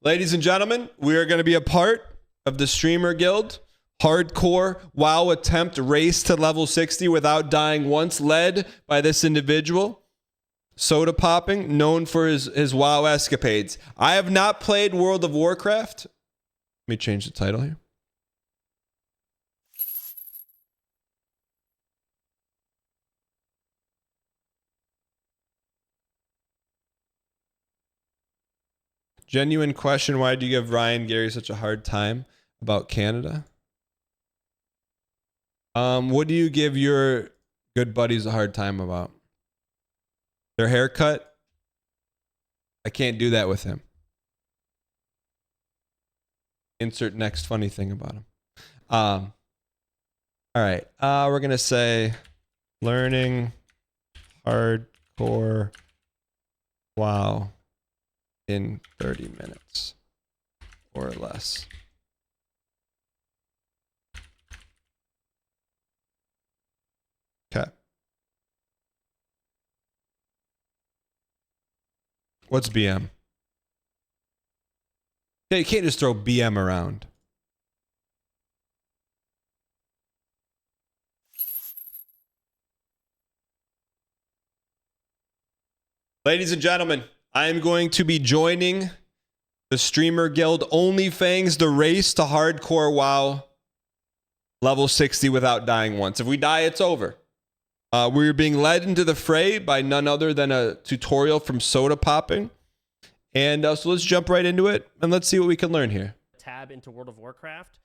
Ladies and gentlemen, we are going to be a part of the Streamer Guild hardcore WoW attempt race to level 60 without dying once, led by this individual, Soda Popping, known for his WoW escapades. I have not played World of Warcraft. Let me change the title here. Genuine question, why do you give Ryan Gary such a hard time about Canada? What do you give your good buddies a hard time about? Their haircut? I can't do that with him. Insert next funny thing about him. All right. We're going to say learning hardcore WoW in 30 minutes or less. Okay. What's BM? Yeah, you can't just throw BM around. Ladies and gentlemen, I am going to be joining the Streamer Guild OnlyFangs, the race to hardcore WoW level 60 without dying once. If we die, it's over. We're being led into the fray by none other than a tutorial from Soda Popping. And so let's jump right into it and let's see what we can learn here. Tab into World of Warcraft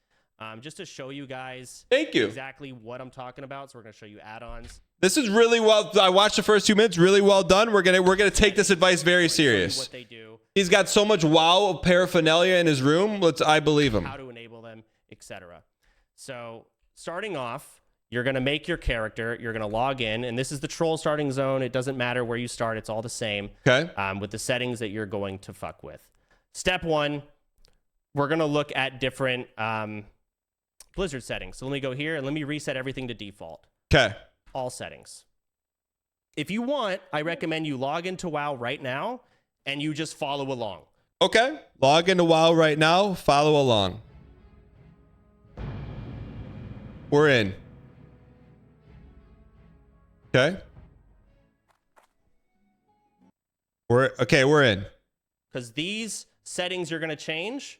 just to show you guys exactly what I'm talking about. So we're going to show you add-ons. This is really well. I watched the first 2 minutes. Really well done. We're gonna take this advice very serious. What they do. He's got so much WoW paraphernalia in his room. I believe him. How to enable them, etc. So starting off, you're gonna make your character. You're gonna log in, and this is the troll starting zone. It doesn't matter where you start. It's all the same. Okay. With the settings that you're going to fuck with. Step one, we're gonna look at different Blizzard settings. So let me go here and let me reset everything to default. Okay. All settings. If you want, I recommend you log into WoW right now and you just follow along. Okay. Log into WoW right now. Follow along. We're in. Okay. We're in. Because these settings you're going to change.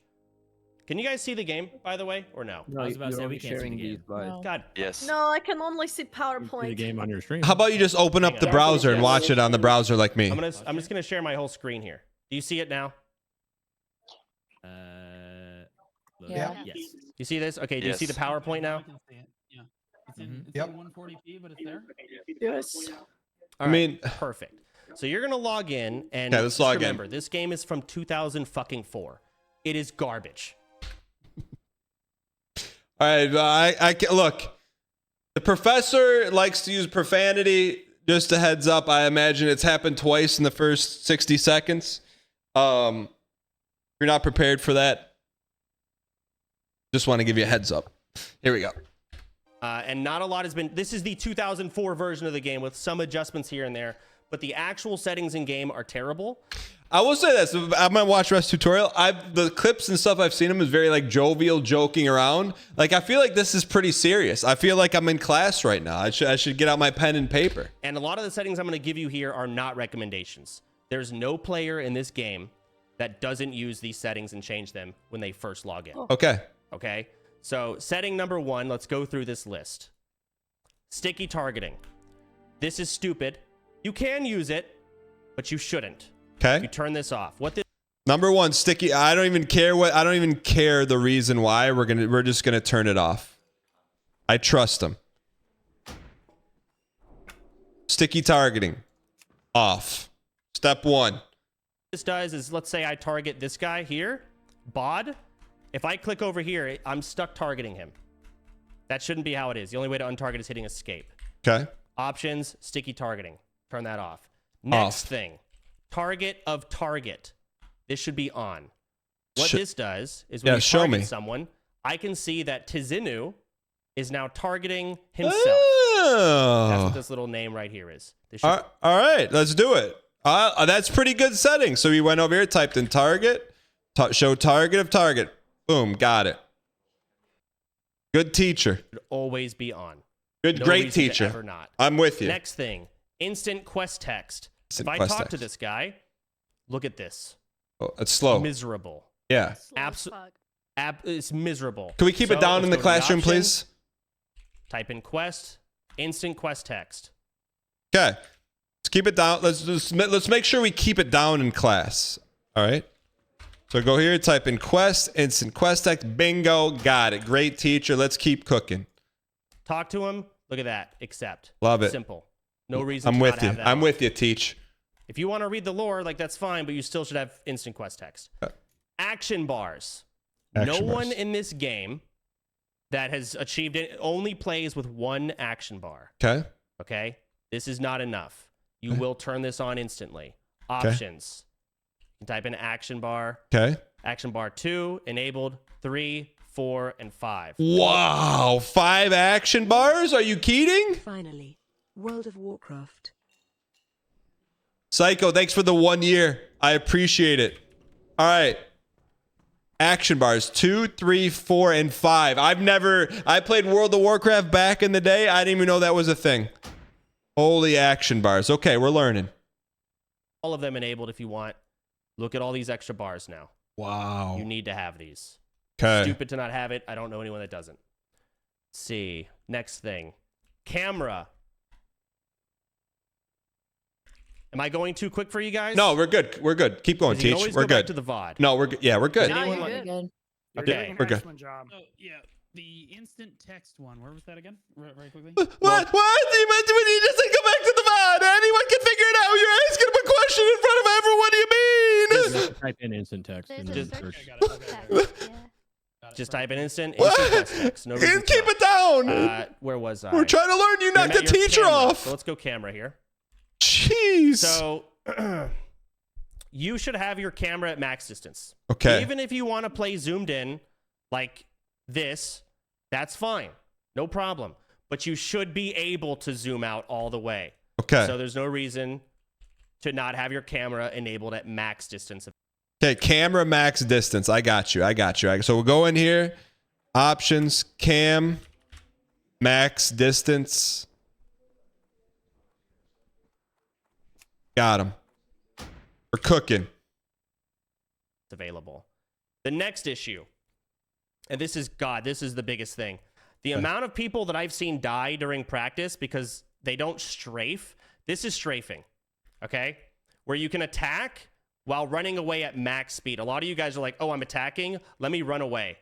Can you guys see the game, by the way, or no? No, I was about to say you're we only can't see sharing the game. these slides. No. God. Yes. No, I can only see The PowerPoint. game on your stream. How about you just open up the browser and watch it on the browser like me? I'm just going to share my whole screen here. Do you see it now? Yeah. Yes. You see this? Okay, do you see the PowerPoint now? I can see it. Yeah. It's in 140p, but it's there. Yes. All I mean, right, perfect. So you're going to log in and let's log in. remember, this game is from 2004. It is garbage. all right. I can look. The professor likes to use profanity. Just a heads up. I imagine it's happened twice in the first 60 seconds. If you're not prepared for that, just want to give you a heads up. Here we go. And not a lot has been. This is the 2004 version of the game with some adjustments here and there, but the actual settings in game are terrible. I will say this. I'm gonna watch rest tutorial. The clips and stuff I've seen him is very like jovial, joking around. Like I feel like this is pretty serious. I feel like I'm in class right now. I should get out my pen and paper. And a lot of the settings I'm going to give you here are not recommendations. There's no player in this game that doesn't use these settings and change them when they first log in. Okay. Okay. So setting number 1, let's go through this list. Sticky targeting. This is stupid. You can use it, but you shouldn't. Okay. You turn this off. What this Number 1, sticky. I don't even care the reason why. We're just gonna turn it off. I trust him. Sticky targeting. Off. Step 1. this does is, let's say I target this guy here, Bod. If I click over here, I'm stuck targeting him. That shouldn't be how it is. The only way to untarget is hitting escape. Okay. Options, sticky targeting. Turn that off. Next thing, target of target. This should be on. What this does is when you target someone, I can see that Tizinu is now targeting himself. Oh. That's what this little name right here is. All right, let's do it. That's pretty good setting. So we went over here, typed in target. Show target of target. Boom, got it. Good teacher. Should always be on. Good, No great reason to teacher. ever not. I'm with you. Next thing, instant quest text. Instant if I quest talk to text. this guy, look at this. Oh, it's slow. Miserable. Yeah. Slow as fuck. It's miserable. Can we keep it So, down in the let's go to classroom, options, please? Type in quest, instant quest text. Okay. Let's keep it down. Let's make sure we keep it down in class. All right. So go here, type in quest, instant quest text. Bingo. Got it. Great teacher. Let's keep cooking. Talk to him. Look at that. Accept. Love it. Simple. No reason I'm to with not you. have that I'm on. with you, teach. If you want to read the lore, like that's fine, but you still should have instant quest text. Action bars. Action No bars. one in this game that has achieved it only plays with one action bar. Okay. Okay? This is not enough. You will turn this on instantly. Options. You can type in action bar. Okay. Action bar 2, enabled, 3, 4, and 5. Wow. 5 action bars? Are you kidding? Finally, World of Warcraft. Psycho, thanks for the 1 year. I appreciate it. All right. Action bars 2, 3, 4, and 5. I played World of Warcraft back in the day. I didn't even know that was a thing. Holy action bars. Okay, we're learning. All of them enabled if you want. Look at all these extra bars now. Wow. You need to have these. Okay. Stupid to not have it. I don't know anyone that doesn't. Let's see. Next thing. Camera. Am I going too quick for you guys? No, we're good. We're good. Keep going, 'Cause you can teach. always We're go back good. to the VOD. No, we're good. Yeah, we're good. Does No, anyone you're like- good. You're Okay. doing an We're good. excellent job. Oh, yeah. The instant text one. Where was that again? Very quickly. What? What? When you just say go back to the VOD? Anyone can figure it out. You're asking him a question in front of everyone. What do you mean? Type in instant text and There's then a search. Okay, got it. Okay. Got it. Just Perfect. type in instant What? quest text. No reason And keep to it down. not. Where was I? We're trying to learn. You You're knocked the at your teacher camera. off. So let's go camera here. Jeez. So you should have your camera at max distance. Okay. Even if you want to play zoomed in like this, that's fine. No problem. But you should be able to zoom out all the way. Okay. So there's no reason to not have your camera enabled at max distance. Okay. Camera max distance. I got you. So we'll go in here. Options. Cam. Max distance. Got him. We're cooking. Available. The next issue, and this is the biggest thing. The amount of people that I've seen die during practice because they don't strafe. This is strafing, okay? Where you can attack while running away at max speed. A lot of you guys are like, oh, I'm attacking. Let me run away.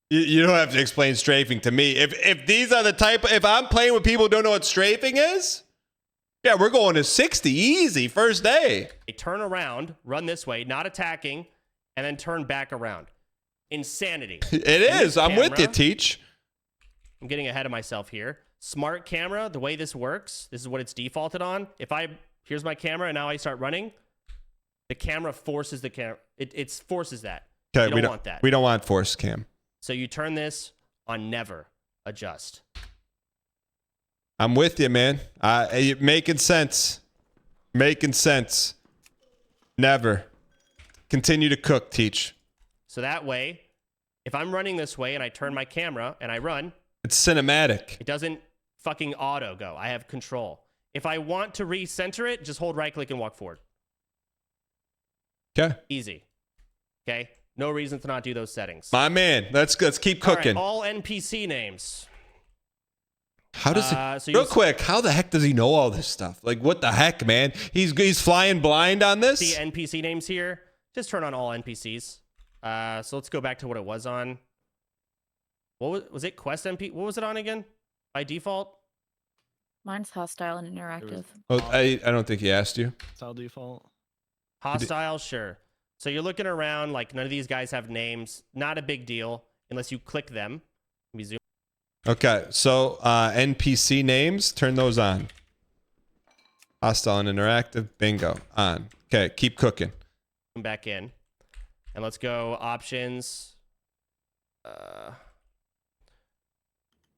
You don't have to explain strafing to me. If these are the type, if I'm playing with people who don't know what strafing is, yeah, we're going to 60 easy first day. They turn around, run this way, not attacking, and then turn back around. Insanity. It And is. this I'm with you, camera- teach. I'm getting ahead of myself here. Smart camera, the way this works, this is what it's defaulted on. Here's my camera, and now I start running, the camera forces the camera. It forces that. Okay, You don't want that. We don't want force cam. So you turn this on never adjust. I'm with you, man. Making sense. Making sense. Never. Continue to cook, teach. So that way, if I'm running this way and I turn my camera and I run, It's cinematic. it doesn't fucking auto go. I have control. If I want to recenter it, just hold right click and walk forward. Okay. Easy. Okay? No reason to not do those settings. My man. Let's keep All right, cooking. all NPC names. How does so real you- quick, how the heck does he know all this stuff? Like, what the heck, man? He's flying blind on this? See NPC names here. Just turn on all NPCs. So let's go back to what it was on. What was it? Quest MP? What was it on again? By default? Mine's hostile and interactive. Oh, I don't think he asked you. Style default. Hostile, sure. So you're looking around, like none of these guys have names. Not a big deal unless you click them. Let me zoom. Okay, so NPC names, turn those on. Hostile and interactive, bingo, on. Okay, keep cooking. Back in. And let's go options.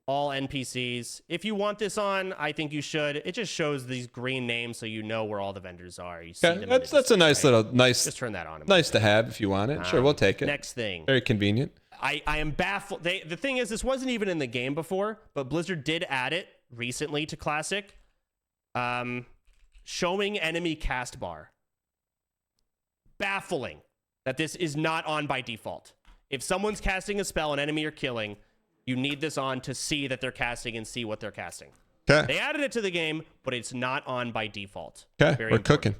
all NPCs. If you want this on, I think you should. It just shows these green names so you know where all the vendors are. You see them in the that's a distance, nice right? little Just turn that on. nice to have if you want it. Sure, we'll take it. Next thing. Very convenient. I am baffled. The thing is, this wasn't even in the game before, but Blizzard did add it recently to Classic. Showing enemy cast bar. Baffling that this is not on by default. If someone's casting a spell, an enemy you're killing, you need this on to see that they're casting and see what they're casting. Okay. They added it to the game, but it's not on by default. Okay, we're cooking.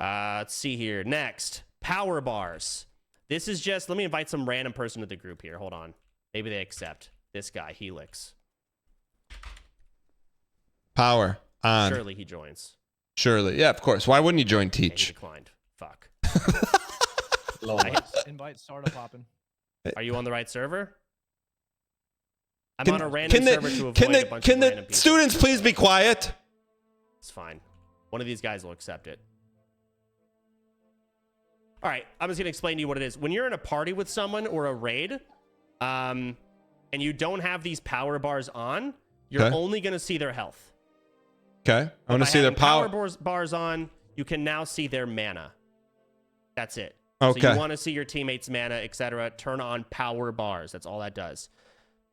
Let's see here. Next, power bars. This is just, let me invite some random person to the group here. Hold on. Maybe they accept. This guy, Helix. Power on. Surely he joins. Surely. Yeah, of course. Why wouldn't you join Okay, he Teach? declined. Fuck. Invite startup hopping. Are you on the right server? I'm Can- on a random server to avoid a bunch Can of random the people. students please be quiet? It's fine. One of these guys will accept it. All right, I'm just gonna explain to you what it is. When you're in a party with someone or a raid, and you don't have these power bars on, you're Okay. only gonna see their health. Okay. I want By to see their having power. bars on, you can now see their mana. That's it. Okay. So you want to see your teammates' mana, etc. Turn on power bars. That's all that does.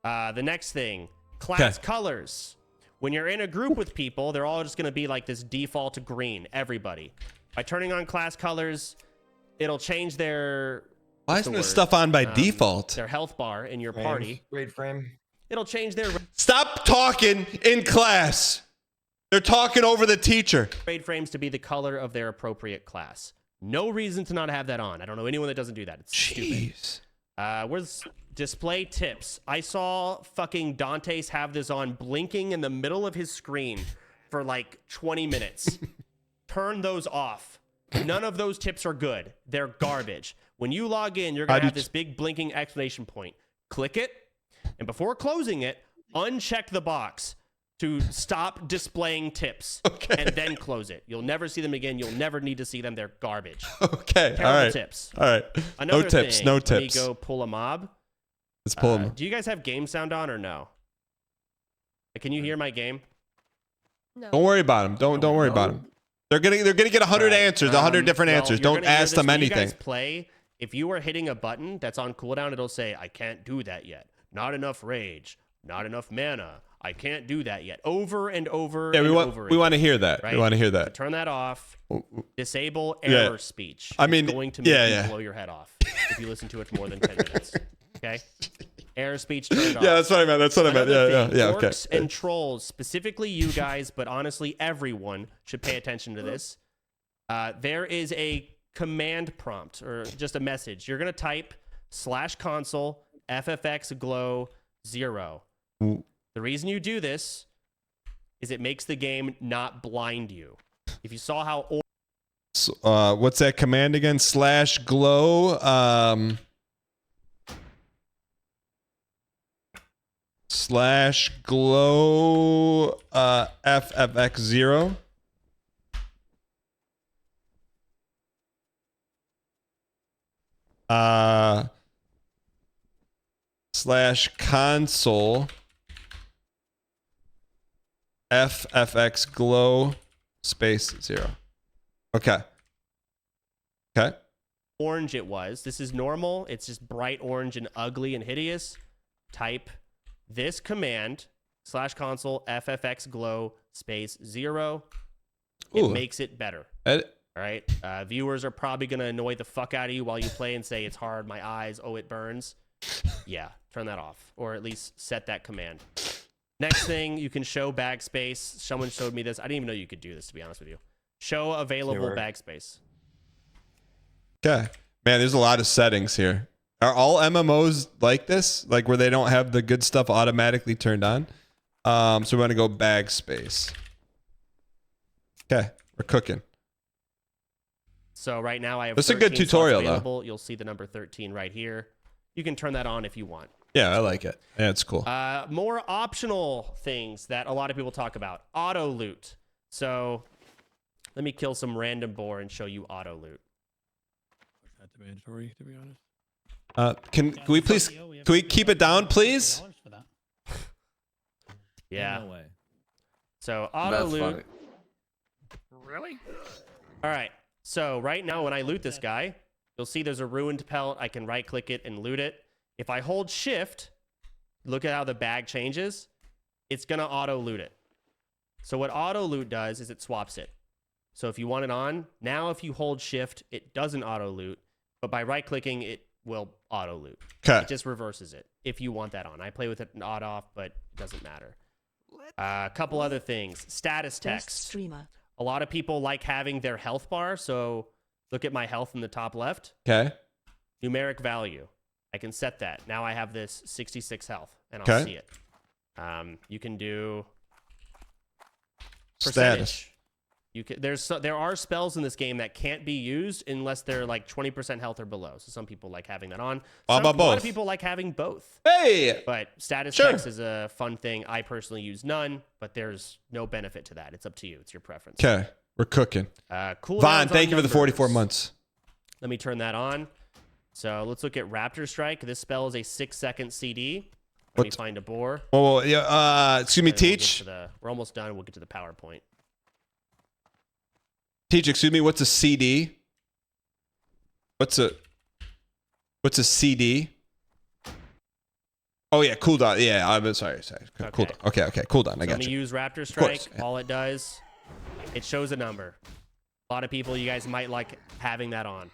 The next thing, class colors. When you're in a group with people, they're all just going to be like this default green, everybody. By turning on class colors, it'll change their... Why what's isn't the this word? stuff on by default? Their health bar in your party. Raid frame. It'll change their Stop talking in class. They're talking over the teacher. raid frames to be the color of their appropriate class. No reason to not have that on. I don't know anyone that doesn't do that. It's stupid. Jeez. Where's display tips? I saw fucking Dante's have this on blinking in the middle of his screen for like 20 minutes. Turn those off. None of those tips are good. They're garbage. When you log in, you're going to have this big blinking exclamation point. Click it, and before closing it, uncheck the box to stop displaying tips, and then close it. You'll never see them again. You'll never need to see them. They're garbage. Okay. Terrible All right. tips. All right. Another no tips. thing, No let tips. me go pull a mob. Let's pull them. Do you guys have game sound on or no? Can you hear my game? No. Don't worry about them. Don't worry about them. They're gonna get 100 Right. answers, 100 different Well, answers. you're Don't gonna hear ask this them when you anything. guys play. If you are hitting a button that's on cooldown, it'll say, "I can't do that yet. Not enough rage. Not enough mana. I can't do that yet." Over and over. Yeah, and we over want to hear that. right? We want to hear So that. turn that off. Disable Yeah. error speech. I mean, it's going to make yeah. you blow your head off if you listen to it for more than 10 minutes. Okay. Error speech. Turn it off. Yeah, that's what I meant. That's what I meant. Another Yeah, thing, yeah, okay. orcs and trolls, specifically you guys, but honestly everyone should pay attention to this. There is a command prompt or just a message. You're gonna type /console ffx glow 0. Ooh. The reason you do this is it makes the game not blind you. If you saw how So, what's that command again? /glow. /glow ffx0. /console ffx glow space 0. Okay. Okay. orange it was. This is normal. It's just bright orange and ugly and hideous. Type this command /console ffx glow space 0. It Ooh. makes it better. Edit. All right. Viewers are probably going to annoy the fuck out of you while you play and say it's hard, my eyes, oh, it burns. Yeah, turn that off, or at least set that command. Next thing, you can show bag space. Someone showed me this. I didn't even know you could do this, to be honest with you. Show available Sure. bag space. Okay. Man, there's a lot of settings here. Are all MMOs like this? Like where they don't have the good stuff automatically turned on? So we're going to go bag space. Okay. We're cooking. So right now I have This is a good 13 slots tutorial, though. available. You'll see the number 13 right here. You can turn that on if you want. Yeah, I like it. Yeah, it's cool. More optional things that a lot of people talk about. Auto loot. So let me kill some random boar and show you auto loot. That's mandatory, to be honest. Can we please, can we keep it down, please? $50 for that. Yeah. No way. So auto That's loot. funny. Really? All right. So right now, when I loot this guy, you'll see there's a ruined pelt. I can right click it and loot it. If I hold shift, look at how the bag changes. It's going to auto loot it. So what auto loot does is it swaps it. So if you want it on, now if you hold shift, it doesn't auto loot, but by right clicking, it will auto loot. Okay. It just reverses it if you want that on. I play with it odd off, but it doesn't matter. A couple other things. Status Best text. streamer. A lot of people like having their health bar. So look at my health in the top left. Okay. Numeric value. I can set that. Now I have this 66 health, and I'll Okay. see it. You can do Status. percentage. You can, there are spells in this game that can't be used unless they're like 20% health or below. So some people like having that on. How about A lot both? of people like having both. Hey. But status Sure. text is a fun thing. I personally use none, but there's no benefit to that. It's up to you. It's your preference. Okay. We're cooking. Cool. Vaughn, thank you for the 44 months. Let me turn that on. So let's look at Raptor Strike. This spell is a 6-second CD. Let me What's- find a boar. Oh, yeah. Excuse me, And we'll get Teach. to we're almost done. We'll get to the PowerPoint. Teach, excuse me. What's a CD? What's a CD? Oh yeah, cooldown. Yeah, I'm sorry. Okay. Cooldown. Okay, cooldown. I So got let me you. use Raptor course, Strike. yeah. All it does, it shows a number. A lot of people, you guys might like having that on.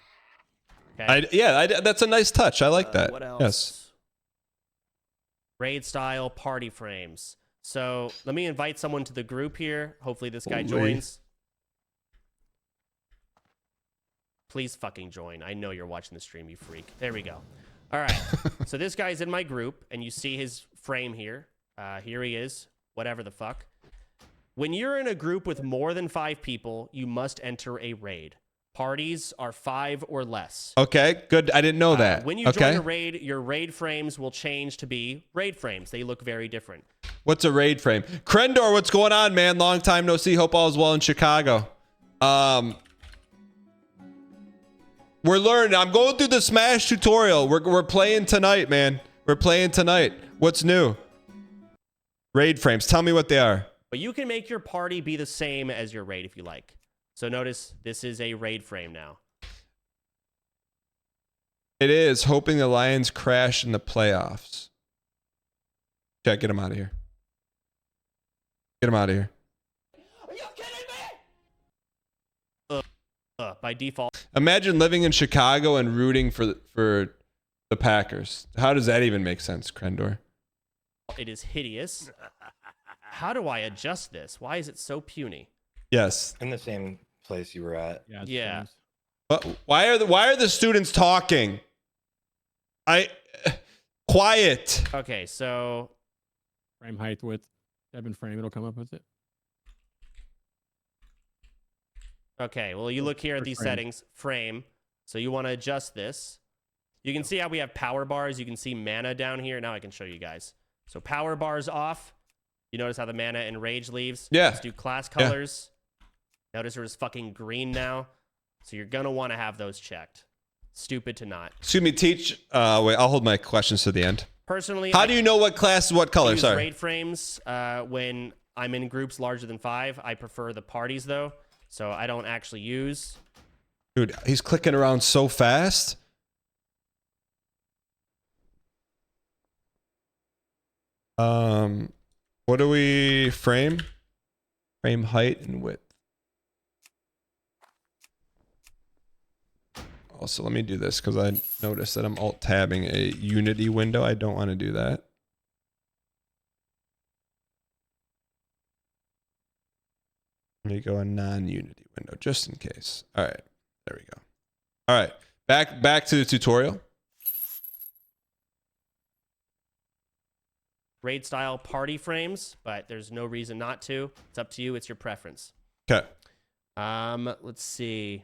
Okay. That's a nice touch. I like that. What else? Yes. Raid style party frames. So let me invite someone to the group here. Hopefully this guy Holy. joins. Please fucking join. I know you're watching the stream, you freak. There we go. All right. So this guy's in my group, and you see his frame here. Here he is. Whatever the fuck. When you're in a group with more than 5 people, you must enter a raid. Parties are 5 or less. Okay, good. I didn't know that. When you okay. join a raid, your raid frames will change to be raid frames. They look very different. What's a raid frame? Krendor, what's going on, man? Long time no see. Hope all is well in Chicago. We're learning. I'm going through the Smash tutorial. We're playing tonight, man. We're playing tonight. What's new? Raid frames. Tell me what they are. But you can make your party be the same as your raid if you like. So notice this is a raid frame now. It is hoping the Lions crash in the playoffs. Jack, get him out of here. Get him out of here. Are you kidding me? By default. Imagine living in Chicago and rooting for the Packers. How does that even make sense, Krendor? It is hideous. How do I adjust this? Why is it so puny? Yes. In the same place you were at. Yeah. But why are the students talking? Quiet. Okay, so Frame height, width, tab and frame. It'll come up with it. okay, well you look here at First these frame. settings, frame. So you want to adjust this. You can see how we have power bars. You can see mana down here. Now I can show you guys. So power bars off. You notice how the mana and rage leaves? Yeah. Let's do class colors. Notice there's fucking green now. So you're going to want to have those checked. Stupid to not. Excuse me, Teach. Wait, I'll hold my questions to the end. Personally, How do you know what class is what color? use Sorry. raid frames when I'm in groups larger than 5. I prefer the parties though. So I don't actually use. Dude, he's clicking around so fast. What do we frame? Frame height and width. Also, let me do this because I noticed that I'm alt tabbing a Unity window. I don't want to do that. Let me go a non-Unity window just in case. All right, there we go. All right, back to the tutorial. Raid style party frames, but there's no reason not to. It's up to you. It's your preference. Okay, Let's see.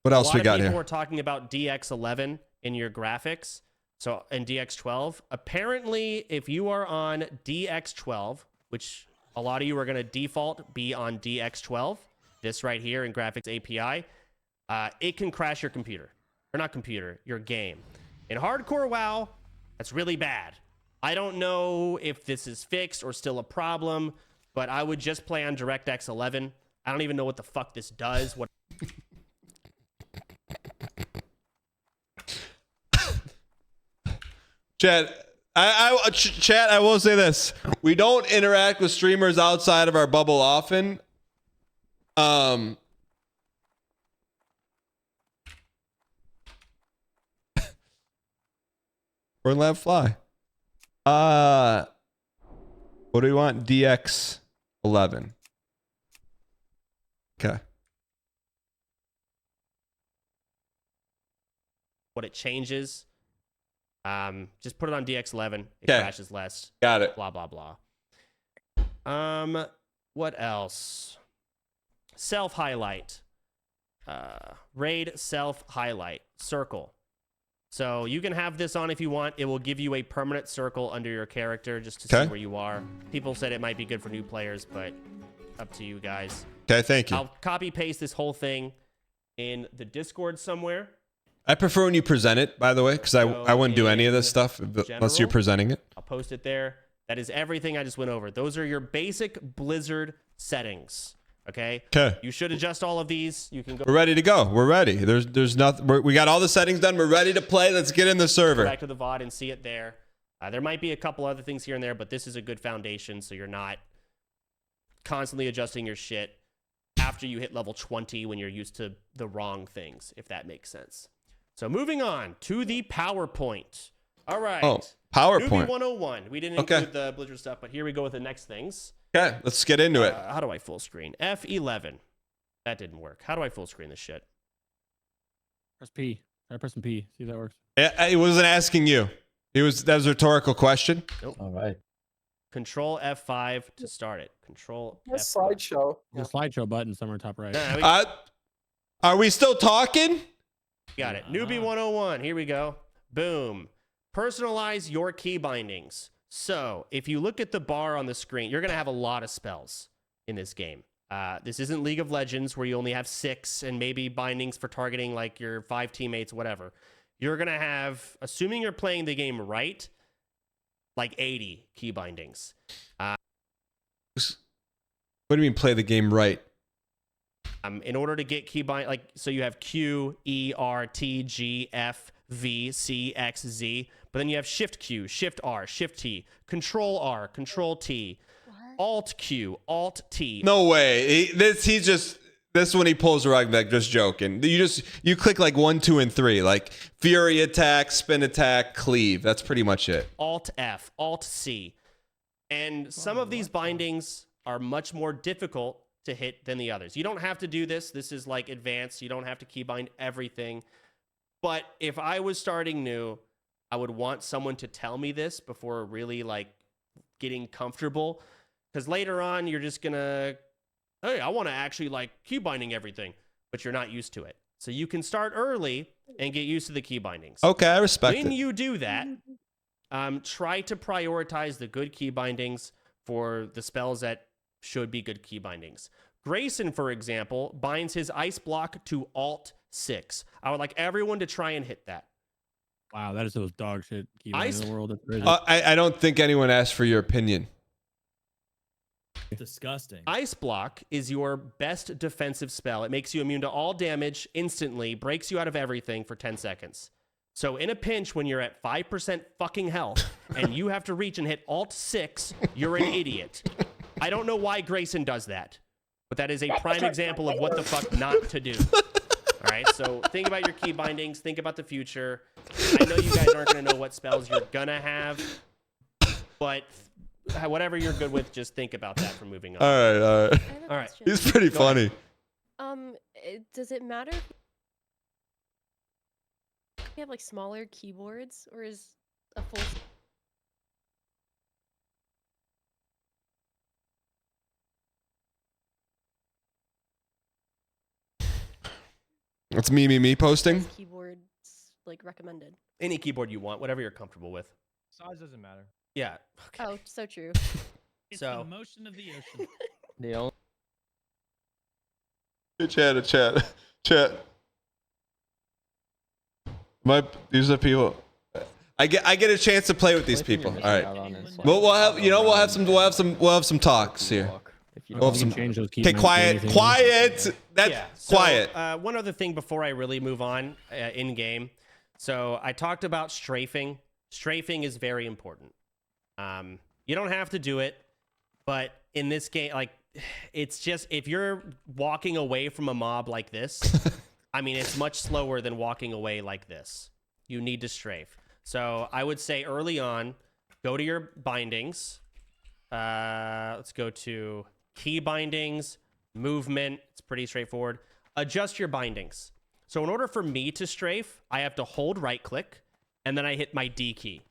what else we got A lot of people here? were talking about DX11 in your graphics. So in DX12, apparently if you are on DX12, which a lot of you are going to default be on DX12, this right here in graphics API, it can crash your computer. Or not computer, your game. In hardcore WoW, that's really bad. I don't know if this is fixed or still a problem, but I would just play on DirectX 11. I don't even know what the fuck this does. What? Chat, chat, I will say this. We don't interact with streamers outside of our bubble often. Or let fly. What do we want? DX 11. Okay. What it changes. Just put it on DX11. It Okay. crashes less. Got it. Blah blah blah. What else? Self highlight. Raid self highlight circle. So you can have this on if you want. It will give you a permanent circle under your character just to see where you are. People said it might be good for new players, but up to you guys. Okay, thank you. I'll copy paste this whole thing in the Discord somewhere. I prefer when you present it, by the way, because I wouldn't do any of this stuff unless you're presenting it. I'll post it there. That is everything I just went over. Those are your basic Blizzard settings. Okay. Okay. You should adjust all of these. You can go We're ready to go. We're ready. There's nothing. We got all the settings done. We're ready to play. Let's get in the server. back to the VOD and see it there. There might be a couple other things here and there, but this is a good foundation, so you're not constantly adjusting your shit after you hit level 20 when you're used to the wrong things, if that makes sense. So moving on to the PowerPoint. All right. Oh, PowerPoint. Newbie 101. We didn't include the Blizzard stuff, but here we go with the next things. Okay, let's get into it. How do I full screen? F11. That didn't work. How do I full screen this shit? Press P. Try pressing P. See if that works. I wasn't asking you. That was a rhetorical question. Nope. All right. Control F5 to start it. Control Nice F5. slideshow. There's a slideshow button somewhere top right. We Are we still talking? got it. Newbie 101. Here we go. Boom. Personalize your key bindings. So if you look at the bar on the screen, you're going to have a lot of spells in this game. This isn't League of Legends where you only have 6 and maybe bindings for targeting like your 5 teammates, whatever. You're going to have, assuming you're playing the game right, like 80 key bindings. What do you mean play the game right? In order to get key bind, like, so you have Q, E, R, T, G, F, V, C, X, Z, but then you have Shift Q, Shift R, Shift T, Control R, Control T, Alt Q, Alt T. No way. This when he pulls the rug back, just joking. You click like 1, 2, and 3, like Fury attack, spin attack, cleave. That's pretty much it. Alt F, Alt C. And some of these bindings are much more difficult to hit than the others. You don't have to do this. This is like advanced. You don't have to keybind everything. But if I was starting new, I would want someone to tell me this before really like getting comfortable. Because later on, you're just gonna, hey, I want to actually like keybinding everything, but you're not used to it. So you can start early and get used to the key bindings. Okay, I respect it. When you do that, try to prioritize the good key bindings for the spells that should be good key bindings. Grayson, for example, binds his ice block to Alt 6. I would like everyone to try and hit that. Wow, that is those dog shit key Ice- in the world. That's crazy. I don't think anyone asked for your opinion. Disgusting. Ice block is your best defensive spell. It makes you immune to all damage instantly, breaks you out of everything for 10 seconds. So in a pinch when you're at 5% fucking health and you have to reach and hit Alt 6, you're an idiot. I don't know why Grayson does that, but that is a prime example of what the fuck not to do. All right, so think about your key bindings. Think about the future. I know you guys aren't going to know what spells you're going to have, but whatever you're good with, just think about that for moving on. All right. I have a All right. question. He's pretty Go ahead. funny. Does it matter if we have like smaller keyboards, or is a full? That's me posting. size keyboards like recommended? Any keyboard you want, whatever you're comfortable with. Size doesn't matter. Yeah. Okay. Oh, so true. So- It's the motion of the ocean. The only Chat. These are people. I get a chance to play with these people. All right. Well, We'll have some talks here. Well, some change those key Okay, mounts or quiet, anything. quiet. That's So, quiet. One other thing before I really move on in game. So I talked about strafing. Strafing is very important. You don't have to do it, but in this game, like, it's just if you're walking away from a mob like this, I mean, it's much slower than walking away like this. You need to strafe. So I would say early on, go to your bindings. Let's go to key bindings, movement. It's pretty straightforward. Adjust your bindings. So in order for me to strafe, I have to hold right click and then I hit my D key.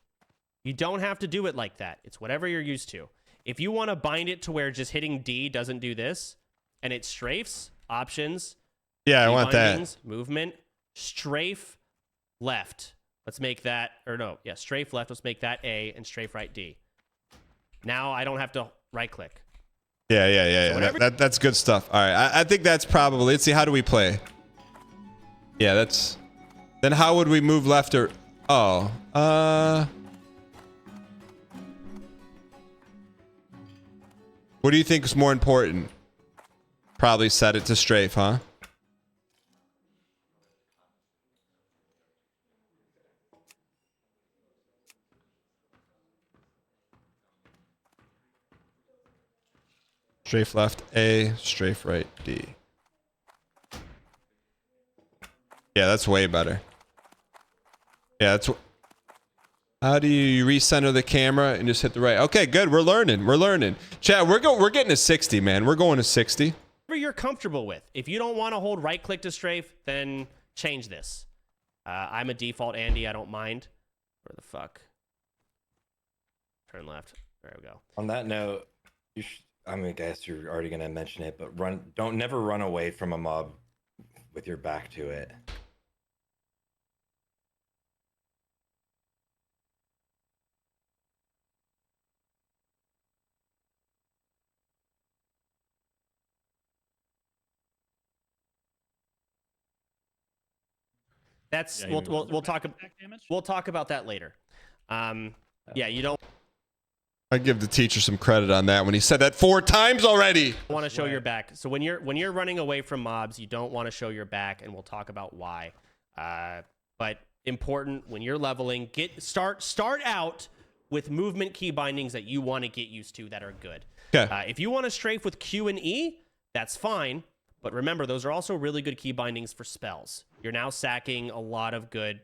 You don't have to do it like that. It's whatever you're used to. If you want to bind it to where just hitting D doesn't do this and it strafes, options. Yeah, I want bindings, that. Movement, strafe left. Let's make that, or no, yeah, strafe left. Let's make that A and strafe right D. Now I don't have to right click. Yeah. That's good stuff. All right, I think that's probably. Let's see, how do we play? Yeah, that's. Then how would we move left or? Oh, what do you think is more important? Probably set it to strafe, huh? Strafe left A, strafe right D. Yeah, that's way better. Yeah, that's. How do you recenter the camera and just hit the right? Okay, good. We're learning. Chat, we're getting to 60, man. We're going to 60. Whatever you're comfortable with. If you don't want to hold right click to strafe, then change this. I'm a default Andy. I don't mind. Where the fuck? Turn left. There we go. On that note, you should, I mean, I guess you're already gonna mention it, but don't never run away from a mob with your back to it. That's Yeah, we'll talk Back damage? we'll talk about that later. Yeah, you don't I give the teacher some credit on that when he said that 4 times already. want to show your back. So when you're running away from mobs, you don't want to show your back, and we'll talk about why. But important when you're leveling, start out with movement key bindings that you want to get used to that are good. Okay. If you want to strafe with Q and E, that's fine. But remember, those are also really good key bindings for spells. You're now sacking a lot of good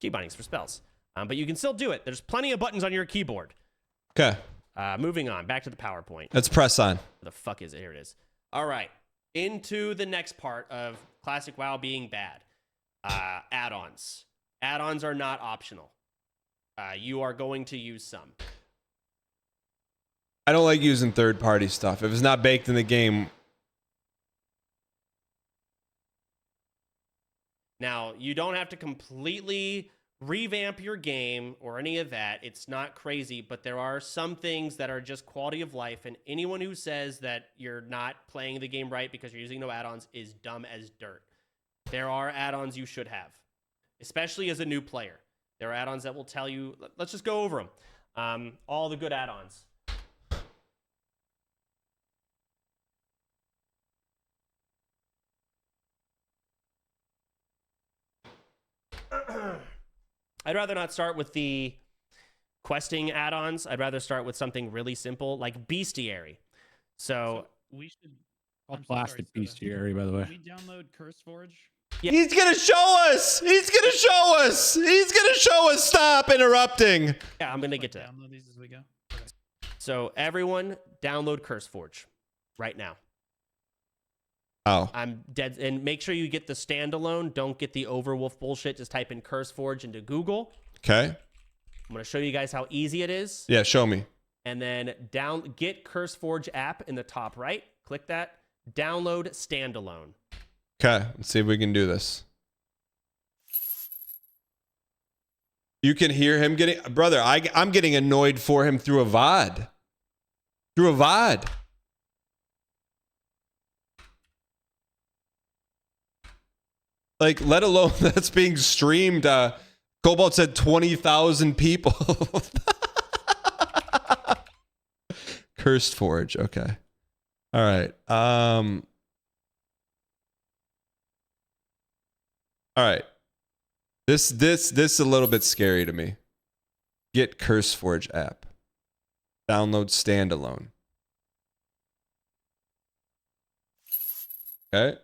key bindings for spells. But you can still do it. There's plenty of buttons on your keyboard. Okay. Moving on, back to the PowerPoint. Let's press on. Where the fuck is it? Here it is. All right. Into the next part of Classic WoW being bad. Add-ons. Add-ons are not optional. You are going to use some. I don't like using third-party stuff. If it's not baked in the game. Now, you don't have to completely revamp your game or any of that. It's not crazy, but there are some things that are just quality of life, and anyone who says that you're not playing the game right because you're using no add-ons is dumb as dirt. There are add-ons you should have, especially as a new player. There are add-ons that will tell you, let's just go over them. All the good add-ons. I'd rather not start with the questing add-ons. I'd rather start with something really simple like bestiary. So we should. All I'm so plastic sorry, Soda. bestiary, by the way. Can we download CurseForge? Yeah. He's gonna show us. He's gonna show us. He's gonna show us. Stop interrupting. Yeah, I'm gonna get to that. Download these as we go. So everyone, download CurseForge right now. Oh. I'm dead, and make sure you get the standalone. Don't get the Overwolf bullshit. Just type in CurseForge into Google. Okay. I'm gonna show you guys how easy it is. Yeah, show me. And then get CurseForge app in the top right. Click that. Download standalone. Okay, let's see if we can do this. You can hear him getting, brother. I'm getting annoyed for him through a VOD. Through a VOD. Like, let alone that's being streamed Cobalt said 20,000 people. Cursed Forge. Okay. All right. All right. This is a little bit scary to me. Get Curse Forge app. Download standalone. Okay.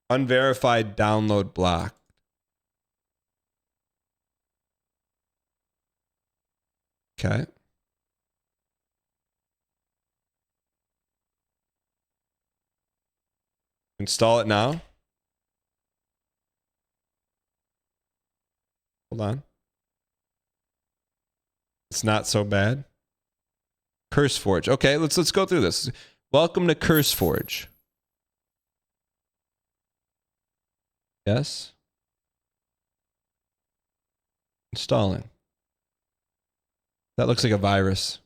Unverified download blocked. Okay. Install it now. Hold on. It's not so bad. Curse Forge. Okay, let's go through this. Welcome to Curse Forge. Yes. Installing. That looks like a virus.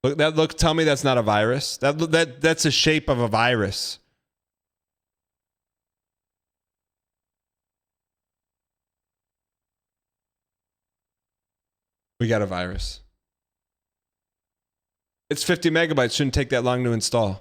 Look, tell me that's not a virus. That's the shape of a virus. We got a virus. It's 50 megabytes. Shouldn't take that long to install.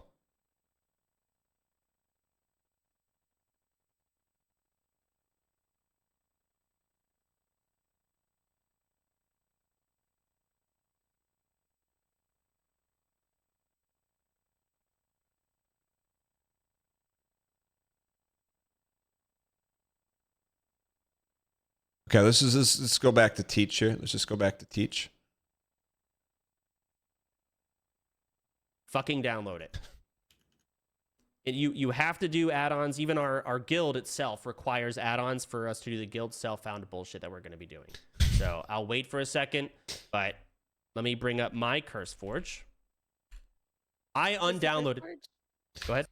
Okay, let's go back to teach here. Let's just go back to teach. Fucking download it. You have to do add-ons. Even our guild itself requires add-ons for us to do the guild self-found bullshit that we're going to be doing. So I'll wait for a second, but let me bring up my Curse Forge. I undownloaded. Go ahead.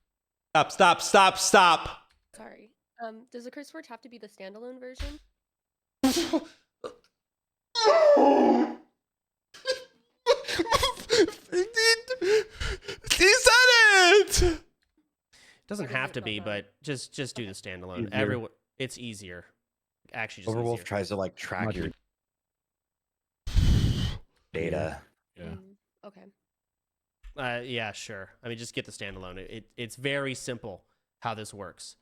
Stop. Sorry. Does the Curse Forge have to be the standalone version? He said it. It doesn't have to be, but just do the standalone. Everyone, it's easier. Actually, just Overwolf easier. tries to like track your data. Yeah. Okay. Yeah, sure. I mean, just get the standalone. It's very simple how this works.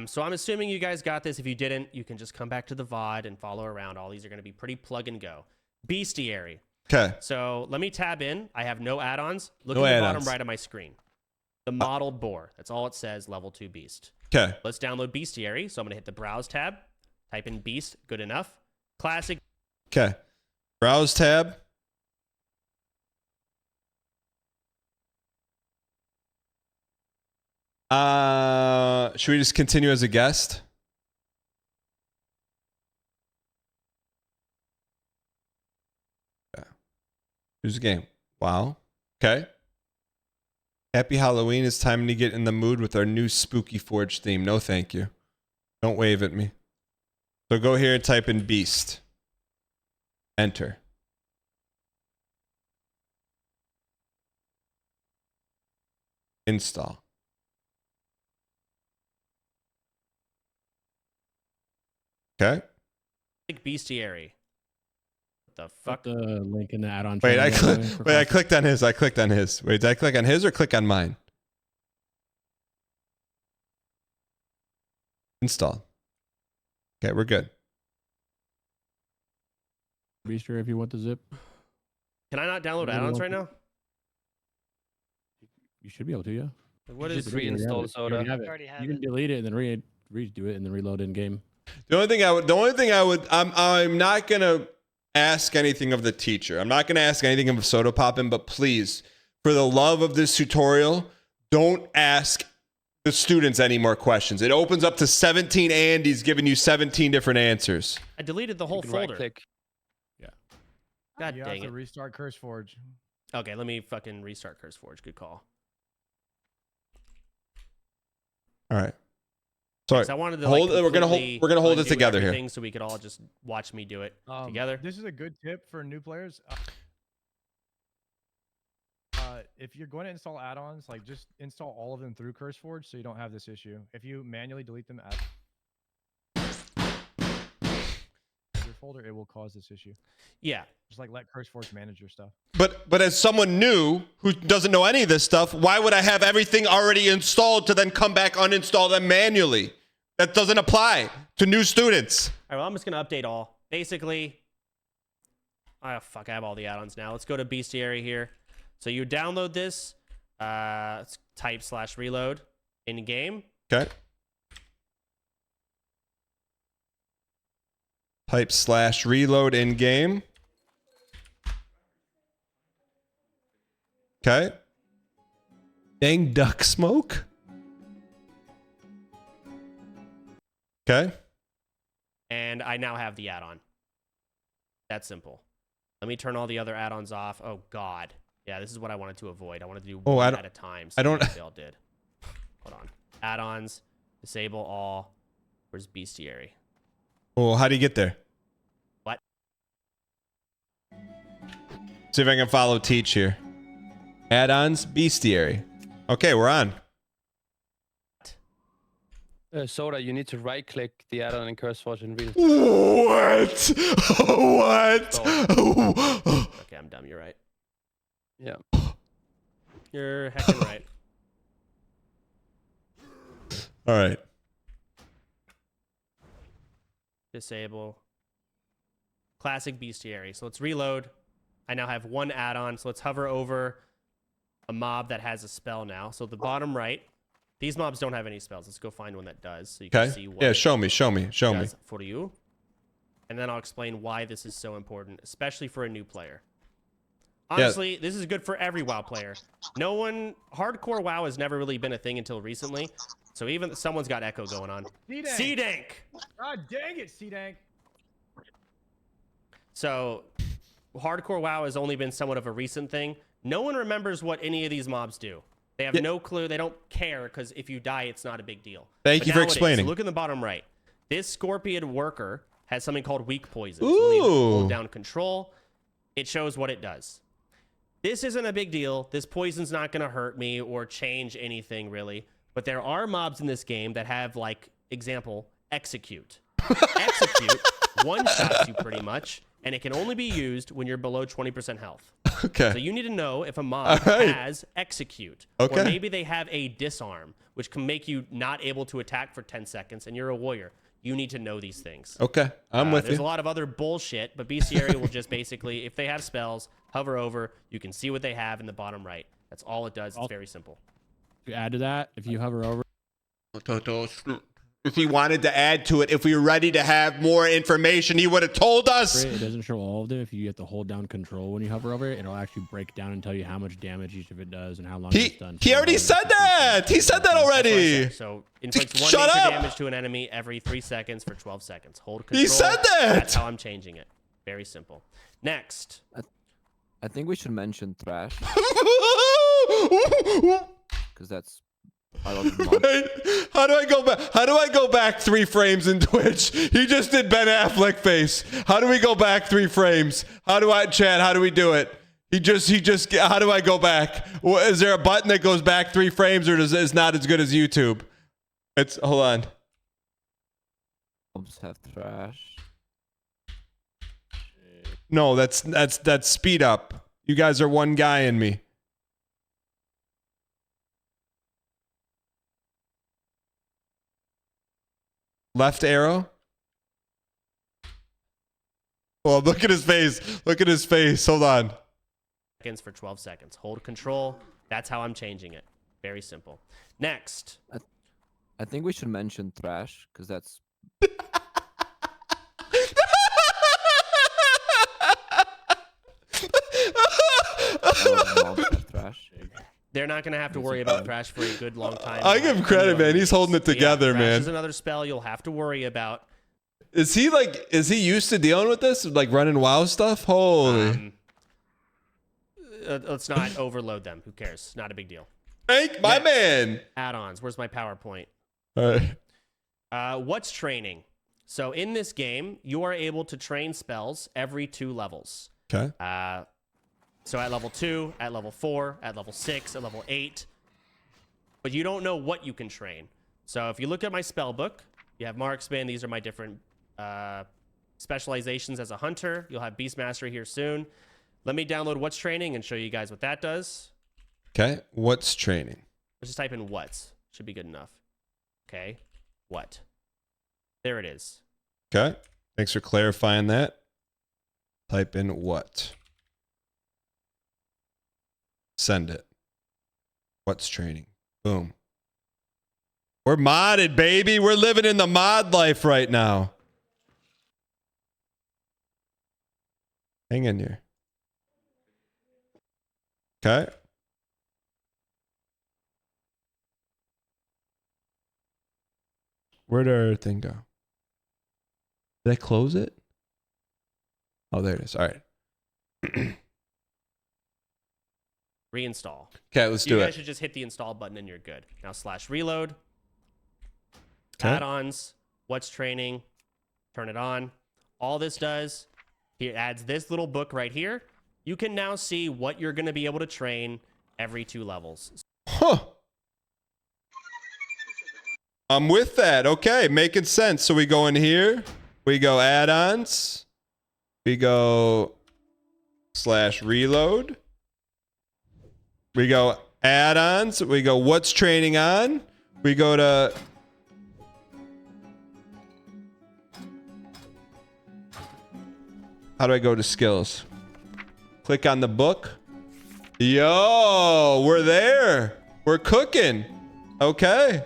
So I'm assuming you guys got this. If you didn't, you can just come back to the VOD and follow around. All these are going to be pretty plug and go. Bestiary. Okay. So let me tab in. I have no add-ons. Look No at the add-ons. bottom right of my screen. The modeled boar. That's all it says, level 2 beast. Okay. Let's download Bestiary. So I'm going to hit the browse tab. Type in beast. Good enough. Classic. Okay. Browse tab. Should we just continue as a guest? Yeah. Here's the game. Wow. Okay. Happy Halloween. It's time to get in the mood with our new Spooky Forge theme. No, thank you. Don't wave at me. So go here and type in beast. Enter. Install. Okay. Bestiary. What the Put fuck? the link in the add-on. Wait, I channel for clicked on his. I clicked on his. Wait, did I click on his or click on mine? Install. Okay, we're good. Be sure if you want the zip. Can I not download add-ons right now? You should be able to, yeah. What Just is reinstall Soda. You can delete it and then redo it and then reload in game. The only thing I would, I'm not gonna ask anything of the teacher. I'm not gonna ask anything of Soda Poppin', but please, for the love of this tutorial, don't ask the students any more questions. It opens up to 17 Andy's giving you 17 different answers. I deleted the whole folder. Right-click. God you dang have it. to restart Curse Forge. Okay, let me fucking restart Curse Forge. Good call. All right. Sorry. I wanted to Hold. like, We're gonna hold it undo together here. everything so we could all just watch me do it together. This is a good tip for new players. if you're going to install add-ons, like just install all of them through CurseForge so you don't have this issue. If you manually delete them out your folder, it will cause this issue. Yeah. Just like let CurseForge manage your stuff. But as someone new who doesn't know any of this stuff, why would I have everything already installed to then come back uninstall them manually? That doesn't apply to new students. All right, well, I'm just going to update all. Basically, oh, fuck, I have all the add-ons now. Let's go to Bestiary here. So you download this, let's type /reload in game. Okay. Type /reload in game. Okay. Dang duck smoke. Okay. And I now have the add-on. That's simple. Let me turn all the other add-ons off. Oh, God. Yeah, this is what I wanted to avoid. I wanted to do one at a time. So I don't. They all did. Hold on. Add-ons. Disable all. Where's Bestiary? Well, how do you get there? What? See if I can follow Teach here. Add-ons, Bestiary. Okay, we're on. Soda, you need to right-click the add-on in CurseForge and read it. What? Okay, I'm dumb. You're right. Yeah. You're heckin' right. All right. Disable. Classic Bestiary. So let's reload. I now have one add-on. So let's hover over a mob that has a spell now. So the bottom right. These mobs don't have any spells. Let's go find one that does, so you can see what. Yeah, show me. For you, and then I'll explain why this is so important, especially for a new player. Honestly, this is good for every WoW player. Hardcore WoW has never really been a thing until recently, so even someone's got echo going on. C-Dank. God dang it, C-Dank. So, hardcore WoW has only been somewhat of a recent thing. No one remembers what any of these mobs do. They have no clue. They don't care because if you die, it's not a big deal. Thank you for explaining. So look in the bottom right. This Scorpion Worker has something called Weak Poison. Ooh. So when you hold down Control, it shows what it does. This isn't a big deal. This poison's not going to hurt me or change anything really. But there are mobs in this game that have, like, example, Execute. Execute one-shots you pretty much, and it can only be used when you're below 20% health. Okay. So you need to know if a mob has Execute. Okay. Or maybe they have a Disarm, which can make you not able to attack for 10 seconds, and you're a warrior. You need to know these things. Okay, I'm with you. There's a lot of other bullshit, but Bestiary will just basically, if they have spells, hover over. You can see what they have in the bottom right. That's all it does. It's very simple. To add to that, if you hover over. If we wanted to add to it, if we were ready to have more information, he would have told us. It doesn't show all of them. If you have to hold down Control when you hover over it, it'll actually break down and tell you how much damage each of it does and how long it's done. He already said that. He said that already. So inflicts one nature damage to an enemy every 3 seconds for 12 seconds. Hold Control. He said that. That's how I'm changing it. Very simple. Next. I think we should mention Thrash. Because that's... I love Wait, how do I go back? How do I go back 3 frames in Twitch? He just did Ben Affleck face. How do we go back 3 frames? How do I, Chad? How do we do it? He just. How do I go back? Is there a button that goes back 3 frames, or it's not as good as YouTube? Hold on. Mobs have Thrash. No, that's speed up. You guys are one guy in me. Left arrow. Oh, look at his face. Look at his face. Hold on. For 12 seconds. Hold Control. That's how I'm changing it. Very simple. Next. I think we should mention Thrash because that's... Thrash. They're not going to have to worry about Thrash for a good long time. I give him credit, man. He's holding it together, Thrash man. is another spell you'll have to worry about. Is he used to dealing with this? Like running WoW stuff? Holy. Let's not overload them. Who cares? Not a big deal. Frank, my man. Add-ons. Where's my PowerPoint? All right. What's training? So in this game, you are able to train spells every 2 levels. Okay. So at level 2, at level 4, at level 6, at level 8. But you don't know what you can train. So if you look at my spell book, you have Marksman. These are my different specializations as a hunter. You'll have Beastmaster here soon. Let me download What's Training and show you guys what that does. Okay, What's Training? Let's just type in What's. Should be good enough. Okay, what? There it is. Okay, thanks for clarifying that. Type in what. Send it. What's Training? Boom. We're modded, baby. We're living in the mod life right now. Hang in here. Okay. Where'd our thing go? Did I close it? Oh, there it is. All right. Reinstall. Okay, let's do You it. guys should just hit the install button and you're good. Now /reload. Okay. Add-ons. What's Training. Turn it on. All this does, it adds this little book right here. You can now see what you're going to be able to train every 2 levels. Huh. I'm with that. Okay, making sense. So we go in here. We go add-ons. We go /reload. We go add-ons. We go What's Training on. We go to... How do I go to skills? Click on the book. Yo, we're there. We're cooking. Okay.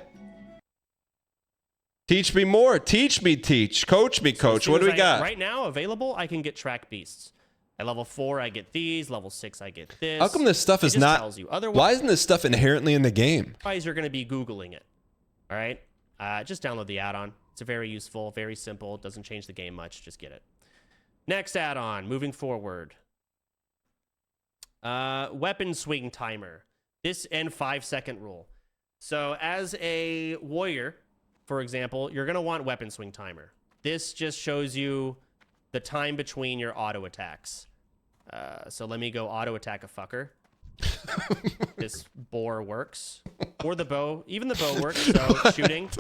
Teach me more. Teach me, teach. Coach me, coach. What do we got? Right now, available, I can get track beasts. At level 4, I get these. Level 6, I get this. How come this stuff is not... Tells you. Otherwise, why isn't this stuff inherently in the game? you're going to be Googling it. All right? Just download the add-on. It's very useful, very simple. It doesn't change the game much. Just get it. Next add-on, moving forward. Weapon swing timer. This and 5-second rule. So as a warrior, for example, you're going to want weapon swing timer. This just shows you the time between your auto attacks. So let me go auto attack a fucker. This boar works. Or the bow. Even the bow works. So shooting.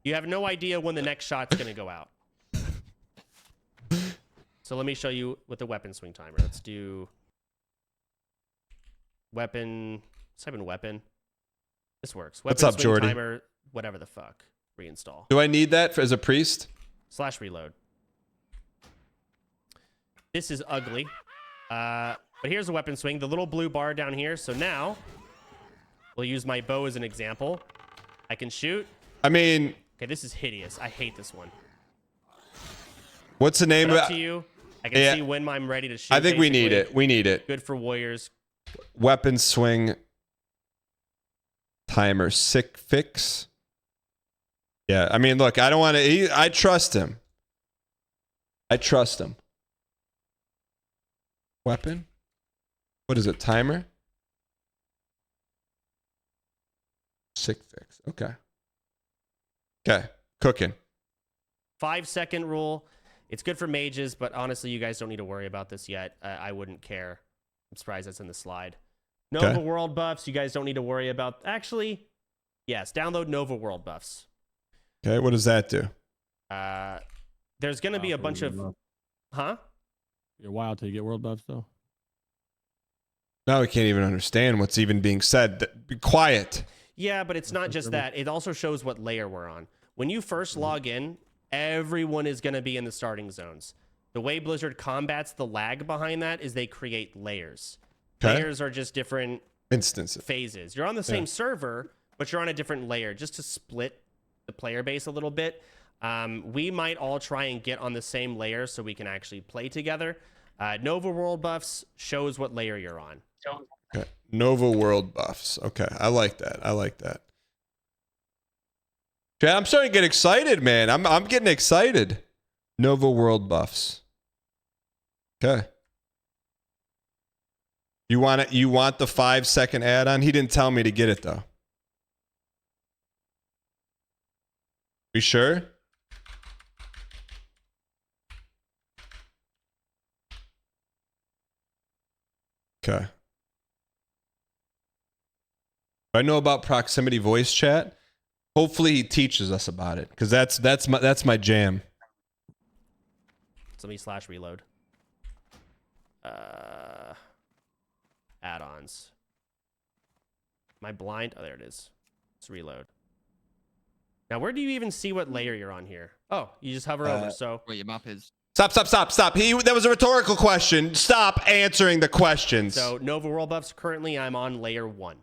You have no idea when the next shot's going to go out. So let me show you with the weapon swing timer. Let's do weapon. Let's type in weapon. This works. Weapon What's up, swing Jordy? timer, whatever the fuck. Reinstall. Do I need that as a priest? /reload. This is ugly. But here's a weapon swing. The little blue bar down here. So now we'll use my bow as an example. I can shoot. I mean... Okay, this is hideous. I hate this one. What's the name But of up to you. I can see when I'm ready to shoot. I think we need basically. it. We need it. Good for warriors. Weapon swing timer. Sick fix. Yeah, I mean, look, I don't want to... I trust him. I trust him. Weapon? What is it? Timer? Sick fix. Okay. Okay. Cooking. 5-second rule. It's good for mages, but honestly, you guys don't need to worry about this yet. I wouldn't care. I'm surprised that's in the slide. Nova World buffs, you guys don't need to worry about. Actually, yes, download Nova World buffs. Okay, what does that do? There's going to be a bunch of... Huh? You're wild till you get world buffs, though. Now we can't even understand what's even being said. Be quiet. Yeah, but it's not just that. It also shows what layer we're on. When you first log in, everyone is going to be in the starting zones. The way Blizzard combats the lag behind that is they create layers. Okay. Layers are just different instances. Phases. You're on the same server, but you're on a different layer just to split the player base a little bit. We might all try and get on the same layer so we can actually play together. Nova World buffs shows what layer you're on. Okay. Nova World buffs. Okay, I like that. I like that. Okay, I'm starting to get excited, man. I'm getting excited. Nova World buffs. Okay. You want it? You want the 5-second add-on? He didn't tell me to get it though. You sure? Okay. I know about proximity voice chat. Hopefully he teaches us about it, because that's my jam. So let me /reload. Add-ons. Am I blind? Oh, there it is. Let's reload. Now, where do you even see what layer you're on here? Oh, you just hover over. So Wait, your map is. Stop. That was a rhetorical question. Stop answering the questions. So Nova World buffs, currently I'm on layer 1.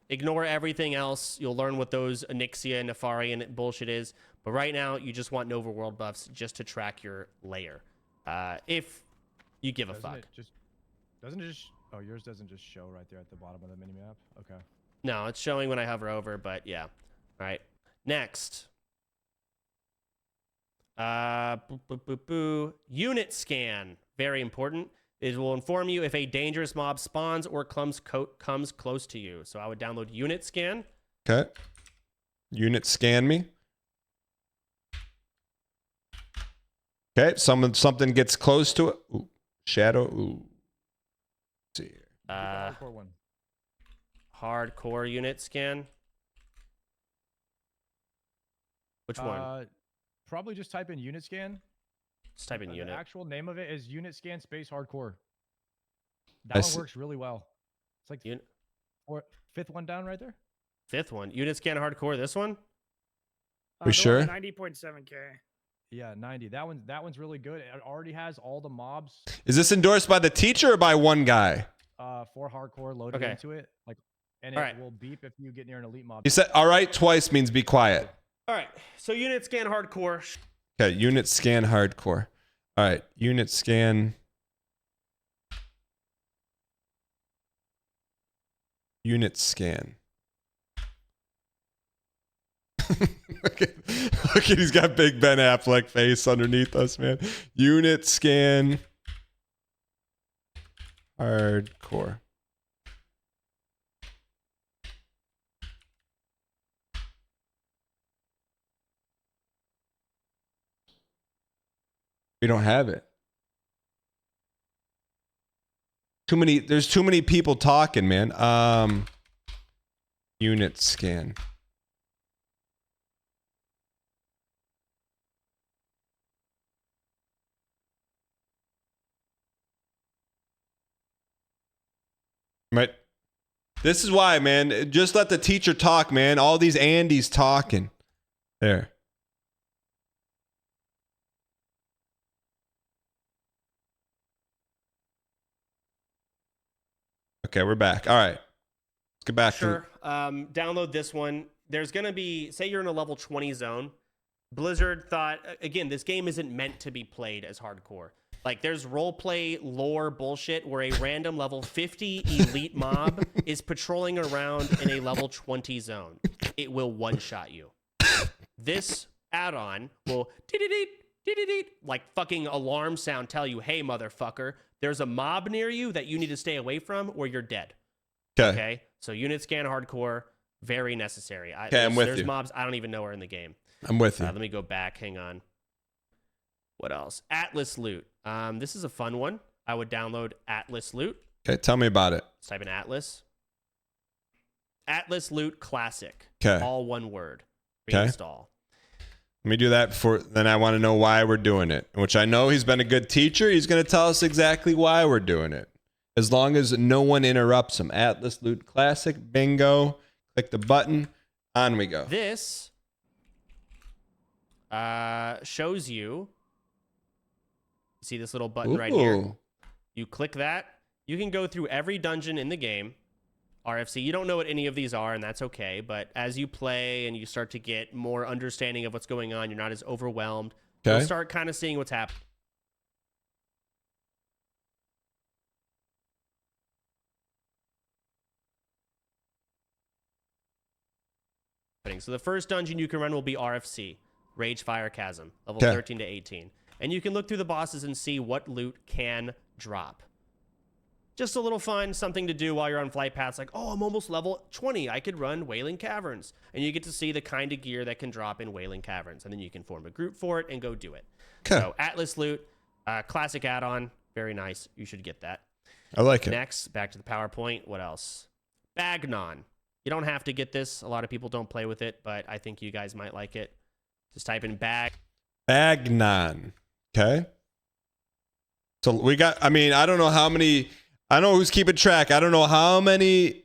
Ignore everything else. You'll learn what those Onyxia and Nefari and bullshit is. But right now, you just want Nova World buffs just to track your layer. If you give a fuck. Doesn't it just... Oh, yours doesn't just show right there at the bottom of the minimap? Okay. No, it's showing when I hover over, but yeah. All right. Next. Unit scan. Very important. It will inform you if a dangerous mob spawns or comes close to you. So I would download unit scan. Okay. Unit scan me. Okay. Something gets close to it. Ooh. Shadow. Ooh. Let's see here. Hardcore one. Hardcore unit scan. Which one? Probably just type in unit scan. Just type in unit. The actual name of it is unit scan space hardcore. That one works really well. It's like fifth one down right there. Fifth one. Unit scan hardcore. This one? We sure? 90.7K. Yeah, 90. That one's really good. It already has all the mobs. Is this endorsed by the teacher or by one guy? For hardcore loaded into it. And it will beep if you get near an elite mob. He said, all right, twice means be quiet. All right. So unit scan hardcore. Okay, unit scan hardcore. All right, unit scan. Unit scan. Look at, he's got big Ben Affleck face underneath us, man. Unit scan hardcore. We don't have it. There's too many people talking, man. Unit scan. Right. This is why, man. Just let the teacher talk, man. All these Andys talking. There. Okay, we're back. All right. Let's get back to download this one. There's going to be, say you're in a level 20 zone. Blizzard thought, again, this game isn't meant to be played as hardcore. Like, there's roleplay lore bullshit where a random level 50 elite mob is patrolling around in a level 20 zone. It will one-shot you. This add-on will like fucking alarm sound tell you, hey, motherfucker, there's a mob near you that you need to stay away from or you're dead. Okay? So unit scan hardcore, very necessary. I'm with you. There's mobs I don't even know are in the game. I'm with you. Let me go back. Hang on. What else? Atlas loot. This is a fun one. I would download Atlas loot. Okay, tell me about it. Let's type in Atlas. Atlas loot classic. Okay. All one word. Okay. Reinstall. Let me do that before. Then I want to know why we're doing it. Which I know he's been a good teacher. He's going to tell us exactly why we're doing it. As long as no one interrupts him. Atlas loot classic. Bingo. Click the button. On we go. This shows you. See this little button right here? You click that. You can go through every dungeon in the game. RFC. You don't know what any of these are, and that's okay. But as you play and you start to get more understanding of what's going on, you're not as overwhelmed. Okay. You'll start kind of seeing what's happening. So the first dungeon you can run will be RFC, Rage Fire Chasm, level 13 to 18. And you can look through the bosses and see what loot can drop. Just a little fun, something to do while you're on flight paths. Like, oh, I'm almost level 20. I could run Wailing Caverns. And you get to see the kind of gear that can drop in Wailing Caverns. And then you can form a group for it and go do it. So Atlas loot, classic add-on. Very nice. You should get that. I like it. Next, back to the PowerPoint. What else? Bagnon. You don't have to get this. A lot of people don't play with it, but I think you guys might like it. Just type in Bagnon. Okay. So we got, I mean, I don't know how many, I don't know who's keeping track. I don't know how many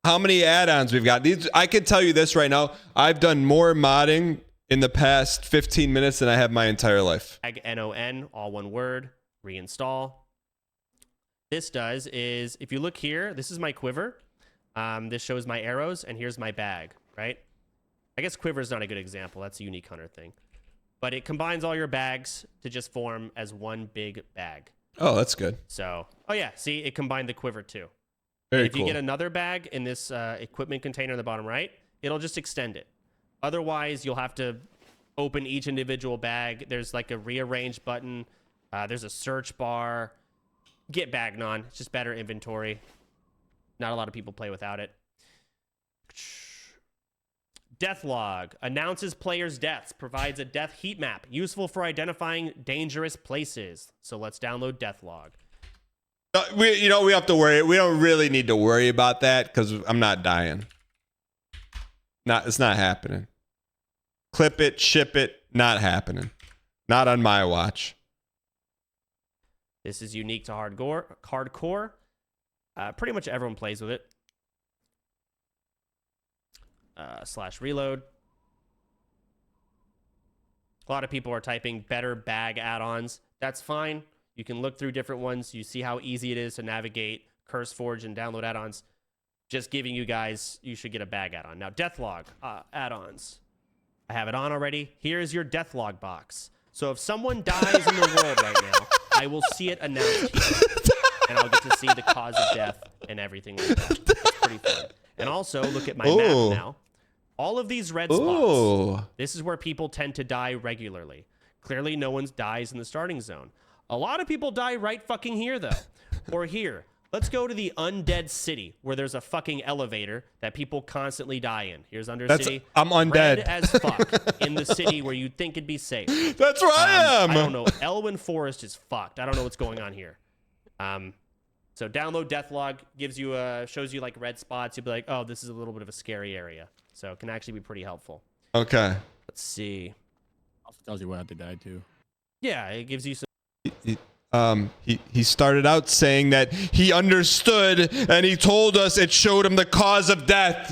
add-ons we've got. These, I can tell you this right now. I've done more modding in the past 15 minutes than I have my entire life. NON, all one word, reinstall. This does is, if you look here, this is my quiver. This shows my arrows, and here's my bag, right? I guess quiver is not a good example. That's a unique hunter thing. But it combines all your bags to just form as one big bag. Oh, that's good. So, oh yeah, see, it combined the quiver too. Very if cool. you get another bag in this equipment container in the bottom right, it'll just extend it. Otherwise, you'll have to open each individual bag. There's like a rearrange button. There's a search bar. Get Bagnon. It's just better inventory. Not a lot of people play without it. Death log. Announces players' deaths. Provides a death heat map. Useful for identifying dangerous places. So let's download death log. We have to worry. We don't really need to worry about that because I'm not dying. It's not happening. Clip it, ship it, not happening. Not on my watch. This is unique to hardcore. Pretty much everyone plays with it. / reload. A lot of people are typing better bag add-ons. That's fine. You can look through different ones. You see how easy it is to navigate CurseForge and download add-ons. Just giving you guys, you should get a bag add-on. Now, Deathlog add-ons. I have it on already. Here's your Deathlog box. So if someone dies in the world right now, I will see it announced here. And I'll get to see the cause of death and everything like that. It's pretty fun. And also, look at my map now. All of these red spots, this is where people tend to die regularly. Clearly, no one dies in the starting zone. A lot of people die right fucking here, though. Or here. Let's go to the undead city, where there's a fucking elevator that people constantly die in. Here's Undercity. I'm undead. Red as fuck in the city where you'd think it'd be safe. That's where I am. I don't know. Elwyn Forest is fucked. I don't know what's going on here. So download Deathlog, gives you shows you like red spots. You'll be like, oh, this is a little bit of a scary area. So it can actually be pretty helpful. Okay. Let's see. Also tells you what to die too. Yeah, it gives you some. He started out saying that he understood and he told us it showed him the cause of death.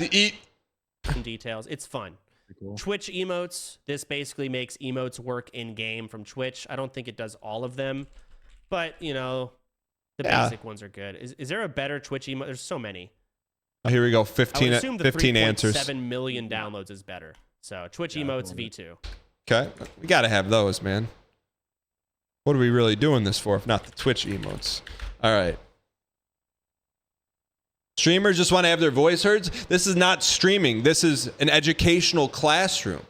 Some details. It's fun. Cool. Twitch emotes. This basically makes emotes work in game from Twitch. I don't think it does all of them, but you know, the basic ones are good. Is there a better Twitch emote? There's so many. Oh, here we go. 15 answers. 7 million downloads is better. So Twitch emotes V2. Okay, we gotta have those, man. What are we really doing this for if not the Twitch emotes? All right. Streamers just want to have their voice heard. This is not streaming. This is an educational classroom.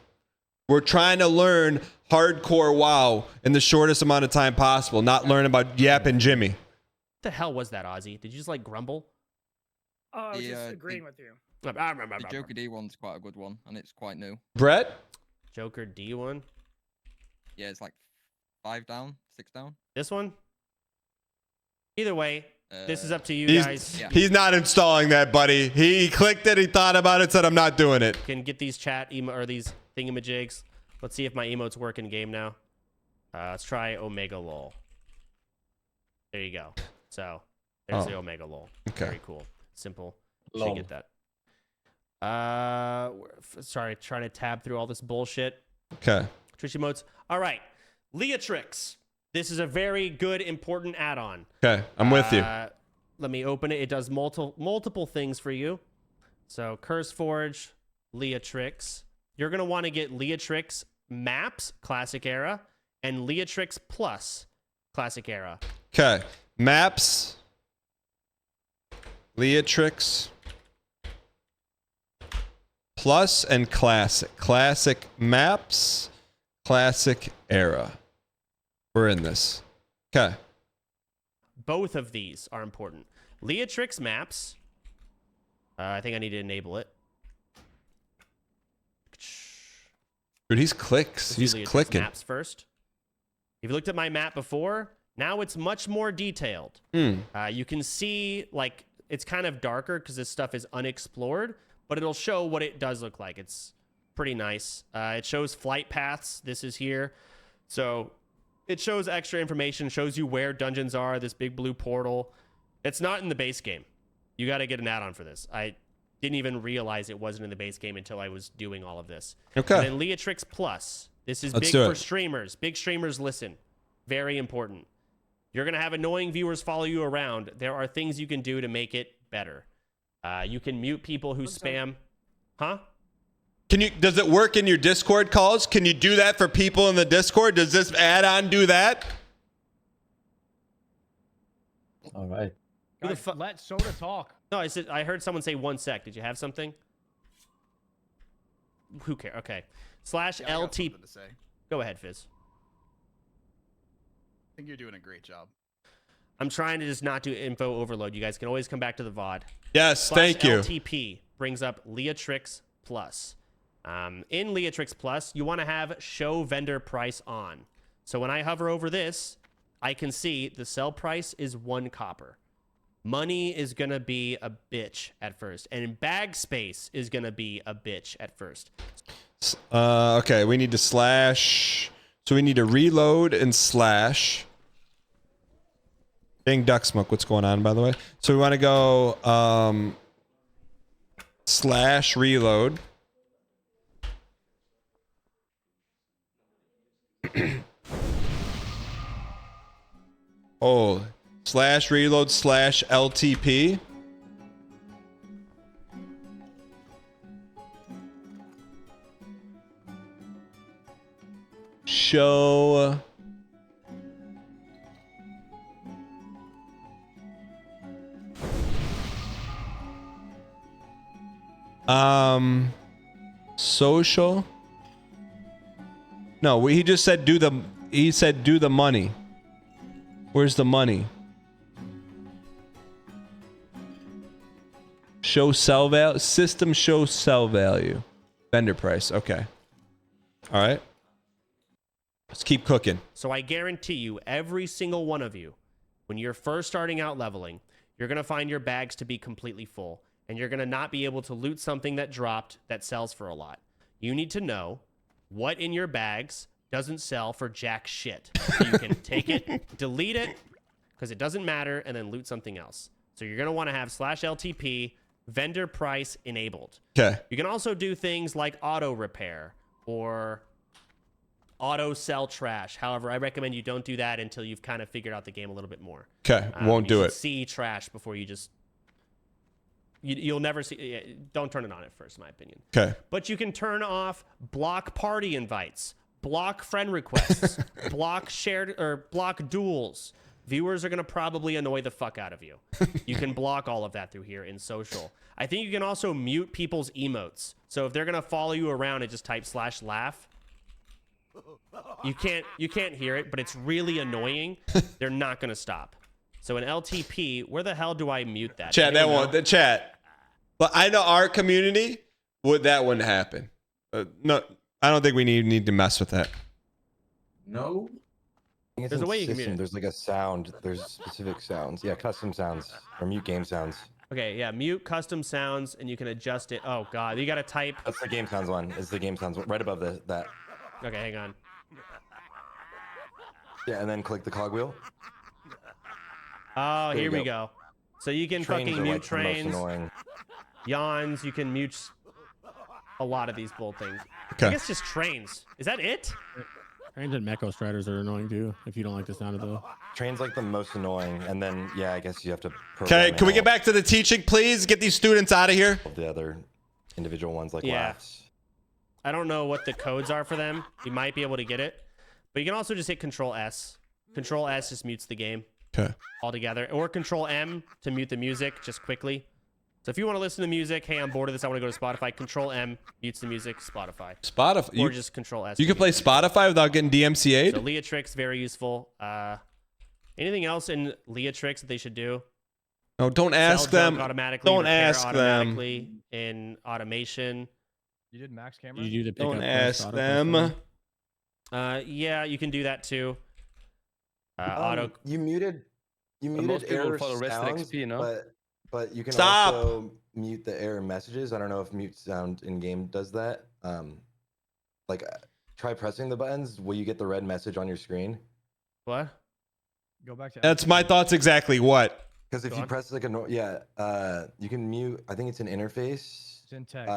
We're trying to learn hardcore WoW in the shortest amount of time possible, not learn about Yap and Jimmy. What the hell was that, Ozzy? Did you just like grumble? Oh, I was just agreeing with you. The Joker D one's quite a good one, and it's quite new. Brett? Joker D one? Yeah, it's like 5 down, 6 down. This one? Either way, this is up to you guys. He's not installing that, buddy. He clicked it, he thought about it, said, I'm not doing it. Can get these chat or these thingamajigs. Let's see if my emotes work in game now. Let's try Omega Lol. There you go. So there's the Omega Lol. Okay. Very cool. Simple. Should get that. Sorry, trying to tab through all this bullshit. Okay. Twitch emotes. All right. Leatrix. This is a very good, important add-on. Okay, I'm with you. Let me open it. It does multiple things for you. So CurseForge, Leatrix. You're going to want to get Leatrix Maps, Classic Era, and Leatrix Plus, Classic Era. Okay, Maps, Leatrix Plus, and Classic. Classic Maps, Classic Era. We're in this. Okay. Both of these are important. Leatrix Maps. I think I need to enable it. Dude, he's clicking. Maps first. If you looked at my map before, Now it's much more detailed. You can see, like, it's kind of darker because this stuff is unexplored, but it'll show what it does look like. It's pretty nice. It shows flight paths. This is here. So it shows extra information, shows you where dungeons are, this big blue portal. It's not in the base game. You got to get an add-on for this. I didn't even realize it wasn't in the base game until I was doing all of this. Okay. And then Leatrix Plus. This is big for streamers. Big streamers listen. Very important. You're going to have annoying viewers follow you around. There are things you can do to make it better. You can mute people who spam. Huh? Does it work in your Discord calls? Can you do that for people in the Discord? Does this add-on do that? All right. Guys, let Soda talk. No, I heard someone say 1 sec. Did you have something? Who cares? Okay. /LT. Go ahead, Fizz. I think you're doing a great job. I'm trying to just not do info overload. You guys can always come back to the VOD. Yes, thank you. LTP brings up Leatrix Plus. In Leatrix Plus, you want to have show vendor price on. So when I hover over this, I can see the sell price is 1 copper. Money is going to be a bitch at first. And bag space is going to be a bitch at first. Okay, we need to slash. So we need to reload and slash. Dang duck smoke, what's going on, by the way? So we want to go slash reload. Oh, slash reload slash LTP. Show social. No, he just said do the money. Where's the money? Show sell value. System show sell value. Vendor price. Okay. All right. Let's keep cooking. So I guarantee you, every single one of you, when you're first starting out leveling, you're going to find your bags to be completely full. And you're going to not be able to loot something that dropped that sells for a lot. You need to know what in your bags doesn't sell for jack shit. So you can take it, delete it, because it doesn't matter, and then loot something else. So you're going to want to have /LTP vendor price enabled. Okay. You can also do things like auto repair or auto sell trash. However, I recommend you don't do that until you've kind of figured out the game a little bit more. Okay, won't do it. See trash before you just... You'll never see... Don't turn it on at first, in my opinion. Okay. But you can turn off block party invites, block friend requests, block shared or block duels. Viewers are going to probably annoy the fuck out of you. You can block all of that through here in social. I think you can also mute people's emotes. So if they're going to follow you around and just type /laugh, you can't hear it, but it's really annoying. They're not going to stop. So in LTP, where the hell do I mute that? Chat, that won't. The chat. But I know our community, that wouldn't happen. No, I don't think we need to mess with that. No. There's a way you can mute it. There's like a sound. There's specific sounds. Yeah, custom sounds or mute game sounds. Okay, yeah, mute custom sounds, and you can adjust it. Oh god, you gotta type. That's the game sounds one. Is the game sounds one, right above that. Okay, hang on. Yeah, and then click the cogwheel. Oh, here we go. So you can Trains fucking are, mute like, the most trains, annoying. yawns. You can mute a lot of these bull things. Okay. I guess just trains. Is that it? Trains and Mecho Striders are annoying too, if you don't like the sound of those. Trains like the most annoying, and then yeah, I guess you have to. Okay, can we get back to the teaching, please? Get these students out of here. The other individual ones like Yeah. laughs. I don't know what the codes are for them. You might be able to get it, but you can also just hit Control S. Control S just mutes the game. Okay. Altogether, or Control M to mute the music just quickly. So if you want to listen to music, hey, I'm bored of this, I want to go to Spotify. Control M mutes the music. Spotify. Or just Control S. You can play Spotify without getting DMCA'd. So Leatrix, very useful. Anything else in Leatrix that they should do? No, don't ask them. Don't ask them. In automation. You did max camera. You do the Don't ask them. Yeah, you can do that too. Auto. You muted most people error follow rested sounds, XP, no? but you can Stop! also mute the error messages. I don't know if mute sound in game does that. Like try pressing the buttons. Will you get the red message on your screen? What? Go back to. That's my thoughts exactly. What? Because if you press like you can mute. I think it's an interface. It's in text.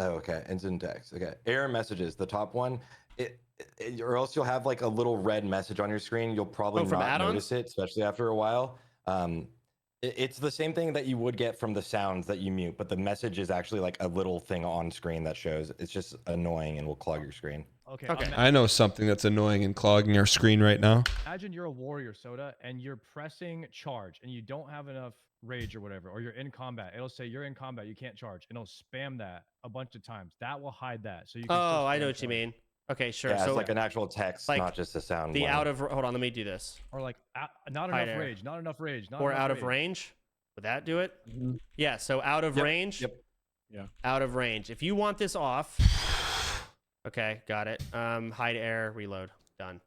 Oh, okay. It's in text. Okay. Error messages, the top one. Or else you'll have like a little red message on your screen. You'll probably from not add-ons? notice it, especially after a while. It's the same thing that you would get from the sounds that you mute, but the message is actually like a little thing on screen that shows. It's just annoying and will clog your screen. Okay. I know something that's annoying and clogging our screen right now. Imagine you're a warrior, Soda, and you're pressing charge, and you don't have enough rage or whatever, or you're in combat. It'll say you're in combat, you can't charge, and it'll spam that a bunch of times. That will hide that, so you can. Oh, I know what you mean. Okay, sure. Yeah, so it's like an actual text, like not just a sound. the one. out of hold on, let me do this. Or like not enough rage, not enough rage, not or enough out rage. of range. Would that do it? Yeah. So out of range. Yep. Yeah. Out of range. If you want this off. Okay, got it. Hide error, reload, done.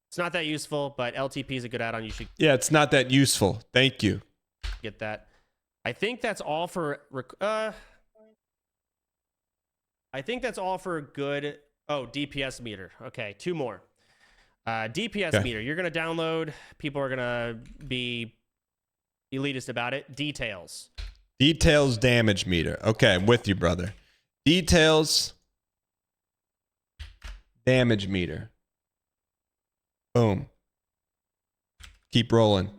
It's not that useful, but LTP is a good add-on. You should. Yeah, it's not that useful. Thank you. Get that. I think that's all for. I think that's all for good. Oh, DPS meter. Okay, 2 more. DPS meter. You're gonna download. People are gonna be elitist about it. Details. Details damage meter. Okay, I'm with you, brother. Details damage meter. Boom. Keep rolling.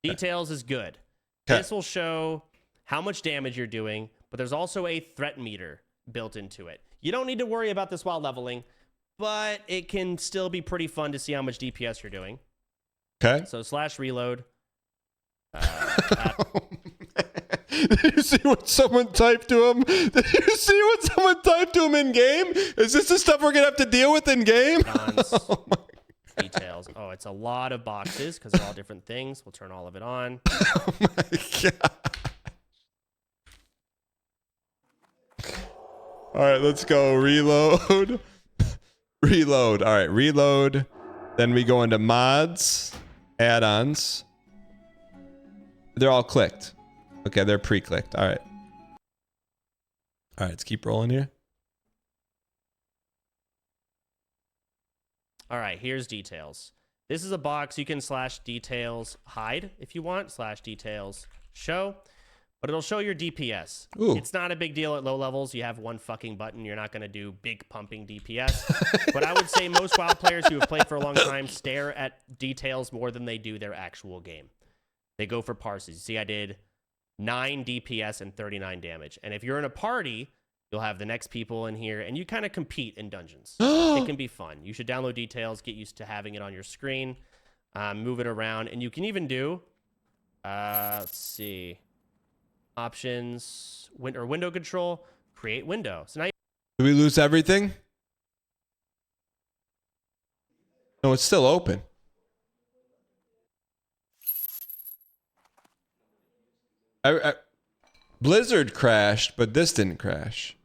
Details is good. Okay. This will show how much damage you're doing, but there's also a threat meter built into it. You don't need to worry about this while leveling, but it can still be pretty fun to see how much DPS you're doing. Okay. So /reload. Did you see what someone typed to him? Did you see what someone typed to him in game? Is this the stuff we're gonna have to deal with in game? Oh my details. Oh, it's a lot of boxes because they're all different things. We'll turn all of it on. Oh my god. All right, let's go. Reload. Reload. All right, reload. Then we go into mods, add-ons. They're all clicked. Okay, they're pre-clicked. All right. All right, let's keep rolling here. All right, here's details. This is a box you can /details hide if you want, /details show, but it'll show your DPS. Ooh. It's not a big deal at low levels. You have one fucking button. You're not going to do big pumping DPS. But I would say most WoW players who have played for a long time stare at details more than they do their actual game. They go for parses. You see, I did 9 DPS and 39 damage. And if you're in a party, you'll have the next people in here, and you kind of compete in dungeons. It can be fun. You should download details, get used to having it on your screen, move it around, and you can even do, let's see, options, window control, create window. So now Did we lose everything? No, it's still open. Blizzard crashed, but this didn't crash.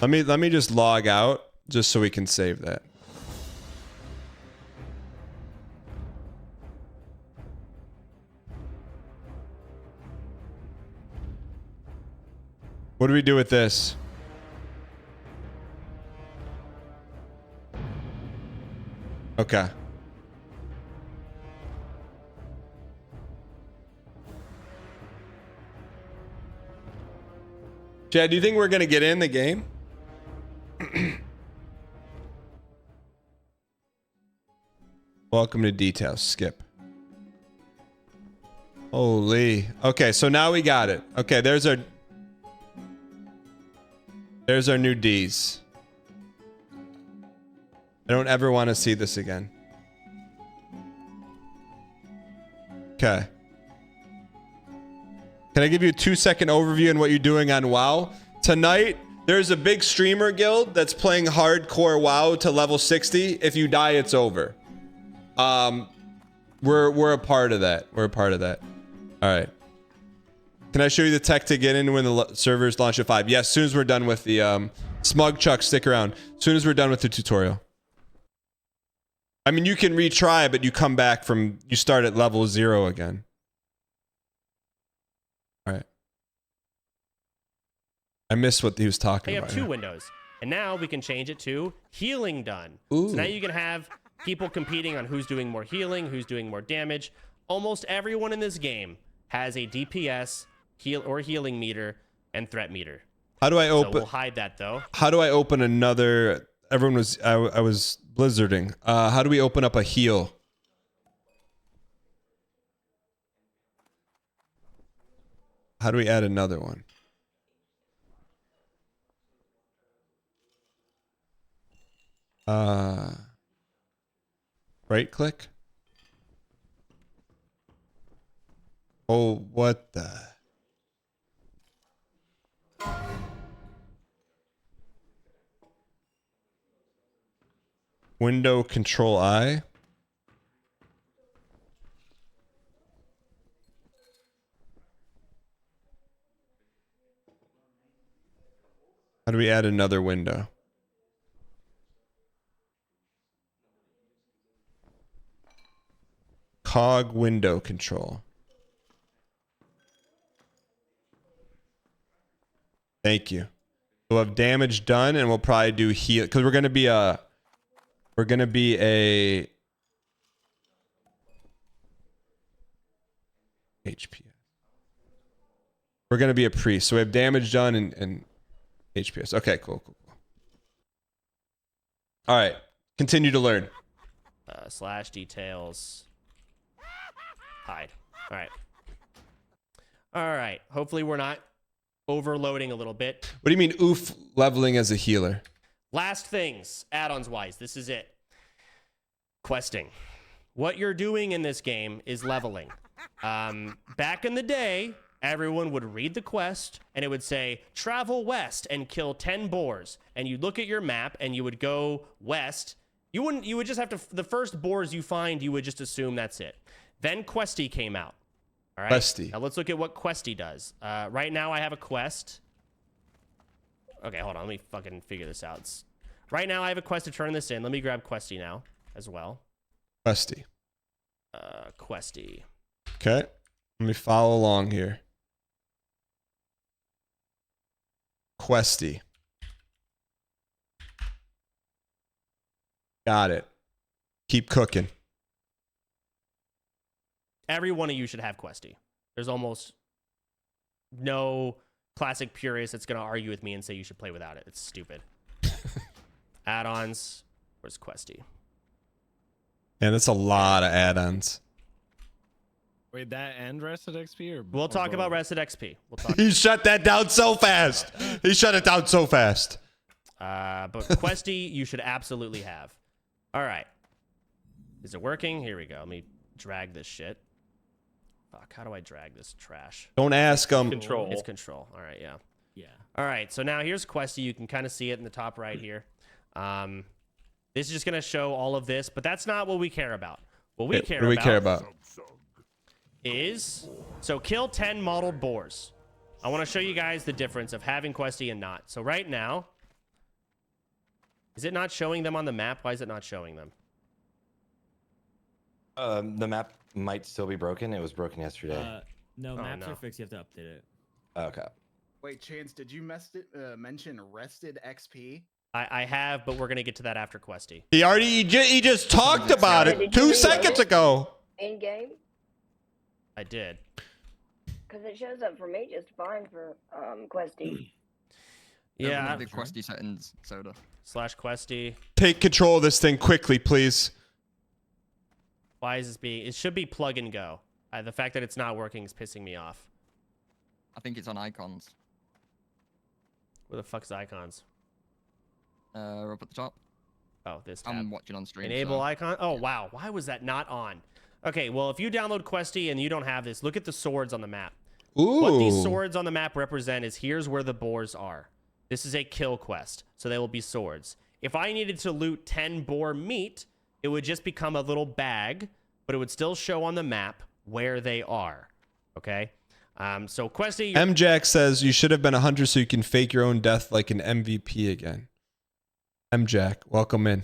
Let me just log out just so we can save that. What do we do with this? Okay. Chad, do you think we're going to get in the game? Welcome to details. Skip. Holy. Okay, so now we got it. Okay, there's our new Ds. I don't ever want to see this again. Okay. Can I give you a 2-second overview on what you're doing on WoW? Tonight, there's a big streamer guild that's playing hardcore WoW to level 60. If you die, it's over. We're a part of that. We're a part of that. All right. Can I show you the tech to get in when the servers launch at 5? Yes, as soon as we're done with the Smug Chuck, stick around. As soon as we're done with the tutorial. I mean, you can retry, but you come back from, you start at level 0 again. All right. I missed what he was talking You about. have two windows. And now we can change it to healing done. Ooh. So now you can have people competing on who's doing more healing, who's doing more damage. Almost everyone in this game has a DPS, healing meter, and threat meter. How do I open? So we'll hide that though. How do I open another? Everyone was, I was blizzarding. How do we open up a heal? How do we add another one? Right click. Oh, what the? Window Control I. How do we add another window? Cog window control. Thank you. We'll have damage done, and we'll probably do heal because we're gonna be a HPS. We're gonna be a priest, so we have damage done and HPS. Okay, cool. All right, continue to learn. Slash details. Hide. All right. Hopefully we're not overloading a little bit. What do you mean oof leveling as a healer? Last things, add-ons wise, this is it. Questing. What you're doing in this game is leveling. Back in the day, everyone would read the quest and it would say, travel west and kill 10 boars. And you'd look at your map and you would go west. You would just have to, the first boars you find, you would just assume that's it. Then Questy came out. All right. Questy. Now let's look at what Questy does. Right now I have a quest. Okay, hold on. Let me fucking figure this out. Right now I have a quest to turn this in. Let me grab Questy now as well. Questy. Questy. Okay. Let me follow along here. Questy. Got it. Keep cooking. Every one of you should have Questy. There's almost no classic purist that's going to argue with me and say you should play without it. It's stupid. Add-ons. Where's Questy? Man, that's a lot of add-ons. Wait, that and Rested XP? We'll talk about Rested XP. We'll talk. He shut that down so fast. He shut it down so fast. But Questy, you should absolutely have. All right. Is it working? Here we go. Let me drag this shit. Fuck, how do I drag this trash? Don't ask him. Control. It's control. All right, yeah. Yeah. All right, so now here's Questy. You can kind of see it in the top right here. This is just going to show all of this, but that's not what we care about. What we care about is, so kill 10 modeled boars. I want to show you guys the difference of having Questy and not. So right now, is it not showing them on the map? Why is it not showing them? The map might still be broken. It was broken yesterday. No, maps are fixed. You have to update it. Okay. Wait, Chance, did you mention Rested XP? I have, but we're gonna get to that after Questy. He just talked about it 2 seconds ago. In game? I did. Because it shows up for me just fine for Questy. Yeah. The Questy settings, Soda. /Questy. Take control of this thing quickly, please. Why is this being? It should be plug and go. The fact that it's not working is pissing me off. I think it's on icons. Where the fuck's icons? Up at the top. Oh, this tab. I'm watching on stream. Enable so. icon. Oh wow, why was that not on? Okay, well if you download Questy and you don't have this, look at the swords on the map. Ooh. What these swords on the map represent is here's where the boars are. This is a kill quest, so they will be swords. If I needed to loot 10 boar meat, it would just become a little bag, but it would still show on the map where they are. Okay. So Questy, M-Jack says you should have been a hunter so you can fake your own death like an MVP again. M-Jack, welcome in.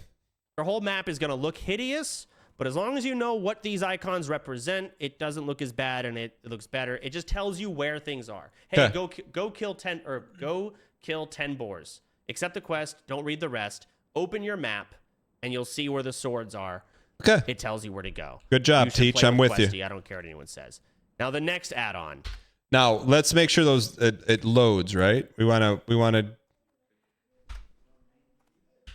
your whole map is going to look hideous, but as long as you know what these icons represent, it doesn't look as bad and it looks better. It just tells you where things are. Hey, go kill 10 or go kill 10 boars. Accept the quest, don't read the rest. Open your map and you'll see where the swords are. Okay. It tells you where to go. Good job, Teach. I'm with you. I don't care what anyone says. Now the next add-on. Now let's make sure those it loads, right? We wanna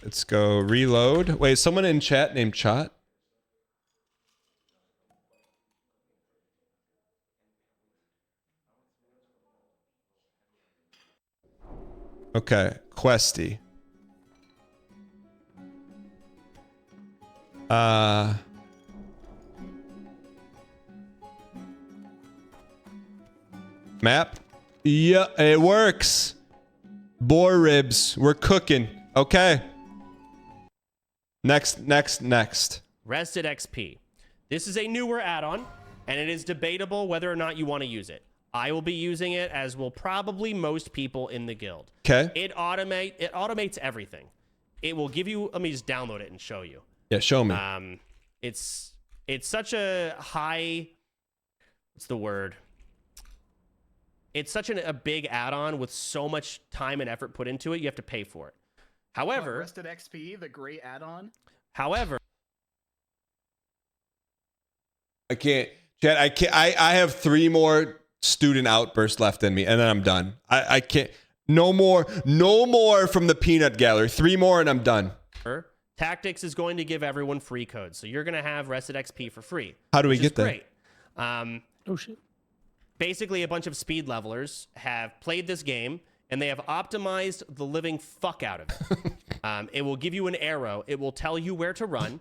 let's go reload. Wait, someone in chat named Chat? Okay, Questy. Map? Yeah, it works. Boar ribs. We're cooking. Okay. Next. Rested XP. This is a newer add-on, and it is debatable whether or not you want to use it. I will be using it, as will probably most people in the guild. Okay. It automates everything. It will give you. Let me just download it and show you. Yeah, show me. It's such a high. What's the word? It's such a big add-on with so much time and effort put into it. You have to pay for it. However, Rested XP, the great add-on. However, I can't. Chad, I can't. I have 3 more student outbursts left in me, and then I'm done. I can't. No more from the peanut gallery. 3 more, and I'm done. Tactics is going to give everyone free codes, so you're going to have Rested XP for free. How do we get that? Great. Oh shit. Basically, a bunch of speed levelers have played this game, and they have optimized the living fuck out of it. It will give you an arrow. It will tell you where to run.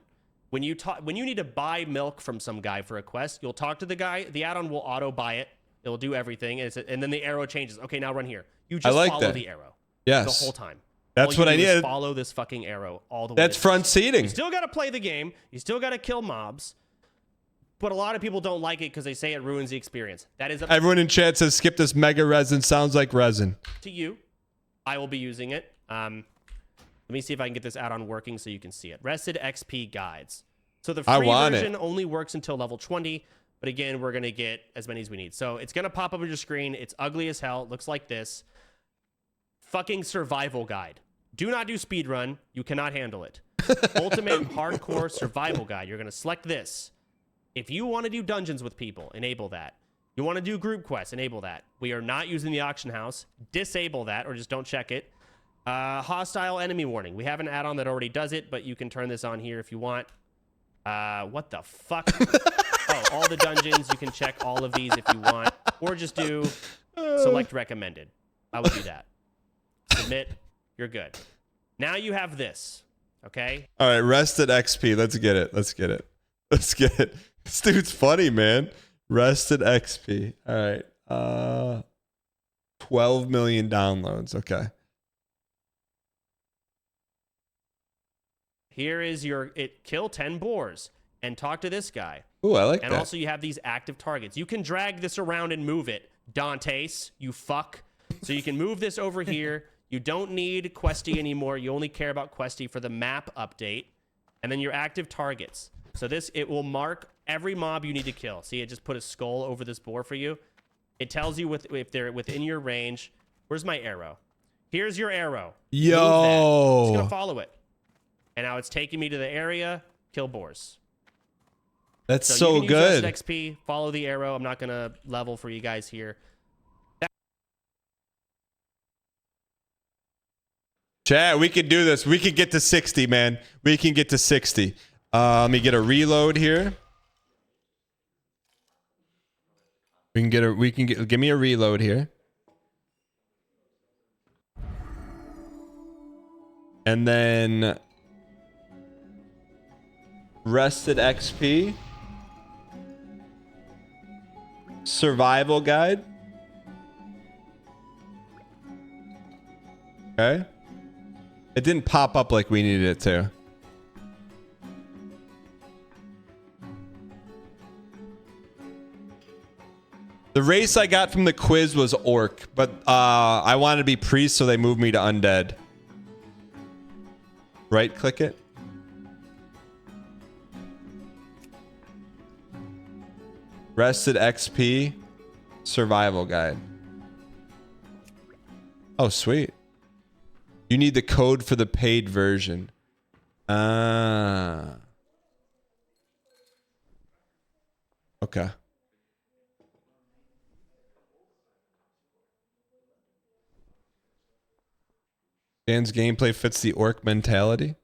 When you need to buy milk from some guy for a quest, you'll talk to the guy. The add-on will auto buy it. It will do everything, and then the arrow changes. Okay, now run here. You just follow the arrow. Yes. The whole time. That's what I need. Follow this fucking arrow all the way. That's front seating. You still got to play the game. You still got to kill mobs. But a lot of people don't like it because they say it ruins the experience. That is up Everyone in chat says skip this mega resin. Sounds like resin. to you. I will be using it. Let me see if I can get this add-on working so you can see it. Rested XP guides. So the free version only works until level 20. But again, we're going to get as many as we need. So it's going to pop up on your screen. It's ugly as hell. It looks like this. Fucking survival guide. Do not do speedrun. You cannot handle it. Ultimate hardcore survival guide. You're going to select this. If you want to do dungeons with people, enable that. You want to do group quests, enable that. We are not using the auction house. Disable that or just don't check it. Hostile enemy warning. We have an add-on that already does it, but you can turn this on here if you want. What the fuck? Oh, all the dungeons. You can check all of these if you want. Or just do select recommended. I would do that. Submit. You're good. Now you have this. Okay? All right, Rested XP. Let's get it. This dude's funny, man. Rested XP. All right. 12 million downloads. Okay. Here is your kill 10 boars and talk to this guy. Ooh, I like that. And also you have these active targets. You can drag this around and move it. Dantes, you fuck. So you can move this over here. You don't need Questy anymore. You only care about Questy for the map update. And then your active targets. So it will mark every mob you need to kill. See, it just put a skull over this boar for you. It tells you if they're within your range. Where's my arrow? Here's your arrow. Yo. It's going to follow it. And now it's taking me to the area. Kill boars. That's so so you can good. Use XP, follow the arrow. I'm not going to level for you guys here. Chat, we can do this. We can get to 60, man. We can get to 60. Let me get a reload here. Give me a reload here. And then Rested XP. Survival guide. Okay. It didn't pop up like we needed it to. The race I got from the quiz was orc, but I wanted to be priest, so they moved me to undead. Right click it. Rested XP. Survival guide. Oh, sweet. You need the code for the paid version. Ah. Okay. Dan's gameplay fits the orc mentality.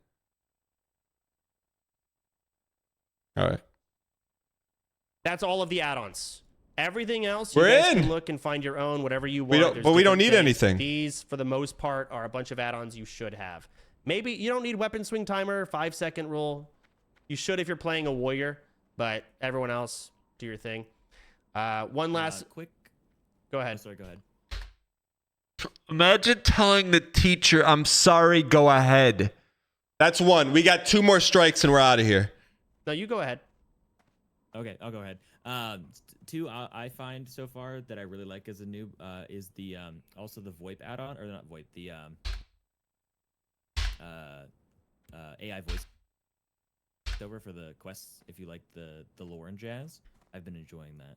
All right. That's all of the add-ons. Everything else, We're you guys in. can look and find your own, whatever you want. But we don't need things. anything. These, for the most part, are a bunch of add-ons you should have. Maybe you don't need weapon swing timer, 5-second rule. You should if you're playing a warrior, but everyone else, do your thing. One last quick. Go ahead. Sorry, go ahead. Imagine telling the teacher, I'm sorry, go ahead. That's one. We got 2 more strikes and we're out of here. No, you go ahead. Okay, I'll go ahead. Two I find so far that I really like as a noob is the also the VoIP add-on, or not VoIP, the AI voice over for the quests. If you like the lore and jazz, I've been enjoying that.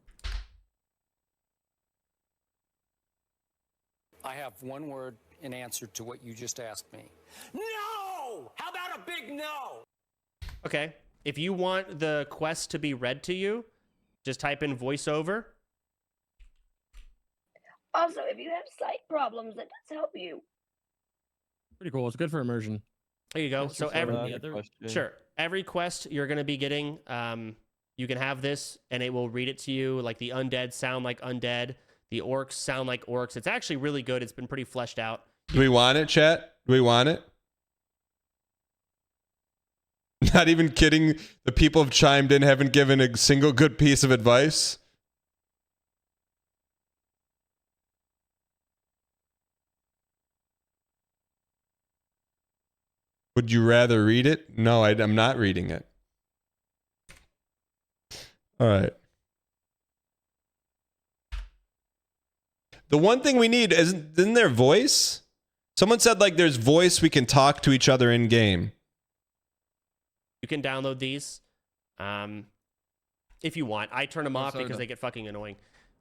I have one word in answer to what you just asked me. No! How about a big no? Okay. If you want the quest to be read to you, just type in voiceover. Also, if you have sight problems, that does help you. Pretty cool. It's good for immersion. There you go. So Sure. every quest you're going to be getting, you can have this and it will read it to you. Like the undead sound like undead. The orcs sound like orcs. It's actually really good. It's been pretty fleshed out. Do we want it, chat? Do we want it? Not even kidding. The people have chimed in, haven't given a single good piece of advice. Would you rather read it? No, I'm not reading it. All right. The one thing we need isn't there voice? Someone said like there's voice, we can talk to each other in game. You can download these if you want. I turn them off because they get fucking annoying.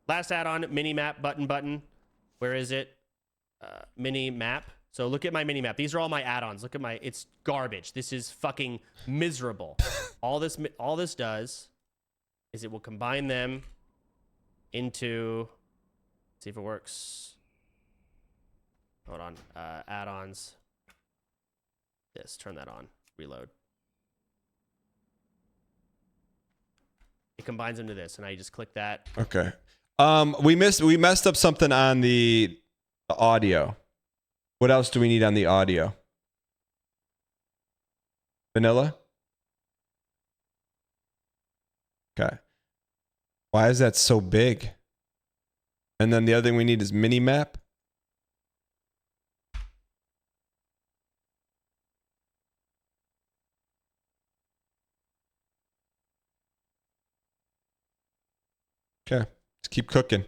Last add-on, mini map button. Where is it? Mini map. So look at my mini map. These are all my add-ons. Look at my. It's garbage. This is fucking miserable. all this does is it will combine them into. See if it works. Hold on. Add-ons. Turn that on. Reload. It combines into this, and I just click that. Okay. We messed up something on the audio. What else do we need on the audio? Vanilla? Okay. Why is that so big? And then the other thing we need is mini map. Okay, let's keep cooking.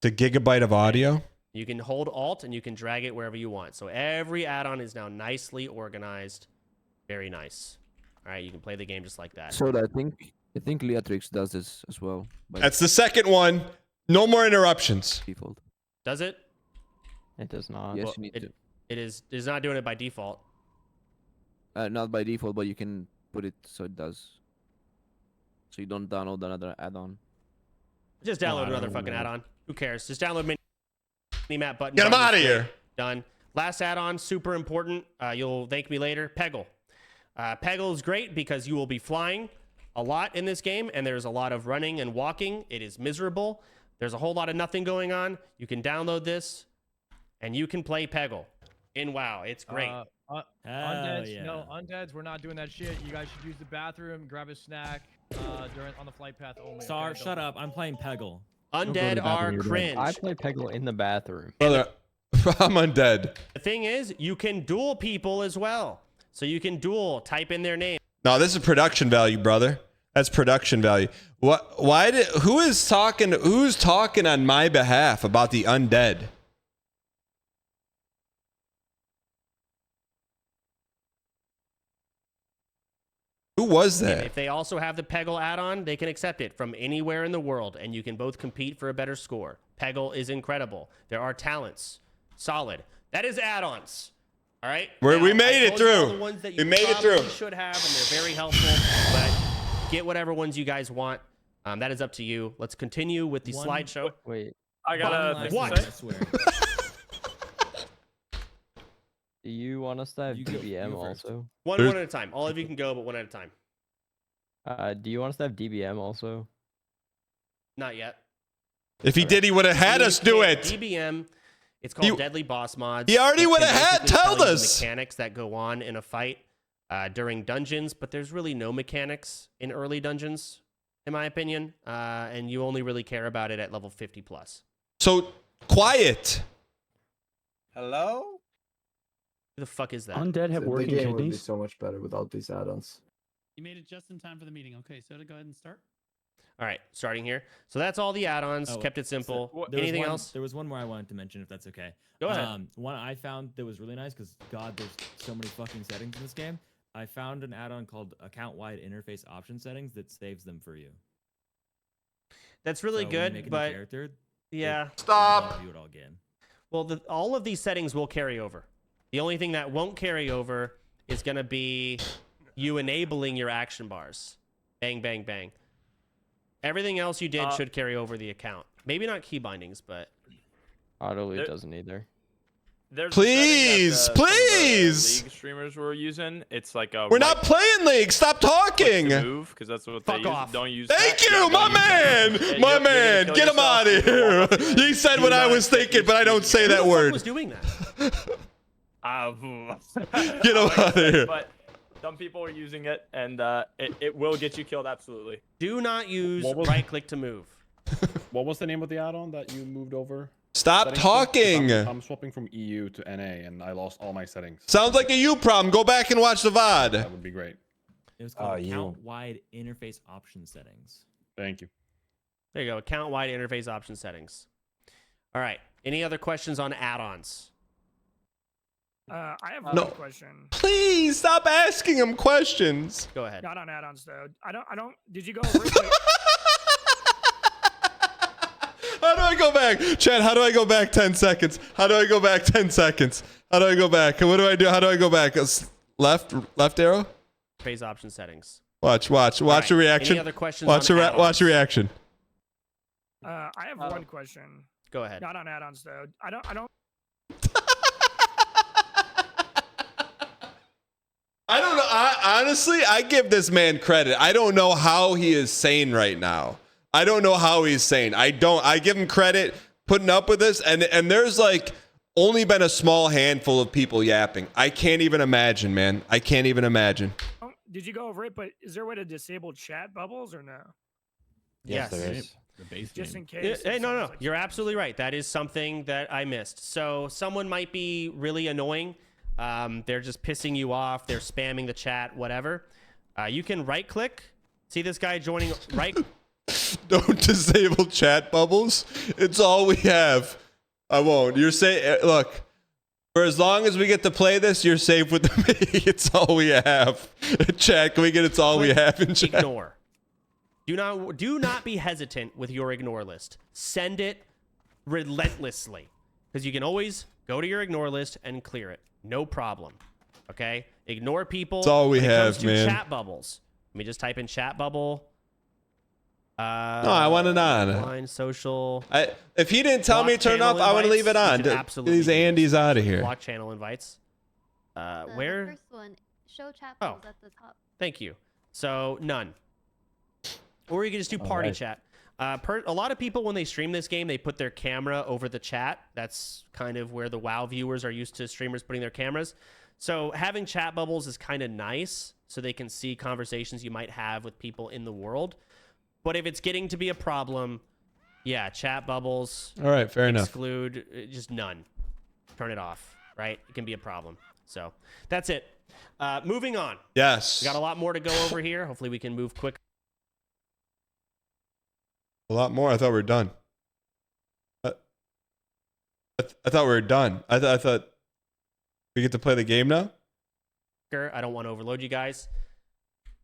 It's a gigabyte of audio. You can hold Alt and you can drag it wherever you want. So every add-on is now nicely organized. Very nice. All right, you can play the game just like that. So I think Leatrix does this as well. That's the second one. No more interruptions. Default. Does it? It does not. Yes, Well, you need to. It is not doing it by default. Not by default, but you can put it so it does. So you don't download another add-on. Just download another fucking add-on. Who cares? Just download mini map button. Get them out of here. Done. Last add-on, super important. You'll thank me later. Peggle. Peggle is great because you will be flying a lot in this game, and there's a lot of running and walking. It is miserable. There's a whole lot of nothing going on. You can download this, and you can play Peggle in WoW. It's great. Undeads, yeah. no, undeads, we're not doing that shit. You guys should use the bathroom, grab a snack on the flight path only. Star, okay? shut up. I'm playing Peggle. Undead are cringe. I play Peggle in the bathroom. Brother, I'm undead. The thing is, you can duel people as well. So you can duel, type in their name. No, this is production value, brother. That's production value. What? Why did? Who's talking on my behalf about the undead? Who was that? If they also have the Peggle add-on, they can accept it from anywhere in the world, and you can both compete for a better score. Peggle is incredible. There are talents. Solid. That is add-ons. All right? We made it through. The ones that you we made it through. Should have, and they're very helpful, but get whatever ones you guys want. That is up to you. Let's continue with the slideshow. Wait. I got what? Do you want us to have DBM also? One at a time. All of you can go, but one at a time. Do you want us to have DBM also? Not yet. If he did, he would have had us do it. DBM. It's called Deadly Boss Mods. He already would have told us. Mechanics that go on in a fight during dungeons, but there's really no mechanics in early dungeons, in my opinion, and you only really care about it at level 50 plus. So quiet. Hello? Who the fuck is that? Undead have working game would be kidneys. so much better without these add-ons. You made it just in time for the meeting. Okay, so to go ahead and start. All right, starting here. So that's all the add-ons. Kept it simple. Anything else? There was one more I wanted to mention, if that's okay. Go ahead. One I found that was really nice because God, there's so many fucking settings in this game. I found an add-on called account-wide interface option settings that saves them for you. That's really So when you good, make a new but character, yeah. Stop. Do it all again. Well, all of these settings will carry over. The only thing that won't carry over is going to be you enabling your action bars. Bang, bang, bang. Everything else you did should carry over the account. Maybe not key bindings, but... Auto loot doesn't either. Please. League streamers were using. It's like a. We're not playing League. Stop talking. Move, because that's what Fuck they off. use. Don't use. Thank you, my man. My man. Get him out of here. He said what I was thinking, but I don't say that Who word. was doing that? Get him out of here. But some people are using it, and it will get you killed. Absolutely. Do not use right-click to move. What was the name of the add-on that you moved over? Stop talking. I'm swapping from EU to NA, and I lost all my settings. Sounds like a you problem. Go back and watch the VOD. That would be great. It was called account-wide interface option settings. Thank you. There you go. Account-wide interface option settings. All right. Any other questions on add-ons? I have No. one question. Please stop asking him questions. Go ahead. Not on add-ons though. I don't. Did you go over it? How do I go back? Chad, how do I go back 10 seconds? How do I go back 10 seconds? How do I go back? What do I do? How do I go back? Left arrow? Phase option settings. Watch the reaction. Any other questions Watch on the add-ons? watch the reaction. I have one question. Go ahead. Not on add-ons though. I don't. I don't know. Honestly, I give this man credit. I don't know how he is sane right now. I don't know how he's sane. I give him credit putting up with this, and there's like only been a small handful of people yapping. I can't even imagine, man. I can't even imagine. Did you go over it? But is there a way to disable chat bubbles or no? Yes. there is. The base Just game. in case. Hey, no. You're absolutely right. That is something that I missed. So someone might be really annoying. They're just pissing you off. They're spamming the chat, whatever. You can right-click. See this guy joining right... Don't disable chat bubbles. It's all we have. I won't. You're safe. Look, for as long as we get to play this, you're safe with me. It's all we have. Chat, can we get it's all we have in chat? Ignore. Do not be hesitant with your ignore list. Send it relentlessly, because you can always go to your ignore list and clear it. No problem. Okay? Ignore people. It's all we when it have, comes to man. Chat bubbles. Let me just type in chat bubble. No, I want it on. Online, social. If he didn't tell me to turn off, I want to leave it on. These Andy's out of here. Block channel invites. Where? The first one, show chat Oh. bubbles at the top. Thank you. So none. Or you can just do party chat. A lot of people, when they stream this game, they put their camera over the chat. That's kind of where the WoW viewers are used to streamers putting their cameras. So having chat bubbles is kind of nice, so they can see conversations you might have with people in the world. But if it's getting to be a problem, yeah, chat bubbles. All right, fair enough. Exclude, just none. Turn it off, right? It can be a problem. So that's it. Moving on. Yes. We got a lot more to go over here. Hopefully we can move quick. A lot more. I thought we were done. I thought we were done. I thought we get to play the game now. I don't want to overload you guys.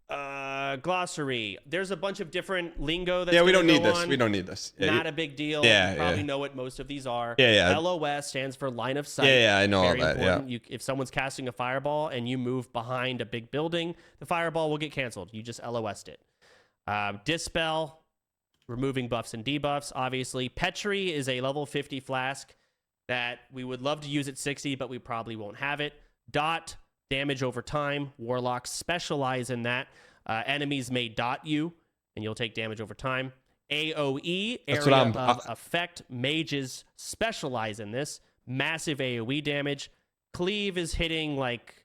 Glossary. There's a bunch of different lingo that's we don't need this. on. We don't need this. Yeah, Not a big deal. Yeah, you probably know what most of these are. Yeah. LOS stands for line of sight. Yeah, I know Very all that. important. Yeah. If someone's casting a fireball and you move behind a big building, the fireball will get canceled. You just LOS'd it. Dispel, removing buffs and debuffs, obviously. Petri is a level 50 flask that we would love to use at 60, but we probably won't have it. Dot, damage over time. Warlocks specialize in that. Enemies may dot you, and you'll take damage over time. AoE, area of effect. Mages specialize in this. Massive AoE damage. Cleave is hitting like...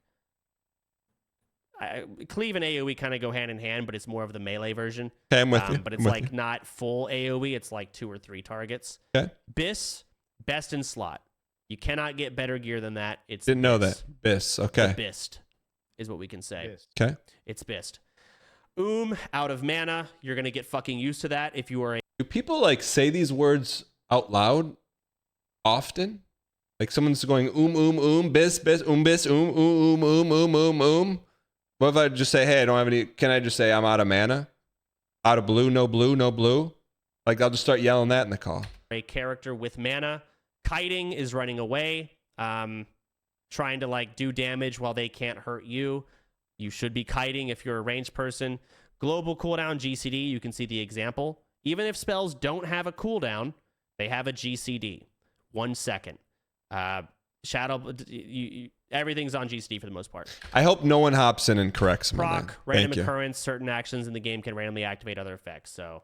Cleave and AoE kind of go hand in hand, but it's more of the melee version. Okay, I'm with you. But it's like not full AoE. It's like 2 or 3 targets. Okay. Biss, best in slot. You cannot get better gear than that. It's Didn't know that. Biss. Okay. The Bist is what we can say. Okay. It's Bist. Out of mana. You're going to get fucking used to that if you are a... Do people like say these words out loud often? Like someone's going bis, bis, bis, What if I just say, hey, I don't have any, can I just say I'm out of mana? Out of blue, no blue, no blue? Like I'll just start yelling that in the call. A character with mana. Kiting is running away, trying to like do damage while they can't hurt you. You should be kiting if you're a ranged person. Global cooldown GCD, you can see the example. Even if spells don't have a cooldown, they have a GCD. 1 second. Shadow, everything's on GCD for the most part. I hope no one hops in and corrects me. Proc, random occurrence, certain actions in the game can randomly activate other effects. So,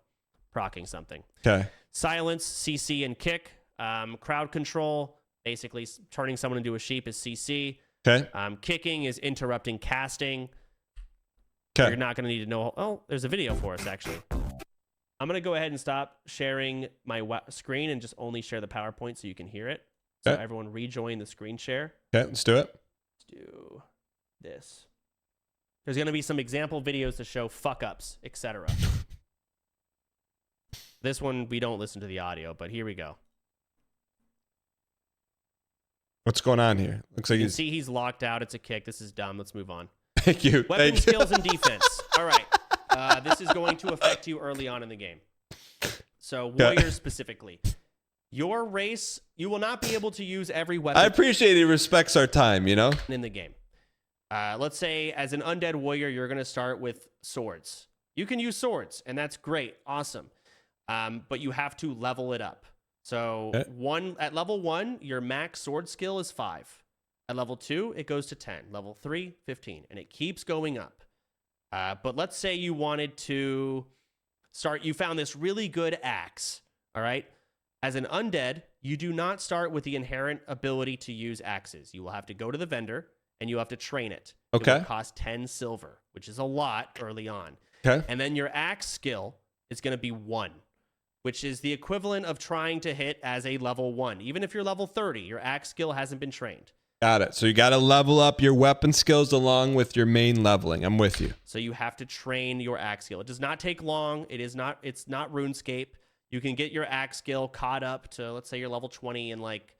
procking something. Okay. Silence, CC, and kick. Crowd control, basically turning someone into a sheep is CC. Okay. Kicking is interrupting casting. Okay. You're not going to need to know. Oh, there's a video for us, actually. I'm going to go ahead and stop sharing my screen and just only share the PowerPoint so you can hear it. So everyone rejoin the screen share. Okay, let's do it. Let's do this. There's going to be some example videos to show fuck-ups, etc. This one, we don't listen to the audio, but here we go. What's going on here? Looks like you can see he's locked out. It's a kick. This is dumb. Let's move on. Thank you. Weapon skills and defense. All right. This is going to affect you early on in the game. So warriors specifically. Your race, you will not be able to use every weapon. I appreciate he respects our time, you know? In the game. Let's say as an undead warrior, you're going to start with swords. You can use swords, and that's great. Awesome. But you have to level it up. So at level 1, your max sword skill is 5. At level 2, it goes to 10. Level 3, 15. And it keeps going up. But let's say you wanted to start, you found this really good axe. All right. As an undead, you do not start with the inherent ability to use axes. You will have to go to the vendor and you have to train it. Okay. It will cost 10 silver, which is a lot early on. Okay. And then your axe skill is going to be 1. Which is the equivalent of trying to hit as a level 1. Even if you're level 30, your axe skill hasn't been trained. Got it. So you got to level up your weapon skills along with your main leveling. I'm with you. So you have to train your axe skill. It does not take long. It's not RuneScape. You can get your axe skill caught up to, let's say you're level 20 in like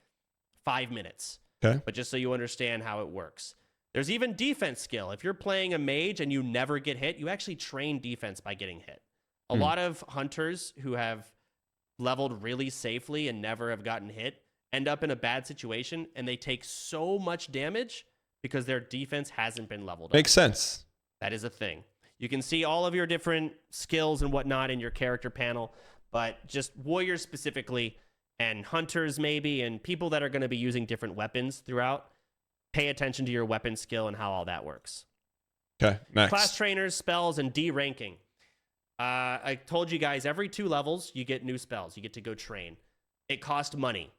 5 minutes. Okay. But just so you understand how it works. There's even defense skill. If you're playing a mage and you never get hit, you actually train defense by getting hit. A lot of hunters who have leveled really safely and never have gotten hit end up in a bad situation, and they take so much damage because their defense hasn't been leveled up. Makes sense. That is a thing. You can see all of your different skills and whatnot in your character panel, but just warriors specifically and hunters maybe and people that are going to be using different weapons throughout, pay attention to your weapon skill and how all that works. Okay, next. Class trainers, spells, and D-ranking. I told you guys every 2 levels you get new spells. You get to go train. It costs money.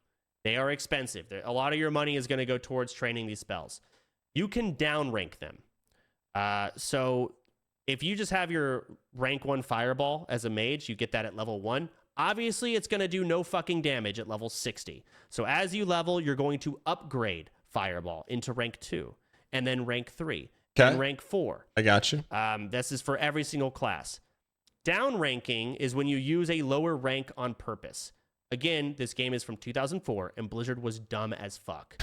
They are expensive. A lot of your money is going to go towards training these spells. You can downrank them. So if you just have your rank 1 fireball as a mage, you get that at level 1. Obviously, it's going to do no fucking damage at level 60. So as you level, you're going to upgrade fireball into rank 2, and then rank 3, and rank 4. I got you. This is for every single class. Downranking is when you use a lower rank on purpose. Again, this game is from 2004, and Blizzard was dumb as fuck.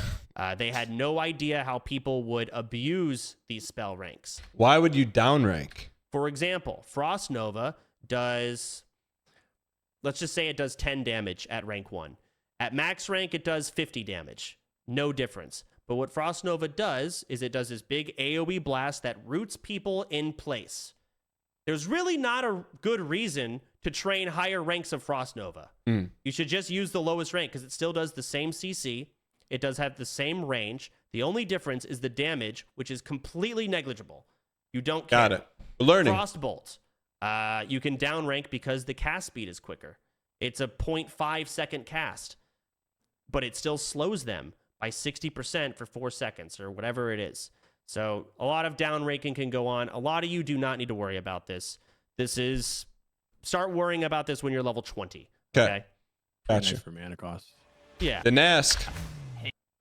They had no idea how people would abuse these spell ranks. Why would you downrank? For example, Frost Nova does, let's just say it does 10 damage at rank 1. At max rank, it does 50 damage. No difference. But what Frost Nova does is it does this big AoE blast that roots people in place. There's really not a good reason to train higher ranks of Frost Nova. You should just use the lowest rank because it still does the same CC. It does have the same range. The only difference is the damage, which is completely negligible. You don't care. Got it. We're learning. Frostbolt. You can downrank because the cast speed is quicker. It's a 0.5 second cast, but it still slows them by 60% for 4 seconds or whatever it is. So a lot of downranking can go on. A lot of you do not need to worry about this. Start worrying about this when you're level 20. Okay. Gotcha. Nice for mana cost. Yeah. Didn't ask.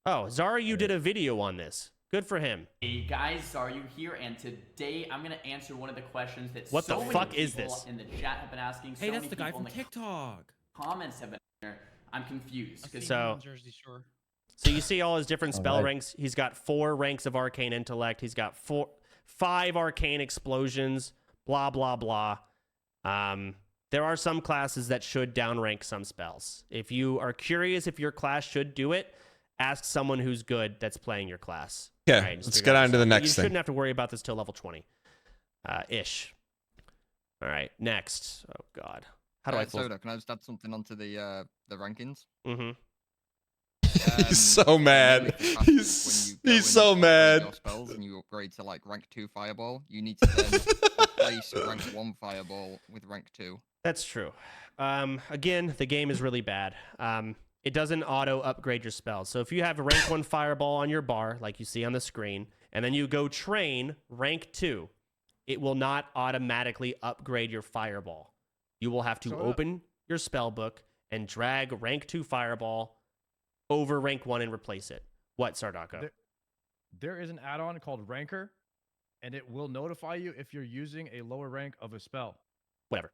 Oh, Zara, you did a video on this. Good for him. Hey guys, Zara, you here, and today I'm gonna answer one of the questions that what so the many fuck is people this? in the chat have been asking. Hey, so that's many the guy people from in the TikTok. Comments have been here. I'm confused. So, Jersey Shore. So you see all his different spell ranks. He's got 4 ranks of arcane intellect. He's got 5 arcane explosions. Blah blah blah. There are some classes that should downrank some spells. If you are curious if your class should do it, ask someone who's good that's playing your class. Okay, Right, let's get on to the next You thing. shouldn't have to worry about this till level 20, ish. All right, next. Oh God, how do I? Soda, can I just add something onto the rankings? Mm-hmm. He's so mad. He's so mad. Your spells and you upgrade to like rank 2 fireball. You need to then replace rank 1 fireball with rank 2. That's true. Again, the game is really bad. It doesn't auto upgrade your spells. So if you have a rank 1 fireball on your bar, like you see on the screen, and then you go train rank 2, it will not automatically upgrade your fireball. You will have to open your spell book and drag rank 2 fireball over rank 1 and replace it. What, Sardako? There is an add-on called Ranker, and it will notify you if you're using a lower rank of a spell. Whatever.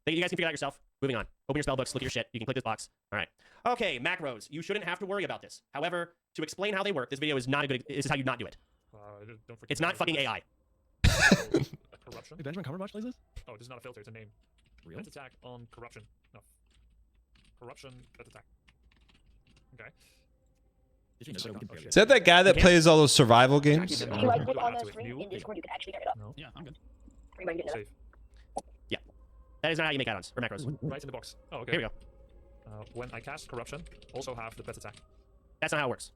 You guys can figure it out yourself. Moving on. Open your spell books, look at your shit. You can click this box. All right. Okay, macros. You shouldn't have to worry about this. However, to explain how they work, this video is not a good. This is how you not do it. Don't forget It's not fucking AI. Corruption. Did Benjamin Cumberbatch plays this? Oh, this is not a filter. It's a name. Real? Let's attack on corruption. No. Corruption. Let's attack. Okay. Is that that guy that plays all those survival games? If you put on the screen in Discord, you can actually pick it up. No. Yeah, I'm good. Everybody get it up. Save. Yeah. That is not how you make add-ons or macros. Right in the box. Oh, okay. Here we go. When I cast corruption, also have the pet attack. That's not how it works.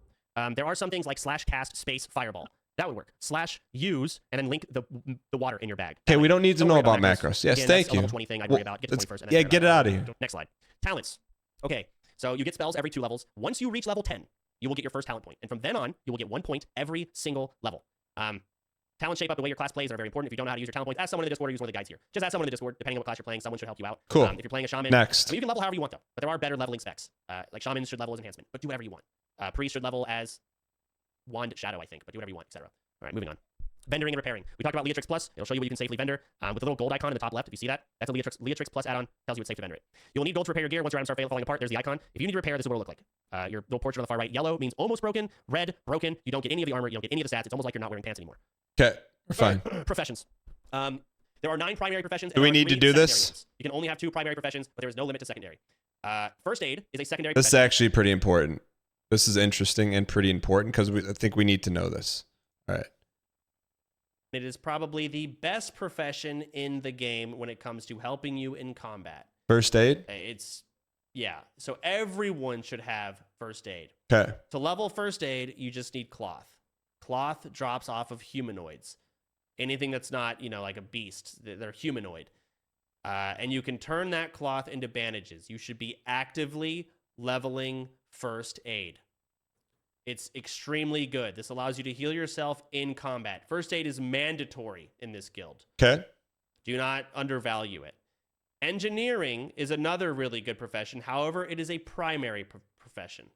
There are some things like /cast space fireball. That would work. /use and then link the water in your bag. Okay, we don't need to know about macros. Yes, Again, thank that's a you. level 20 thing I'd worry about. Get to 20 first. And then Yeah, figure get it out of here. Next slide. Talents. Okay, so you get spells every 2 levels. Once you reach level 10, you will get your first talent point. And from then on, you will get 1 point every single level. Talents shape up the way your class plays and are very important. If you don't know how to use your talent points, ask someone in the Discord or use one of the guides here. Just ask someone in the Discord, depending on what class you're playing. Someone should help you out. Cool. If you're playing a shaman, Next. I mean, you can level however you want, though. But there are better leveling specs. Like shamans should level as enhancement, but do whatever you want. Priest should level as wand shadow, I think, but do whatever you want, etc. All right, moving on. Vendoring and repairing. We talked about Leatrix Plus. It'll show you what you can safely vendor. With the little gold icon in the top left, if you see that, that's a Leatrix Plus add-on. Tells you it's safe to vendor it. You'll need gold to repair your gear once your items start falling apart. There's the icon. If you need to repair, this is what it'll look like. Your little portrait on the far right. Yellow means almost broken. Red, broken. You don't get any of the armor. You don't get any of the stats. It's almost like you're not wearing pants anymore. Okay, we're fine. Professions. There are 9 primary professions. Do we and there are need to 3 do secondary this? ones. You can only have 2 primary professions, but there is no limit to secondary. First aid is a secondary This is profession. actually pretty important. This is interesting and pretty important because I think we need to know this. All right. It is probably the best profession in the game when it comes to helping you in combat. First aid? Yeah. So everyone should have first aid. Okay. To level first aid, you just need cloth. Cloth drops off of humanoids. Anything that's not, like a beast, they're humanoid. And you can turn that cloth into bandages. You should be actively leveling first aid. It's extremely good. This allows you to heal yourself in combat. First aid is mandatory in this guild. Okay. Do not undervalue it. Engineering is another really good profession. However, it is a primary profession.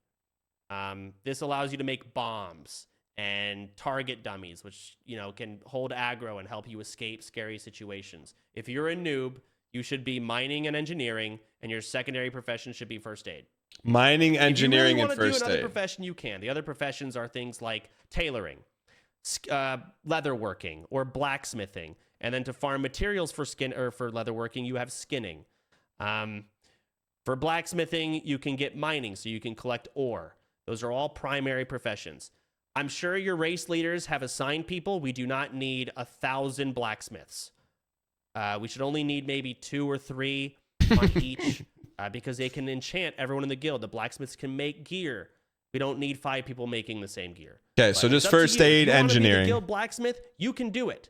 This allows you to make bombs and target dummies, which, can hold aggro and help you escape scary situations. If you're a noob, you should be mining and engineering, and your secondary profession should be first aid. Mining, engineering, and if you really first want to do aid. another profession, you can. The other professions are things like tailoring, leatherworking, or blacksmithing. And then to farm materials for skin or for leatherworking, you have skinning. For blacksmithing, you can get mining, so you can collect ore. Those are all primary professions. I'm sure your race leaders have assigned people. We do not need 1,000 blacksmiths. We should only need maybe 2 or 3 on each, because they can enchant everyone in the guild. The blacksmiths can make gear. We don't need 5 people making the same gear. Okay, But so it's just up to first you. If aid, you wanna be the engineering. guild blacksmith, you can do it.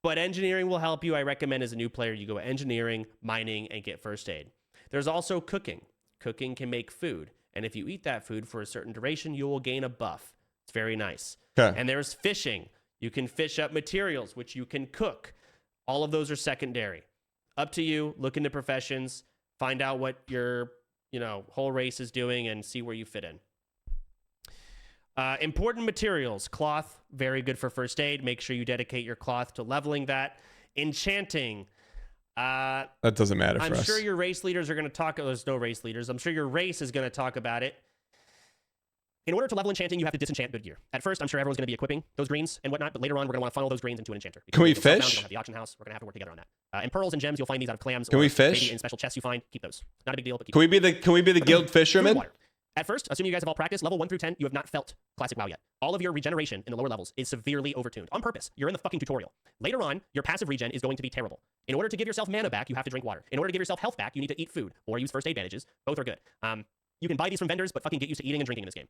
But engineering will help you. I recommend as a new player, you go engineering, mining, and get first aid. There's also cooking. Cooking can make food. And if you eat that food for a certain duration, you will gain a buff. It's very nice. Okay. And there's fishing. You can fish up materials, which you can cook. All of those are secondary. Up to you. Look into professions. Find out what your whole race is doing and see where you fit in. Important materials. Cloth, very good for first aid. Make sure you dedicate your cloth to leveling that. Enchanting. That doesn't matter for I'm us. sure your race leaders are going to talk. There's no race leaders. I'm sure your race is going to talk about it. In order to level enchanting, you have to disenchant good gear. At first, I'm sure everyone's going to be equipping those greens and whatnot, but later on, we're going to want to funnel those greens into an enchanter. Can we You'll sell them, fish? you don't have the auction house. We're going to have to work together on that. And pearls and gems, you'll find these out of clams. Can or we fish? Maybe in special chests you find. Keep those. Not a big deal, but keep Can we be the guild fisherman? Food water. At first, assuming you guys have all practiced, level 1 through 10, you have not felt Classic WoW yet. All of your regeneration in the lower levels is severely overtuned. On purpose. You're in the fucking tutorial. Later on, your passive regen is going to be terrible. In order to give yourself mana back, you have to drink water. In order to give yourself health back, you need to eat food or use first aid bandages. Both are good. You can buy these from vendors, but fucking get used to eating and drinking in this game.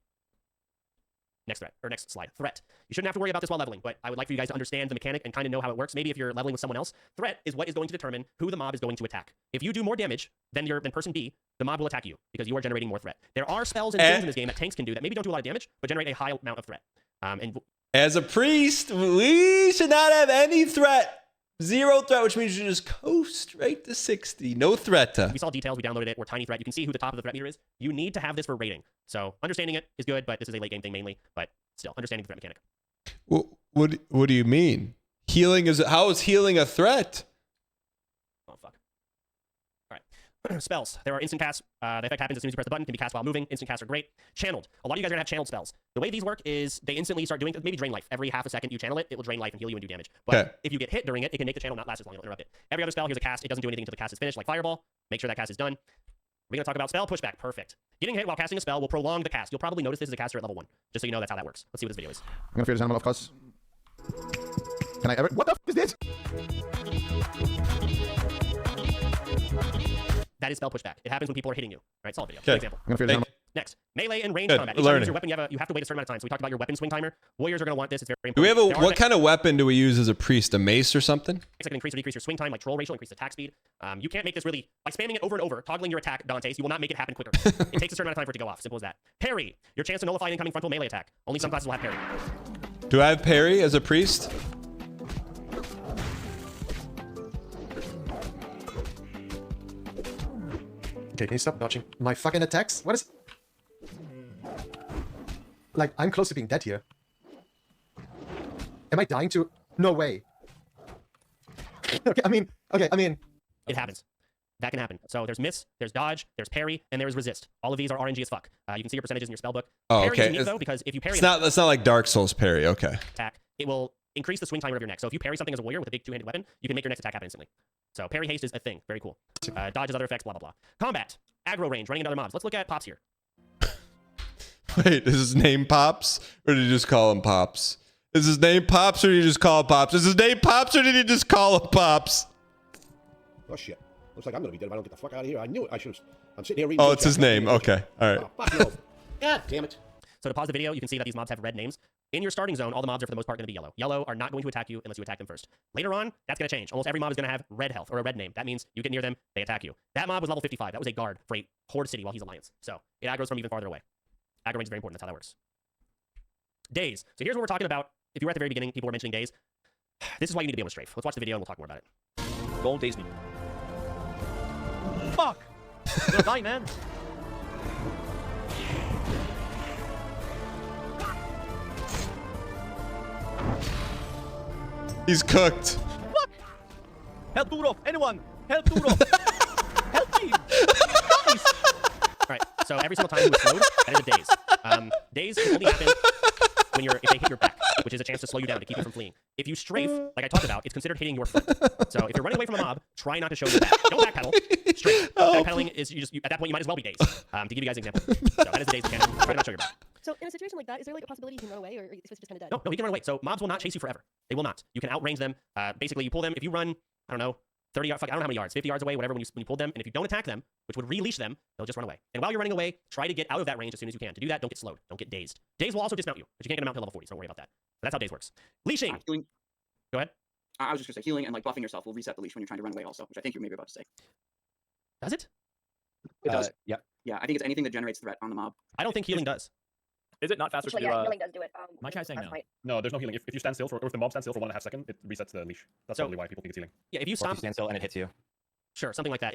Next slide. Threat. You shouldn't have to worry about this while leveling, but I would like for you guys to understand the mechanic and kind of know how it works. Maybe if you're leveling with someone else, threat is what is going to determine who the mob is going to attack. If you do more damage than person B, the mob will attack you because you are generating more threat. There are spells and things in this game that tanks can do that maybe don't do a lot of damage, but generate a high amount of threat. As a priest, we should not have any threat. 0 threat, which means you just coast straight to 60. No threat. We saw details, we downloaded it, or tiny threat. You can see who the top of the threat meter is. You need to have this for rating. So understanding it is good, but this is a late game thing mainly. But still, understanding the threat mechanic. What do you mean? How is healing a threat? Oh, fuck. All right. Spells. There are instant casts. The effect happens as soon as you press the button. Can be cast while moving. Instant casts are great. Channeled. A lot of you guys are going to have channeled spells. The way these work is they instantly start doing, maybe drain life. Every half a second you channel it, it will drain life and heal you and do damage. But if you get hit during it, it can make the channel not last as long. It'll interrupt it. Every other spell, here's a cast. It doesn't do anything until the cast is finished, like Fireball. Make sure that cast is done. We're going to talk about spell pushback. Perfect. Getting hit while casting a spell will prolong the cast. You'll probably notice this as a caster at level 1. Just so you know that's how that works. Let's see what this video is. I'm going to fear this animal, of course. Can I ever... What the f*** is this? That is spell pushback. It happens when people are hitting you. All right, solid video. Okay. Good example. I'm going to fear this animal. Next, melee and range Good. combat. We're Each time you learning. use your weapon, you have to wait a certain amount of time. So we talked about your weapon swing timer. Warriors are going to want this. It's very Do we important. have what kind of weapon do we use as a priest? A mace or something? It's like increase or decrease your swing time, like troll ratio, increase attack speed. You can't make this really by spamming it over and over, toggling your attack, Dante's. You will not make it happen quicker. It takes a certain amount of time for it to go off. Simple as that. Parry, your chance to nullify an incoming frontal melee attack. Only some classes will have parry. Do I have parry as a priest? Okay, can you stop dodging my fucking attacks? What is... Like, I'm close to being dead here. Am I dying to... No way. Okay, I mean... It happens. That can happen. So there's miss, there's dodge, there's parry, and there's resist. All of these are RNG as fuck. You can see your percentages in your spellbook. Oh, Parry okay. is neat, though, because if you parry It's not like Dark Souls parry. Okay. attack, it will increase the swing timer of your neck. So if you parry something as a warrior with a big two-handed weapon, you can make your next attack happen instantly. So parry haste is a thing. Very cool. Dodge has other effects, blah, blah, blah. Combat. Aggro range, running into other mobs. Let's look at Pops here. Wait, is his name Pops? Or did you just call him Pops? Is his name Pops or did you just call him Pops? Is his name Pops or did you just call him Pops? Oh shit. Looks like I'm gonna be dead if I don't get the fuck out of here. I knew it. I should have... I'm sitting here reading... Oh, it's his name. Okay. All right. Oh, fuck you. God damn it. So to pause the video, you can see that these mobs have red names. In your starting zone, all the mobs are for the most part going to be yellow. Yellow are not going to attack you unless you attack them first. Later on, that's going to change. Almost every mob is going to have red health or a red name. That means you get near them, they attack you. That mob was level 55. That was a guard for a horde city while he's Alliance. So it aggroes from even farther away. Aggro range is very important. That's how that works. Days. So here's what we're talking about. If you were at the very beginning, people were mentioning days. This is why you need to be able to strafe. Let's watch the video and we'll talk more about it. Don't daze me. Fuck! You're gonna die, man. He's cooked. Help Durov! Anyone! Help, Duro. Help me. Please. All right. So every single time he was slowed, that is a daze. Daze can only happen when if they hit your back, which is a chance to slow you down to keep you from fleeing. If you strafe, like I talked about, it's considered hitting your foot. So if you're running away from a mob, try not to show your back. Don't backpedal. Strafe. Backpedaling is at that point you might as well be dazed. To give you guys an example. So that is the daze mechanic. Try to not show your back. So in a situation like that, is there like a possibility you can run away, or is this just kind of dead? No, he can run away. So mobs will not chase you forever. They will not. You can outrange them. Basically, you pull them. If you run, I don't know, 30 yards, I don't know how many yards, 50 yards away, whatever, when you pull them, and if you don't attack them, which would releash them, they'll just run away. And while you're running away, try to get out of that range as soon as you can. To do that, don't get slowed. Don't get dazed. Daze will also dismount you, but you can't get them out to level 40, so don't worry about that. But that's how daze works. Leashing. Healing. Go ahead. I was just gonna say healing and like buffing yourself will reset the leash when you're trying to run away also, which I think you're maybe about to say. Does it? It does. Yep. Yeah, I think it's anything that generates threat on the mob. I don't think healing does. Is it not faster to Actually, do yeah, healing does do it. My guy's saying no. No, there's no healing. If you stand still for, or if the mob stands still for 1.5 seconds, it resets the leash. That's probably why people think it's healing. Yeah, if you Or stop, if you stand still and it hits you. sure, something like that.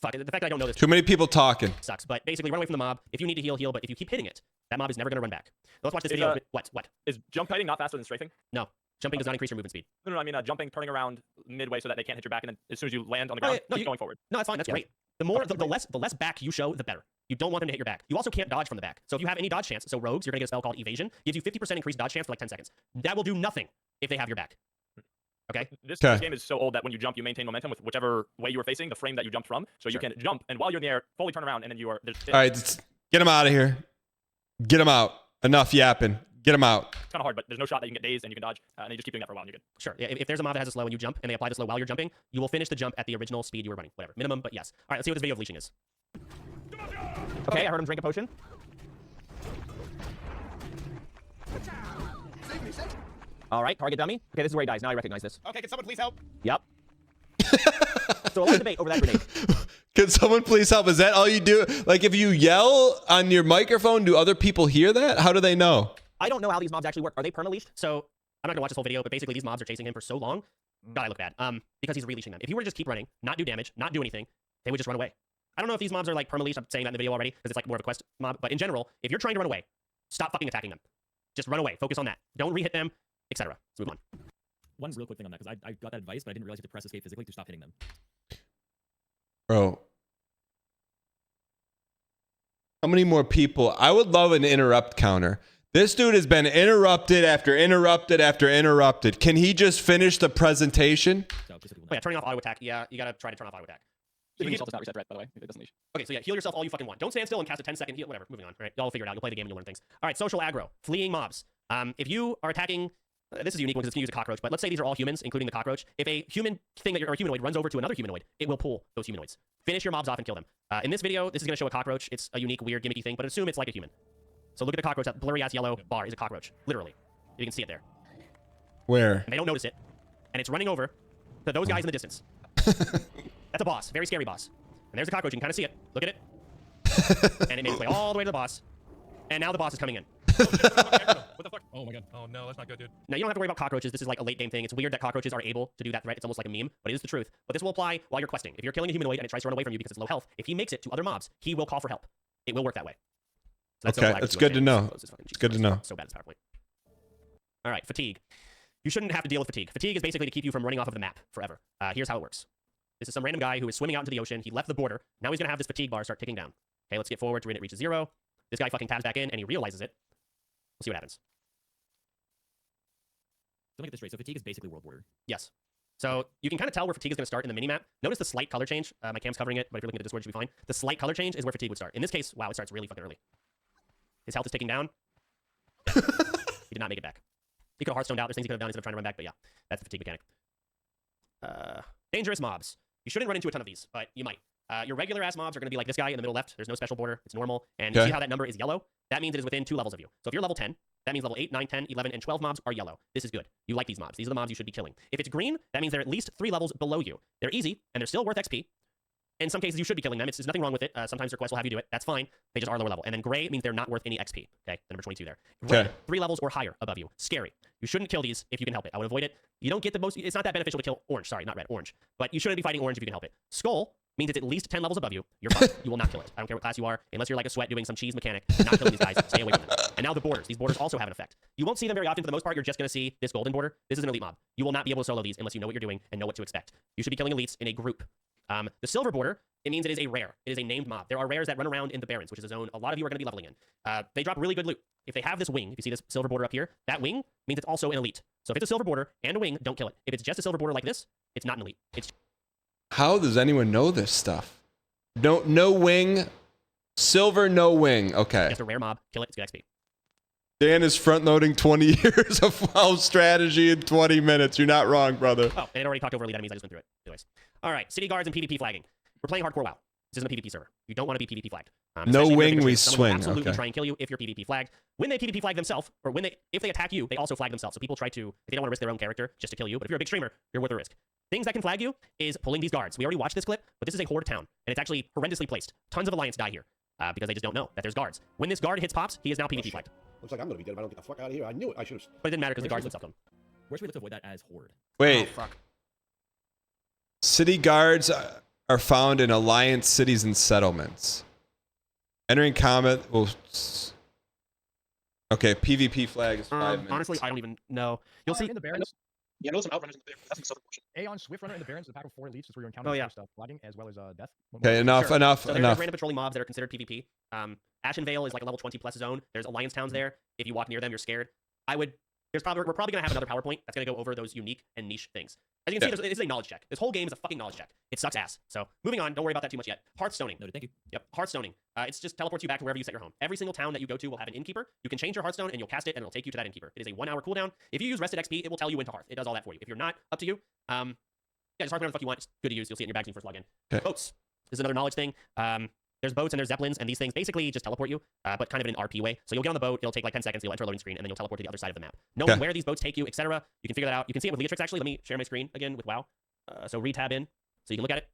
Fuck, the fact that I don't know this Too many people talking. sucks. But basically, run away from the mob. If you need to heal, heal. But if you keep hitting it, that mob is never going to run back. Let's watch this video. What? Is jump kiting not faster than strafing? No. Jumping does not increase your movement speed. No, I mean jumping, turning around midway so that they can't hit your back, and then as soon as you land on the ground, keep going forward. No, that's fine. That's great. The more, the less back you show, the better. You don't want them to hit your back. You also can't dodge from the back. So if you have any dodge chance, so rogues, you're gonna get a spell called evasion, gives you 50% increased dodge chance for like 10 seconds. That will do nothing if they have your back. Okay. This game is so old that when you jump, you maintain momentum with whichever way you were facing, the frame that you jumped from. So you can jump, and while you're in the air, fully turn around, and then you are. All right, get him out of here. Get him out. Enough yapping. Get him out. It's kind of hard, but there's no shot that you can get dazed and you can dodge, and you just keep doing that for a while and you're good. Sure. Yeah, if there's a mob that has a slow and you jump and they apply the slow while you're jumping, you will finish the jump at the original speed you were running. Whatever. Minimum, but yes. All right, let's see what this video of leashing is. Okay, I heard him drink a potion. All right, target dummy. Okay, this is where he dies. Now I recognize this. Okay, can someone please help? Yep. So a lot of debate over that grenade. Can someone please help? Is that all you do? Like if you yell on your microphone, do other people hear that? How do they know? I don't know how these mobs actually work. Are they perma-leashed? So I'm not gonna watch this whole video, but basically these mobs are chasing him for so long. God, I look bad. Because he's releashing them. If you were to just keep running, not do damage, not do anything, they would just run away. I don't know if these mobs are like perma-leashed. I'm saying that in the video already because it's like more of a quest mob. But in general, if you're trying to run away, stop fucking attacking them. Just run away. Focus on that. Don't re-hit them, etc. Let's move on. One real quick thing on that, because I got that advice, but I didn't realize you have to press escape physically to stop hitting them. Bro. How many more people? I would love an interrupt counter. This dude has been interrupted after interrupted after interrupted. Can he just finish the presentation? Oh, yeah, turning off auto attack. Yeah, you gotta try to turn off auto attack. Healing yourself does not reset threat, by the way, if it doesn't leash. Okay, so yeah, heal yourself all you fucking want. Don't stand still and cast a 10-second heal. Whatever, moving on. All right, y'all figure it out. You'll play the game and you'll learn things. All right, social aggro. Fleeing mobs. If you are attacking... this is a unique one because it's going to use a cockroach, but let's say these are all humans, including the cockroach. If a human thing or a humanoid runs over to another humanoid, it will pull those humanoids. Finish your mobs off and kill them. In this video, this is going to show a cockroach. It's a unique, weird, gimmicky thing, but assume it's like a human. So look at the cockroach. That blurry-ass yellow bar is a cockroach. Literally. You can see it there. Where? And they don't notice it. And it's running over to those guys in the distance. That's a boss. Very scary boss. And there's a cockroach. You can kind of see it. Look at it. And it made its way all the way to the boss. And now the boss is coming in. What the fuck? Oh my god. Oh no, that's not good, dude. Now, you don't have to worry about cockroaches. This is like a late game thing. It's weird that cockroaches are able to do that threat. It's almost like a meme, but it is the truth. But this will apply while you're questing. If you're killing a humanoid and it tries to run away from you because it's low health, if he makes it to other mobs, he will call for help. It will work that way. So okay, that's good to know. It's good to know. So bad as PowerPoint. All right, fatigue. You shouldn't have to deal with fatigue. Fatigue is basically to keep you from running off of the map forever. Here's how it works. This is some random guy who is swimming out into the ocean. He left the border. Now he's going to have this fatigue bar start ticking down. Okay, let's get forward to when it reaches 0. This guy fucking tabs back in and he realizes it. We'll see what happens. Let me get this straight. So fatigue is basically World Warrior. Yes. So you can kind of tell where fatigue is going to start in the minimap. Notice the slight color change. My cam's covering it, but if you're looking at the Discord, it should be fine. The slight color change is where fatigue would start. In this case, wow, it starts really fucking early. His health is ticking down. He did not make it back. He could have hearthstoned out. There's things he could have done instead of trying to run back, but yeah, that's the fatigue mechanic. Dangerous mobs. You shouldn't run into a ton of these, but you might. Your regular ass mobs are going to be like this guy in the middle left. There's no special border. It's normal. And you see how that number is yellow? That means it is within 2 levels of you. So if you're level 10, that means level 8, 9, 10, 11, and 12 mobs are yellow. This is good. You like these mobs. These are the mobs you should be killing. If it's green, that means they're at least 3 levels below you. They're easy, and they're still worth XP. In some cases, you should be killing them. There's nothing wrong with it. Sometimes their quests will have you do it. That's fine. They just are lower level. And then gray means they're not worth any XP. Okay, the number 22 there. Red, 3 levels or higher above you. Scary. You shouldn't kill these if you can help it. I would avoid it. You don't get the most... It's not that beneficial to kill orange. Sorry, not red. Orange. But you shouldn't be fighting orange if you can help it. Skull means it's at least 10 levels above you. You're fine. You will not kill it. I don't care what class you are, unless you're like a sweat doing some cheese mechanic. Not killing these guys. Stay away from them. And now the borders. These borders also have an effect. You won't see them very often. For the most part, you're just going to see this golden border. This is an elite mob. You will not be able to solo these unless you know what you're doing and know what to expect. You should be killing elites in a group. The silver border, it means it is a rare. It is a named mob. There are rares that run around in the Barrens, which is a zone a lot of you are going to be leveling in. They drop really good loot. If they have this wing, if you see this silver border up here, that wing means it's also an elite. So if it's a silver border and a wing, don't kill it. If it's just a silver border like this, it's not an elite. It's How does anyone know this stuff? No wing, silver, no wing. Okay. just a rare mob. Kill it. It's good XP. Dan is front loading 20 years of WoW strategy in 20 minutes. You're not wrong, brother. Oh, and it already talked over elite enemies. I just went through it. Anyways. All right. City guards and PvP flagging. We're playing hardcore WoW. This isn't a PvP server. You don't want to be PvP flagged. No Especially if you're a wing, bigger we streamer. Someone will swing. absolutely Okay. try and kill you if you're PvP flagged. When they PvP flag themselves, or if they attack you, they also flag themselves. So people try to, if they don't want to risk their own character just to kill you, but if you're a big streamer, you're worth the risk. Things that can flag you is pulling these guards. We already watched this clip, but this is a horde town, and it's actually horrendously placed. Tons of Alliance die here because they just don't know that there's guards. When this guard hits pops, he is now PvP flagged. Looks like I'm gonna be dead if I don't get the fuck out of here. I knew it. I should have. But it didn't matter because the guards would self-come. Where should we look to avoid that as horde? Wait. Oh, fuck. City guards are found in alliance cities and settlements. Entering combat will. Okay, PvP flag is 5 minutes. Honestly, I don't even know. You'll see in the Barrens. Yeah, those some outrunners in there. That's in the southern portion. Aeon Swift Runner in the Barrens is a pack of 4 elites. Is where you encounter Oh, yeah. stuff, flagging as well as death. Okay, enough. So there's random patrolling mobs that are considered PvP. Ashen Vale is like a level 20 plus zone. There's Alliance towns there. If you walk near them, you're scared. We're probably gonna have another PowerPoint that's gonna go over those unique and niche things. As you can see, this is a knowledge check. This whole game is a fucking knowledge check. It sucks ass. So moving on, don't worry about that too much yet. Hearthstoning. Noted, thank you. Yep, Hearthstoning. It's just teleports you back to wherever you set your home. Every single town that you go to will have an innkeeper. You can change your Hearthstone and you'll cast it and it'll take you to that innkeeper. It is a 1 hour cooldown. If you use rested XP, it will tell you when to Hearth. It does all that for you. If you're not, up to you. Yeah, just Hearth whatever the fuck you want. It's good to use. You'll see it in your bags when you first log in. Okay. Boats. This is another knowledge thing. There's boats and there's zeppelins, and these things basically just teleport you, but kind of in an RP way. So you'll get on the boat, it'll take like 10 seconds, you'll enter a loading screen, and then you'll teleport to the other side of the map. Knowing where these boats take you, etc., you can figure that out. You can see it with Leatrix, actually. Let me share my screen again with WoW. So re-tab in, so you can look at it.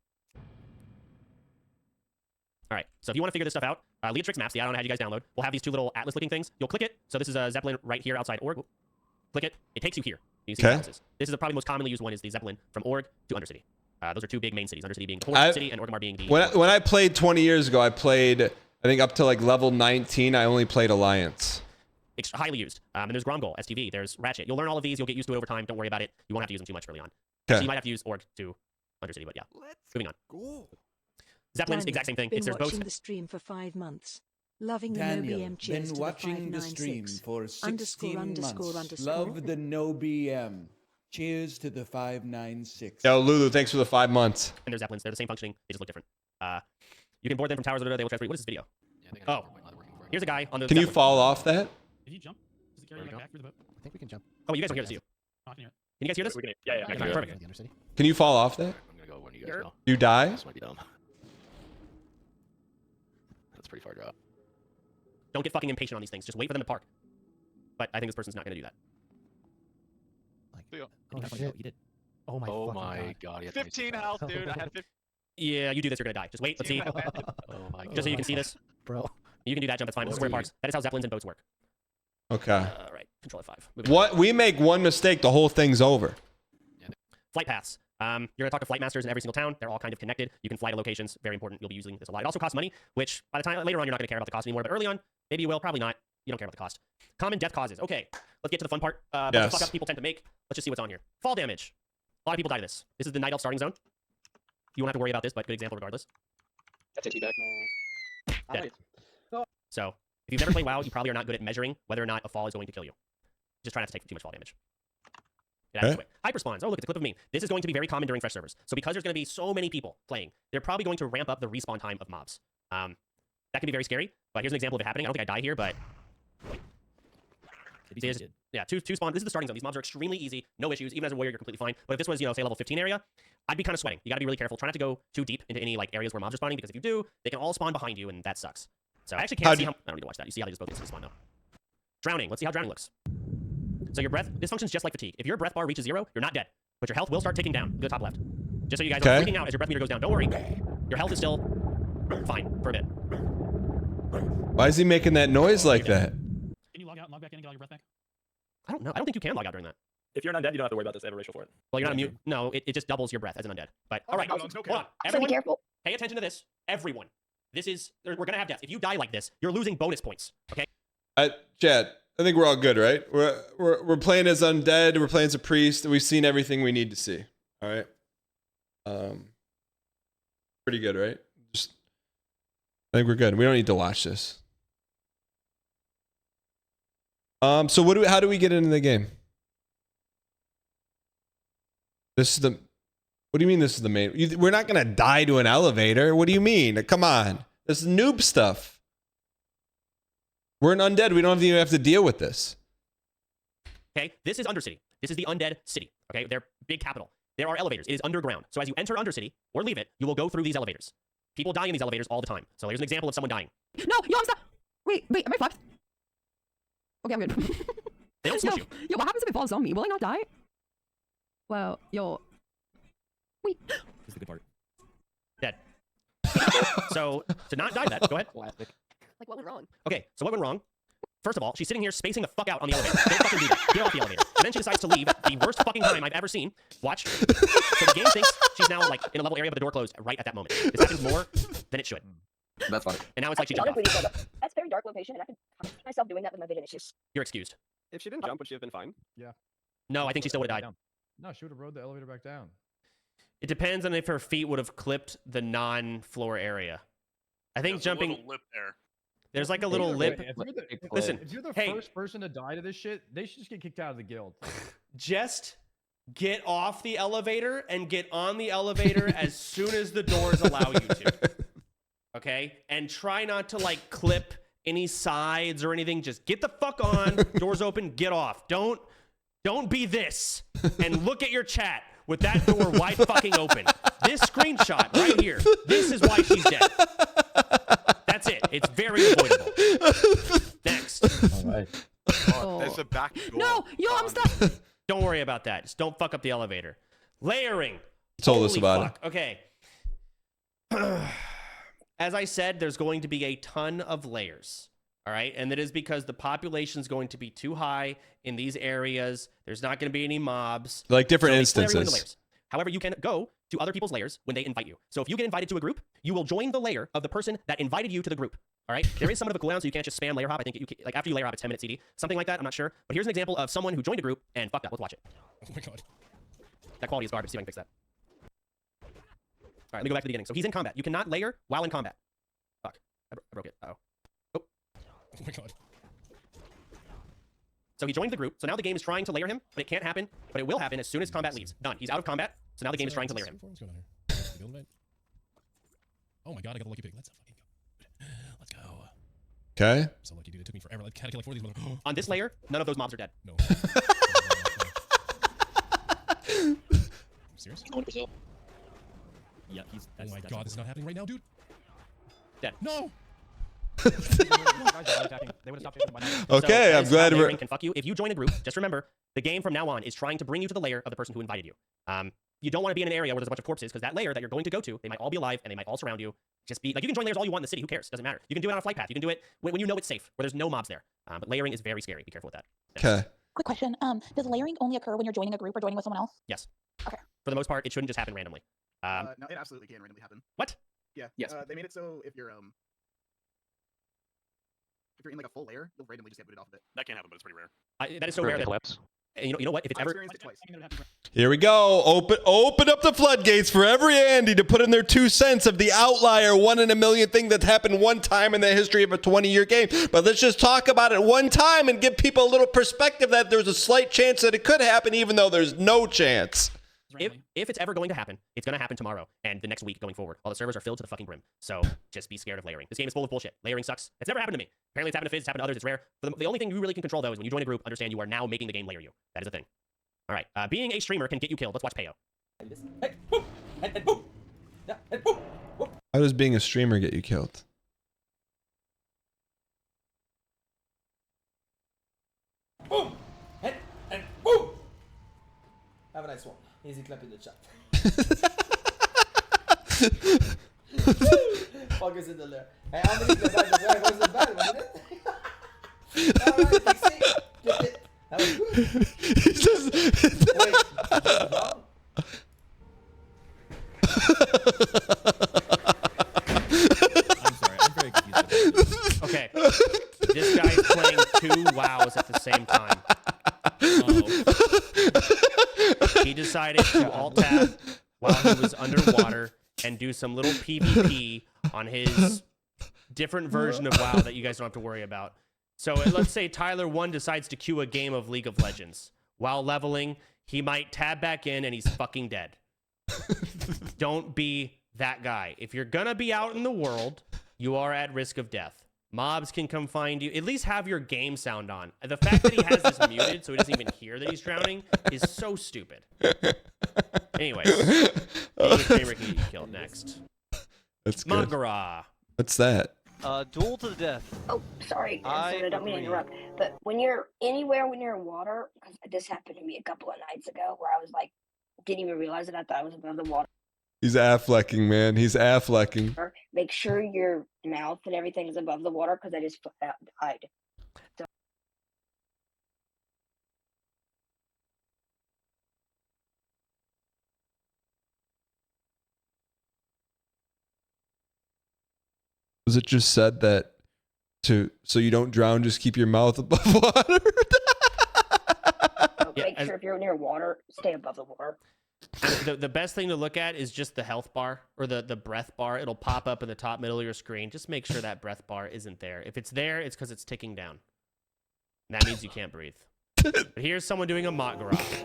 All right, so if you want to figure this stuff out, Leatrix maps, the add-on I had you guys download, will have these two little atlas-looking things. You'll click it. So this is a zeppelin right here outside Org. Click it. It takes you here. You can see the houses. This is probably the most commonly used one is the zeppelin from Org to Undercity. Those are two big main cities. Undercity being the port city and Orgrimmar being the... When I played 20 years ago, I played, I think up to like level 19, I only played Alliance. It's highly used. And there's Gromgol, STV, there's Ratchet. You'll learn all of these. You'll get used to it over time. Don't worry about it. You won't have to use them too much early on. So you might have to use Org to Undercity, but yeah. Moving on. Zeppelins, exact same thing. Been There's boats. watching the stream for 5 months. Loving the Daniel, no BM. Cheers been to watching the the stream 596. for 16 ___ months. Love the no BM. Cheers to the 596. Yo, Lulu, thanks for the 5 months. And there's Zeppelins. They're the same functioning. They just look different. You can board them from towers. They will transfer you. What is this video? Oh, here's a guy on the... Can you Zeppelin. fall off that? If you jump, does it carry you like back through the boat? I think we can jump. Oh, you guys don't hear this, do you? Oh, I can hear it. Can you guys hear this? We can, yeah. Okay, I can hear it. perfect. Can you fall off that? I'm gonna go when you guys go. You die? This might be dumb. That's pretty far drop. Don't get fucking impatient on these things. Just wait for them to park. But I think this person's not going to do that. Oh, shit. He did. Oh my god. He had 15 health, dude. I had 15. Yeah, you do this, you're going to die. Just wait. Let's see. Oh my god. Just so you can see this. Bro. You can do that jump. That's fine. This is where it parks. That is how Zeppelins and boats work. Okay. All right. Control F5. What? We make one mistake, the whole thing's over. Flight paths. You're going to talk to flight masters in every single town. They're all kind of connected. You can fly to locations. Very important. You'll be using this a lot. It also costs money, which by the time later on, you're not going to care about the cost anymore. But early on, maybe you will. Probably not. You don't care about the cost. Common death causes. Okay. Let's get to the fun part. What the fuck ups people tend to make. Let's just see what's on here. Fall damage. A lot of people die to this. This is the Night Elf starting zone. You won't have to worry about this, but good example regardless. That's a teabag. Dead. So, if you've never played WoW, you probably are not good at measuring whether or not a fall is going to kill you. Just try not to take too much fall damage. It happens away. Hyper spawns. Oh, look, it's a clip of me. This is going to be very common during fresh servers. So because there's going to be so many people playing, they're probably going to ramp up the respawn time of mobs. That can be very scary, but here's an example of it happening. I don't think I die here, but... Yeah, two spawn. This is the starting zone. These mobs are extremely easy, no issues. Even as a warrior, you're completely fine. But if this was, you know, say level 15 area, I'd be kind of sweating. You got to be really careful. Try not to go too deep into any like areas where mobs are spawning, because if you do, they can all spawn behind you, and that sucks. So I actually can't see how... I don't need to watch that. You see how they just both instantly spawn now. Drowning. Let's see how drowning looks. So your breath, this functions just like fatigue. If your breath bar reaches 0, you're not dead, but your health will start ticking down. Go to the top left. Just so you guys are freaking out as your breath meter goes down. Don't worry. Your health is still fine for a bit. Why is he making that noise like that? Can you log out and log back in and get all your breath back? I don't know. I don't think you can log out during that. If you're an undead, you don't have to worry about this. They have a ratio for it. Well, you're not immune. No, it just doubles your breath as an undead. But all right, hold on. Everyone, be careful. Pay attention to this. Everyone, this is we're gonna have death. If you die like this, you're losing bonus points. Okay. Chad, I think we're all good, right? We're playing as undead. We're playing as a priest. We've seen everything we need to see. All right. Pretty good, right? Just, I think we're good. We don't need to watch this. So how do we get into the game? This is the. What do you mean this is the main? We're not gonna die to an elevator. What do you mean? Come on, this is noob stuff. We're an undead. We don't even have to deal with this. Okay, this is Undercity. This is the undead city. Okay, their big capital. There are elevators. It is underground. So as you enter Undercity or leave it, you will go through these elevators. People die in these elevators all the time. So here's an example of someone dying. No, yo, I'm stuck. Wait, am I fucked? Okay, I'm good. They don't smush you. Yo, what happens if it falls on me? Will I not die? Well, yo. Wait. This is the good part. Dead. So to not die to that, go ahead. Like, what went wrong? Okay, so what went wrong? First of all, she's sitting here spacing the fuck out on the elevator. Don't fucking do that. Get off the elevator. And then she decides to leave the worst fucking time I've ever seen. Watch. So the game thinks she's now like in a level area, but the door closed right at that moment. This happens more than it should. That's funny. And now it's like she jumped off. That's a very dark location, and I could see myself doing that with my vision issues. You're excused. If she didn't jump, would she have been fine? Yeah. No, I think she still would have died. No, she would have rode the elevator back down. It depends on if her feet would have clipped the non-floor area. I think jumping. There's a little lip there. There's like a little lip. Listen, if you're the hey, first person to die to this shit, they should just get kicked out of the guild. just get off the elevator and get on the elevator as soon as the doors allow you to. Okay? And try not to like clip any sides or anything. Just get the fuck on. Doors open, get off. Don't be this and look at your chat with that door wide fucking open. This screenshot right here. This is why she's dead. That's it. It's very avoidable. Next. All right. Oh, there's a back door. No, yo, I'm stuck. Don't worry about that. Just don't fuck up the elevator. Layering. Told us about it. Okay. As I said, there's going to be a ton of layers. All right. And that is because the population is going to be too high in these areas. There's not going to be any mobs. Like different So they split everyone into instances. layers. However, you can go to other people's layers when they invite you. So if you get invited to a group, you will join the layer of the person that invited you to the group. All right. There is somewhat of a cooldown, so you can't just spam layer hop. I think you can, like after you layer hop, it's 10 minutes CD, something like that. I'm not sure. But here's an example of someone who joined a group and fucked up. Let's watch it. Oh my god. That quality is garbage. See if I can fix that. All right. Let me go back to the beginning. So he's in combat. You cannot layer while in combat. Fuck. I broke it. Uh-oh. Oh. Oh my god. So he joined the group. So now the game is trying to layer him, but it can't happen. But it will happen as soon as combat leaves. Done. He's out of combat. So now the game is trying to layer him. What's going on here? Oh my god, I got a lucky pig. Let's fucking go. Let's go. Okay. I'm so lucky, dude. It took me forever. Like, had to kill like 4 of these mother- On this layer, none of those mobs are dead. No. Serious? Yeah, oh my god, this is not happening right now, dude. Dead. No. Okay, I'm glad layering can fuck you. If you join a group, just remember the game from now on is trying to bring you to the layer of the person who invited you. You don't want to be in an area where there's a bunch of corpses because that layer that you're going to go to, they might all be alive and they might all surround you. Just be like, you can join layers all you want in the city. Who cares? Doesn't matter. You can do it on a flight path. You can do it when you know it's safe, where there's no mobs there. But layering is very scary. Be careful with that. Okay. Quick question. Does layering only occur when you're joining a group or joining with someone else? Yes. Okay. For the most part, it shouldn't just happen randomly. No, it absolutely can randomly happen. What? Yeah. Yes. They made it so if you're in like a full layer, you'll randomly just get booted off of it. That can't happen, but it's pretty rare. That is so rare that clips. And you know what? If it's I've ever experienced it twice. Here we go. Open up the floodgates for every Andy to put in their 2 cents of the outlier 1 in a million thing that's happened one time in the history of a 20-year game. But let's just talk about it one time and give people a little perspective that there's a slight chance that it could happen, even though there's no chance. If it's ever going to happen, it's going to happen tomorrow and the next week going forward. All the servers are filled to the fucking brim. So just be scared of layering. This game is full of bullshit. Layering sucks. It's never happened to me. Apparently it's happened to Fizz, it's happened to others, it's rare. But the only thing you really can control, though, is when you join a group, understand you are now making the game layer you. That is a thing. All right. Being a streamer can get you killed. Let's watch Payo. How does being a streamer get you killed? Boom! And boom! Have a nice one. Easy clap in the chat. Fuck is in the lair. Hey, how many claps? Where was the bad? Wasn't it? Alright, fix it. Get it. That was good. He's just... Wait. I'm sorry. I'm very confused. Okay. This guy's playing 2 WoWs at the same time. He decided to alt-tab while he was underwater and do some little PvP on his different version of WoW that you guys don't have to worry about. So let's say Tyler 1 decides to queue a game of League of Legends. While leveling, he might tab back in and he's fucking dead. Don't be that guy. If you're gonna be out in the world, you are at risk of death. Mobs can come find you. At least have your game sound on. The fact that he has this muted so he doesn't even hear that he's drowning is so stupid. Anyways, Kramer can get you killed next. That's good. Magara. What's that? Duel to the death. Oh, sorry. I don't mean to interrupt. But when you're anywhere when you're in water, because this happened to me a couple of nights ago where I was like, didn't even realize it. I thought I was above the water. He's Afflecking, man. He's Afflecking. Make sure your mouth and everything is above the water because I just flat out died. So Was it just said that so you don't drown, just keep your mouth above water? make sure if you're near water, stay above the water. The best thing to look at is just the health bar or the breath bar. It'll pop up in the top middle of your screen. Just make sure that breath bar isn't there. If it's there, it's because it's ticking down. And that means you can't breathe. But here's someone doing a mock garage.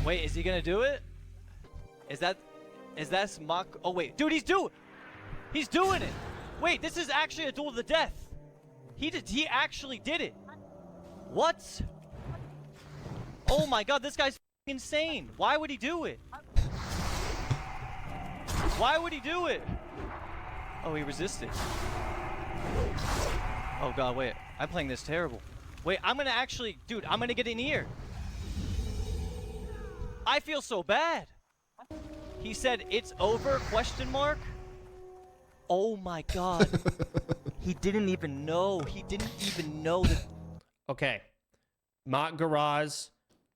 Wait, is he gonna do it? Is that mock? Oh wait, dude, he's doing it. Wait, this is actually a duel to the death. He actually did it. What? Oh my god, this guy's insane. Why would he do it? Why would he do it? Oh, he resisted. Oh god, wait. I'm playing this terrible. Wait, I'm gonna actually, dude, I'm gonna get in here. I feel so bad. He said, "It's over?" ? Oh my god. He didn't even know. He didn't even know that. Okay. Mock garage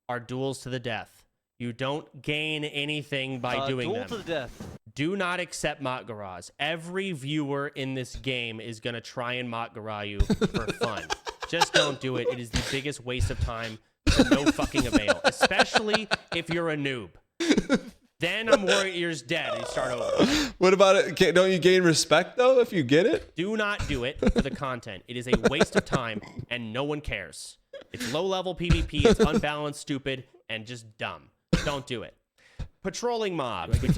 are duels to the death. You don't gain anything by doing them. Duel to the death. Do not accept mock garage. Every viewer in this game is going to try and mock garage you for fun. Just don't do it. It is the biggest waste of time to no fucking avail, especially if you're a noob. Then I'm worried you're just dead and you start over. What about it? Don't you gain respect, though, if you get it? Do not do it for the content. It is a waste of time, and no one cares. It's low-level PvP, it's unbalanced, stupid, and just dumb. Don't do it. Patrolling mobs. Do I get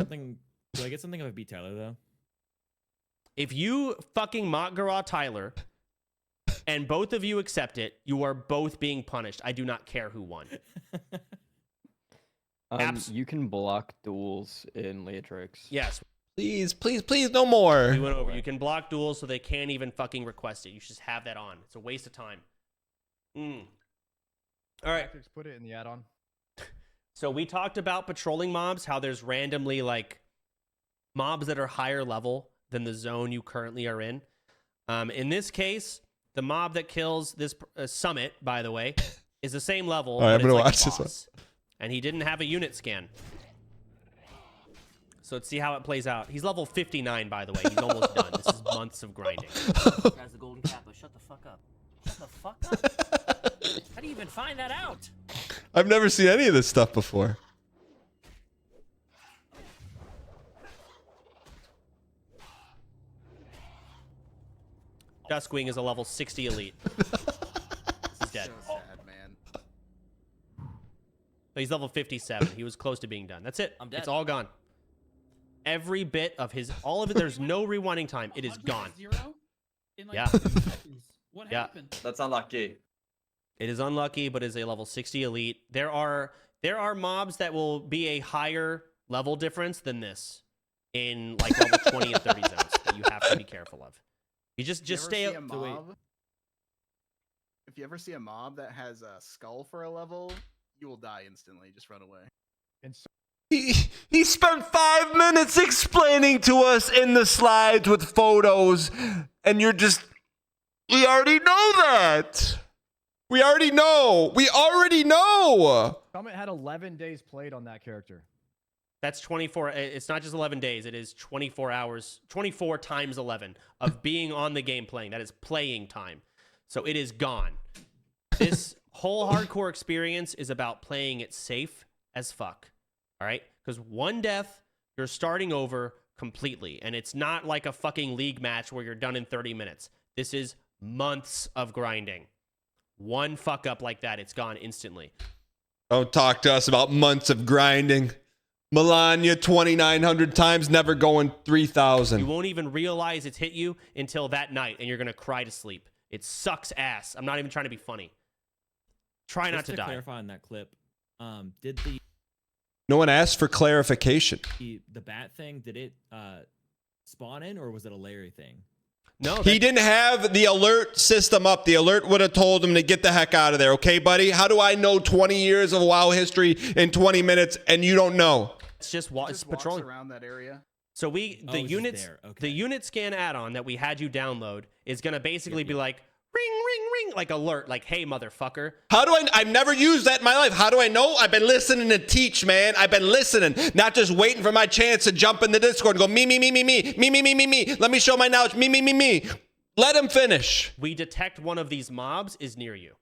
something if I beat Tyler, though? If you fucking mock Garage Tyler, and both of you accept it, you are both being punished. I do not care who won. You can block duels in Latrix. Yes. Please, please, please, no more. We went over. You can block duels so they can't even fucking request it. You should just have that on. It's a waste of time. All right. Put it in the add-on. So we talked about patrolling mobs, how there's randomly like mobs that are higher level than the zone you currently are in. In this case, the mob that kills this Summit, by the way, is the same level. All right, I'm gonna watch this one. And he didn't have a unit scan. So let's see how it plays out. He's level 59, by the way. He's almost done. This is months of grinding. Has the golden kappa. Shut the fuck up. Shut the fuck up. How do you even find that out? I've never seen any of this stuff before. Duskwing is a level 60 elite. He's dead. So sad, man. So he's level 57. He was close to being done. That's it. I'm dead. It's all gone. Every bit of all of it, there's no rewinding time. It is gone. In like Yeah. 2 seconds. What happened? That's unlucky. It is unlucky, but is a level 60 elite. There are mobs that will be a higher level difference than this in like level 20 and 30 zones that you have to be careful of. You just stay up. If you ever see a mob that has a skull for a level, you will die instantly. Just run away. He spent 5 minutes explaining to us in the slides with photos, and you're just... We already know that. We already know. We already know. Summit had 11 days played on that character. That's 24. It's not just 11 days. It is 24 hours, 24 times 11 of being on the game playing. That is playing time. So it is gone. This whole hardcore experience is about playing it safe as fuck. All right? Because one death, you're starting over completely. And it's not like a fucking league match where you're done in 30 minutes. This is months of grinding. One fuck up like that, it's gone instantly. Don't talk to us about months of grinding. Melania 2,900 times, never going 3,000. You won't even realize it's hit you until that night, and you're going to cry to sleep. It sucks ass. I'm not even trying to be funny. Try not to die. Clarify on that clip, did the No one asked for clarification. the bat thing, did it spawn in, or was it a Larry thing? No, he didn't have the alert system up. The alert would have told him to get the heck out of there. Okay, buddy? How do I know 20 years of WoW history in 20 minutes and you don't know? It's just patrolling around that area. So the unit scan add-on that we had you download is going to basically be like, ring, ring, ring, like alert, like, hey, motherfucker. How do I've never used that in my life. How do I know? I've been listening to teach, man. I've been listening, not just waiting for my chance to jump in the Discord and go, me. Let me show my knowledge. Me. Let him finish. We detect one of these mobs is near you.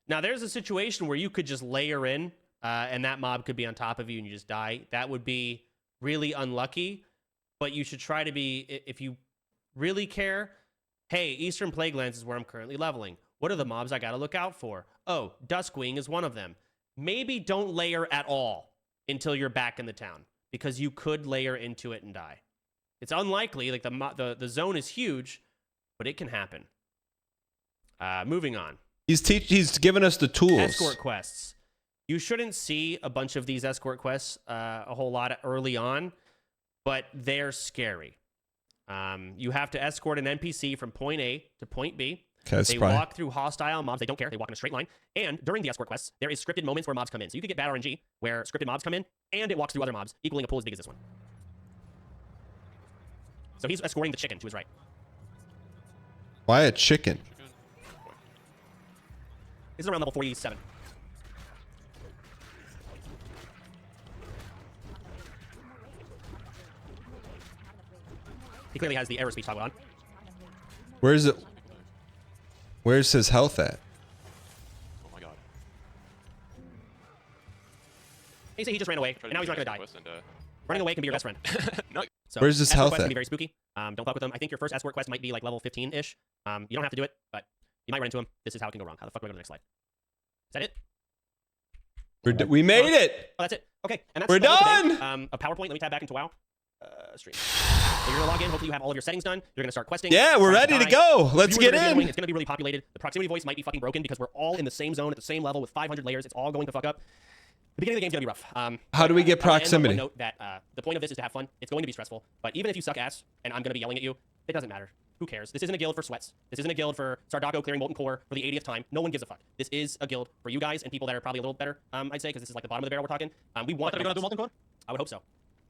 Now, there's a situation where you could just layer in and that mob could be on top of you and you just die. That would be really unlucky, but you should try to be, if you really care, hey, Eastern Plaguelands is where I'm currently leveling. What are the mobs I got to look out for? Oh, Duskwing is one of them. Maybe don't layer at all until you're back in the town, because you could layer into it and die. It's unlikely, like the zone is huge, but it can happen. Moving on. He's given us the tools. Escort quests. You shouldn't see a bunch of these escort quests a whole lot early on, but they're scary. You have to escort an NPC from point A to point B. Okay, they walk through hostile mobs. They don't care. They walk in a straight line. And during the escort quests, there is scripted moments where mobs come in. So you could get bad RNG where scripted mobs come in, and it walks through other mobs, equaling a pool as big as this one. So he's escorting the chicken to his right. Why a chicken? This is around level 47. He clearly has the error speech toggle on. Where's it? Where's his health at? Oh my god. He said he just ran away, and now he's not going to die. Running away can be your best friend. No. So, where's his escort health quests at? Can be very spooky. Don't fuck with them. I think your first escort quest might be like level 15-ish. You don't have to do it, but you might run into him. This is how it can go wrong. How the fuck do I go to the next slide? Is that it? We made it. Oh, that's it. Okay, and that's We're today. done. A PowerPoint. Let me tab back into WoW. Stream. So you're gonna log in. Hopefully you have all of your settings done. You're gonna start questing. Yeah, we're ready to go. Let's get in. It's gonna be really populated. The proximity voice might be fucking broken because we're all in the same zone at the same level with 500 layers. It's all going to fuck up. The beginning of the game's gonna be rough. How do we get proximity? Note that the point of this is to have fun. It's going to be stressful, but even if you suck ass and I'm gonna be yelling at you, it doesn't matter. Who cares? This isn't a guild for sweats. This isn't a guild for Sardako clearing molten core for the 80th time. No one gives a fuck. This is a guild for you guys and people that are probably a little better, I'd say, because this is like the bottom of the barrel we're talking. We want. Are we gonna do molten core? I would hope so.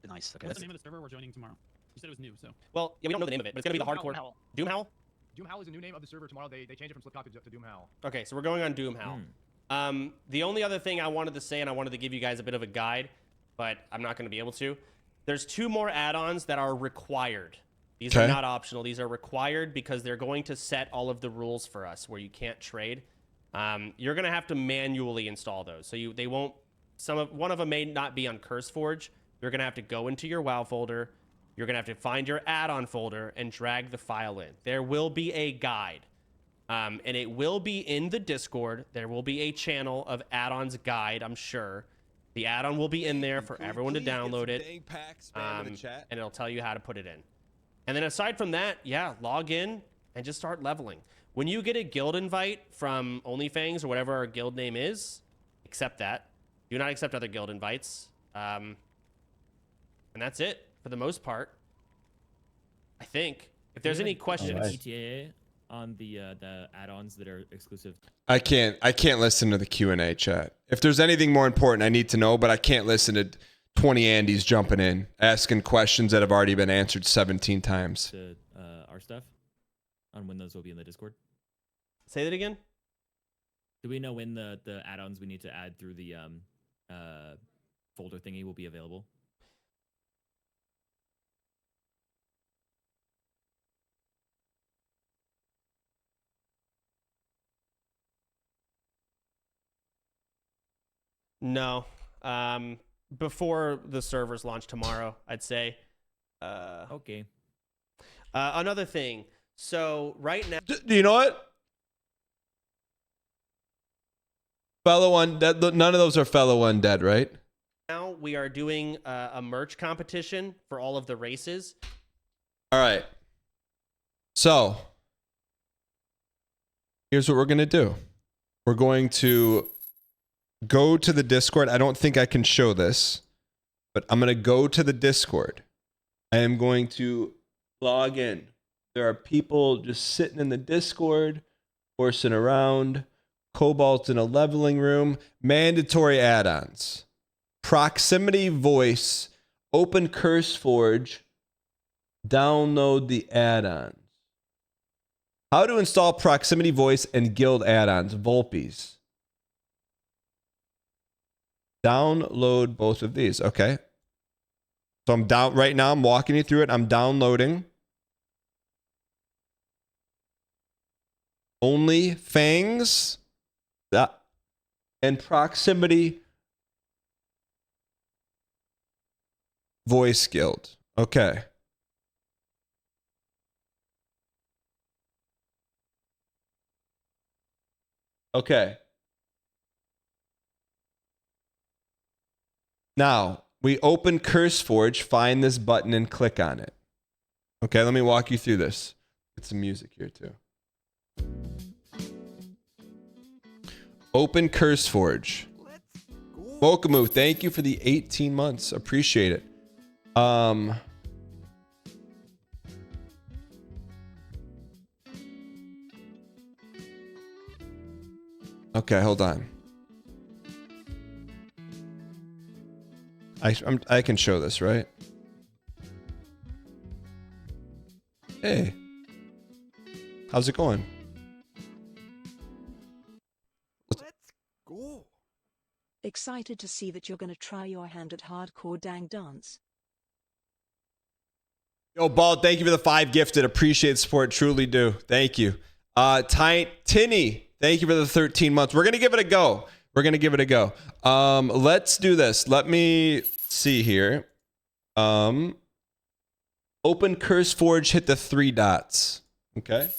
Nice. Okay. What's the name of the server we're joining tomorrow? You said it was new, so. Well, yeah, we don't know the name of it, but it's gonna be the hardcore. Doom Howl? Doom Howl is a new name of the server. Tomorrow they change it from Slipknot to Doom Howl. Okay, so we're going on Doom Howl. The only other thing I wanted to say, and I wanted to give you guys a bit of a guide, but I'm not going to be able to. There's 2 more add-ons that are required. These are not optional. These are required because they're going to set all of the rules for us where you can't trade. You're going to have to manually install those. So they won't. One of them may not be on CurseForge. You're going to have to go into your WoW folder. You're going to have to find your add-on folder and drag the file in. There will be a guide. And it will be in the Discord. There will be a channel of add-ons guide, I'm sure. The add-on will be in there for everyone to download it. And it'll tell you how to put it in. And then aside from that, yeah, log in and just start leveling. When you get a guild invite from OnlyFangs or whatever our guild name is, accept that. Do not accept other guild invites. And that's it for the most part. I think. If there's any questions. ETA on the add-ons that are exclusive. I can't listen to the Q&A chat. If there's anything more important I need to know, but I can't listen to 20 Andys jumping in, asking questions that have already been answered 17 times. To our stuff on when those will be in the Discord. Say that again? Do we know when the add-ons we need to add through the folder thingy will be available? No. before the servers launch tomorrow, I'd say. Okay. Another thing. So right now, Do you know what? Fellow Undead. None of those are fellow Undead, right? now we are doing a merch competition for all of the races. All right. So here's what we're going to do. We're going to go to the Discord. I don't think I can show this, but I'm going to go to the Discord. I am going to log in. There are people just sitting in the Discord, horsing around. Cobalt's in a leveling room. Mandatory add-ons. Proximity voice. Open CurseForge. Download the add-ons. How to install proximity voice and guild add-ons. Volpes. Download both of these. Okay. So I'm down right now. I'm walking you through it. I'm downloading. Only Fangs and proximity voice guild. Okay. Okay. Now, we open CurseForge, find this button, and click on it. Okay, let me walk you through this. Get some music here, too. Open CurseForge. Mokamu, thank you for the 18 months. Appreciate it. Okay, hold on. I can show this, right? Hey. How's it going? Excited to see that you're going to try your hand at hardcore dang dance. Yo, Bald, thank you for the 5 gifted. Appreciate the support. Truly do. Thank you. Tinny, thank you for the 13 months. We're going to give it a go. We're going to give it a go. Let's do this. Let me see here. Open CurseForge, hit the 3 dots. Okay.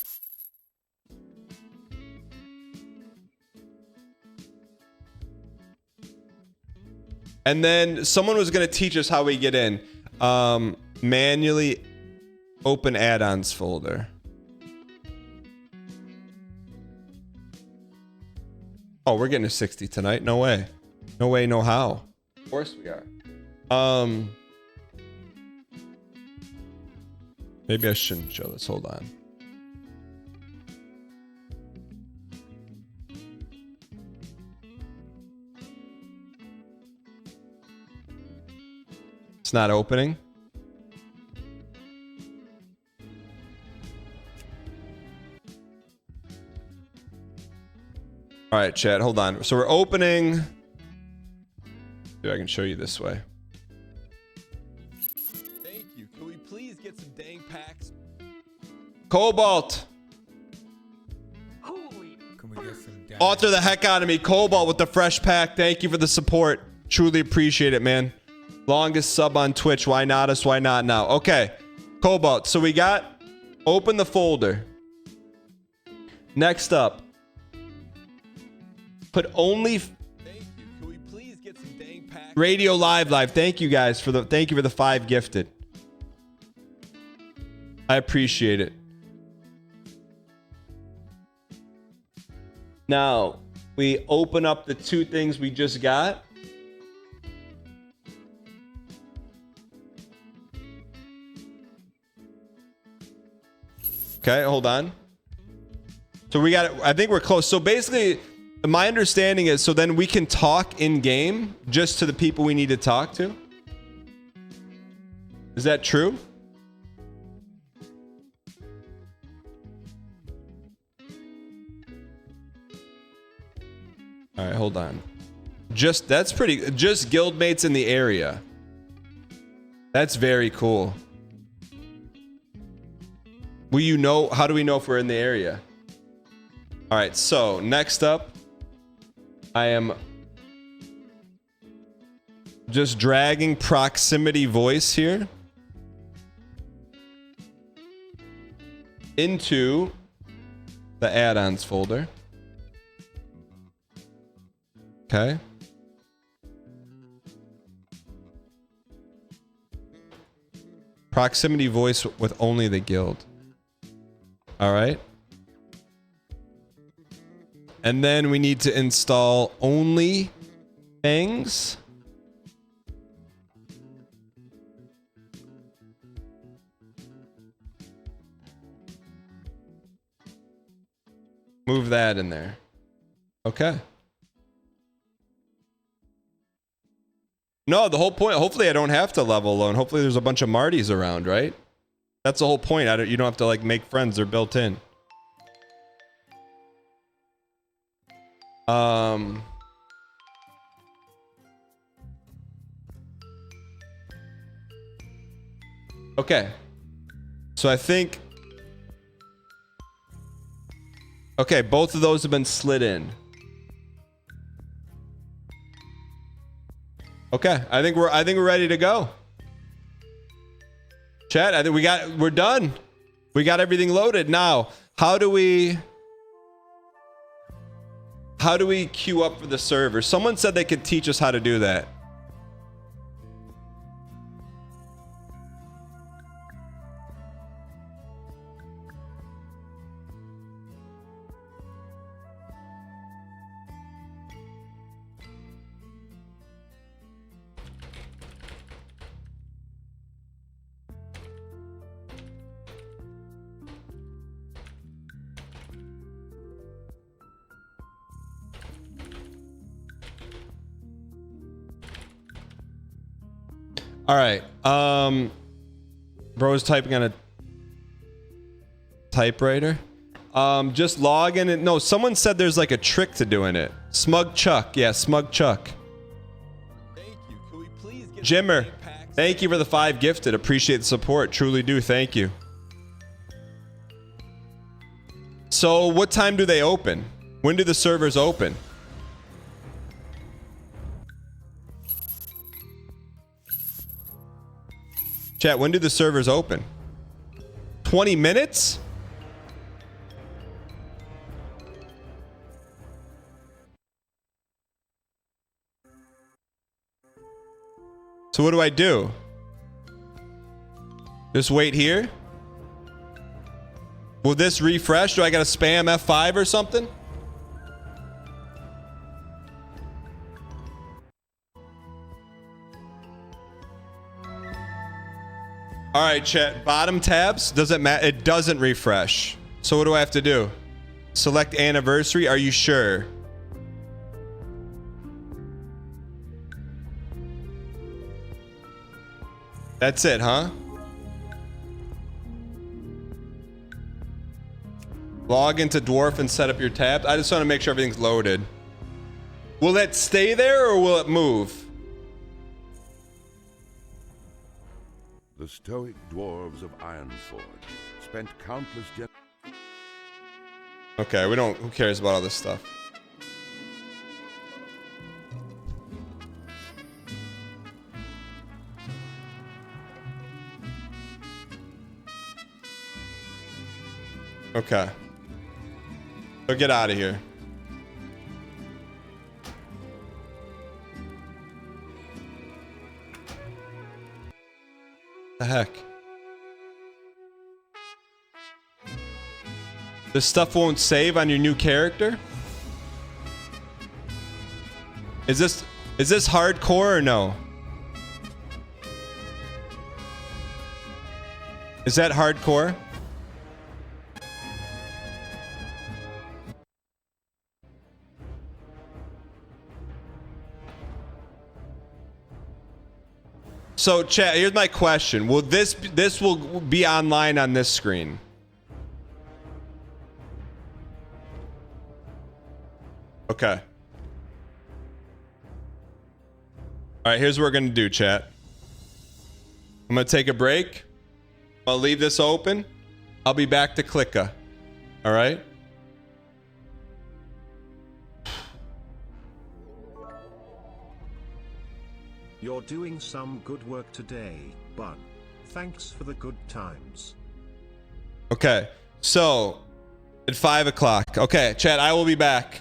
And then someone was going to teach us how we get in. Manually open add-ons folder. Oh, we're getting a 60 tonight. No way. No way, no how. Of course we are. Maybe I shouldn't show this. Hold on. It's not opening. All right, chat, hold on. So we're opening. Dude, I can show you this way. Thank you. Can we please get some dang packs? Cobalt. Can we get some dang Alter the heck out of me. Cobalt with the fresh pack. Thank you for the support. Truly appreciate it, man. Longest sub on Twitch. Why not us? Why not now? Okay. Cobalt. So we got open the folder. Next up. Put only. Thank you. Can we please get some dang packs? Radio live. Thank you guys for the 5 gifted. I appreciate it. Now we open up the 2 things we just got. Okay, hold on. So we got it. I think we're close. So basically, my understanding is so then we can talk in game just to the people we need to talk to. Is that true? All right, hold on. Just guildmates in the area. That's very cool. How do we know if we're in the area? All right, so next up, I am Just dragging proximity voice here into the add-ons folder. Okay. Proximity voice with only the guild. All right. And then we need to install only things. Move that in there. Okay. No, the whole point, hopefully I don't have to level alone. Hopefully there's a bunch of Martys around, right? That's the whole point. You don't have to like make friends. They're built in. Okay. So I think... Okay, both of those have been slid in. Okay, I think we're ready to go. Chat, I think we're done. We got everything loaded. Now, how do we queue up for the server? Someone said they could teach us how to do that. All right. Bro's typing on a typewriter. Just log in and no, someone said there's like a trick to doing it. Smug Chuck. Yeah, Smug Chuck. Thank you. Can we please get Jimmer, thank you for the 5 gifted. Appreciate the support. Truly do. Thank you. So what time do they open? When do the servers open? Chat, when do the servers open? 20 minutes? So what do I do? Just wait here? Will this refresh? Do I gotta spam F5 or something? All right, chat. Bottom tabs, doesn't matter. It doesn't refresh. So what do I have to do? Select anniversary. Are you sure? That's it, huh? Log into Dwarf and set up your tabs. I just want to make sure everything's loaded. Will it stay there or will it move? The stoic dwarves of Ironforge spent countless Okay, we don't. Who cares about all this stuff? Okay. So get out of here. The heck? This stuff won't save on your new character? Is this hardcore or no? Is that hardcore? So chat, here's my question. Will this will be online on this screen? Okay. All right, here's what we're going to do, chat. I'm going to take a break. I'll leave this open. I'll be back to Clicka. All right? You're doing some good work today, bud. Thanks for the good times. Okay, so at 5 o'clock. Okay, chat, I will be back.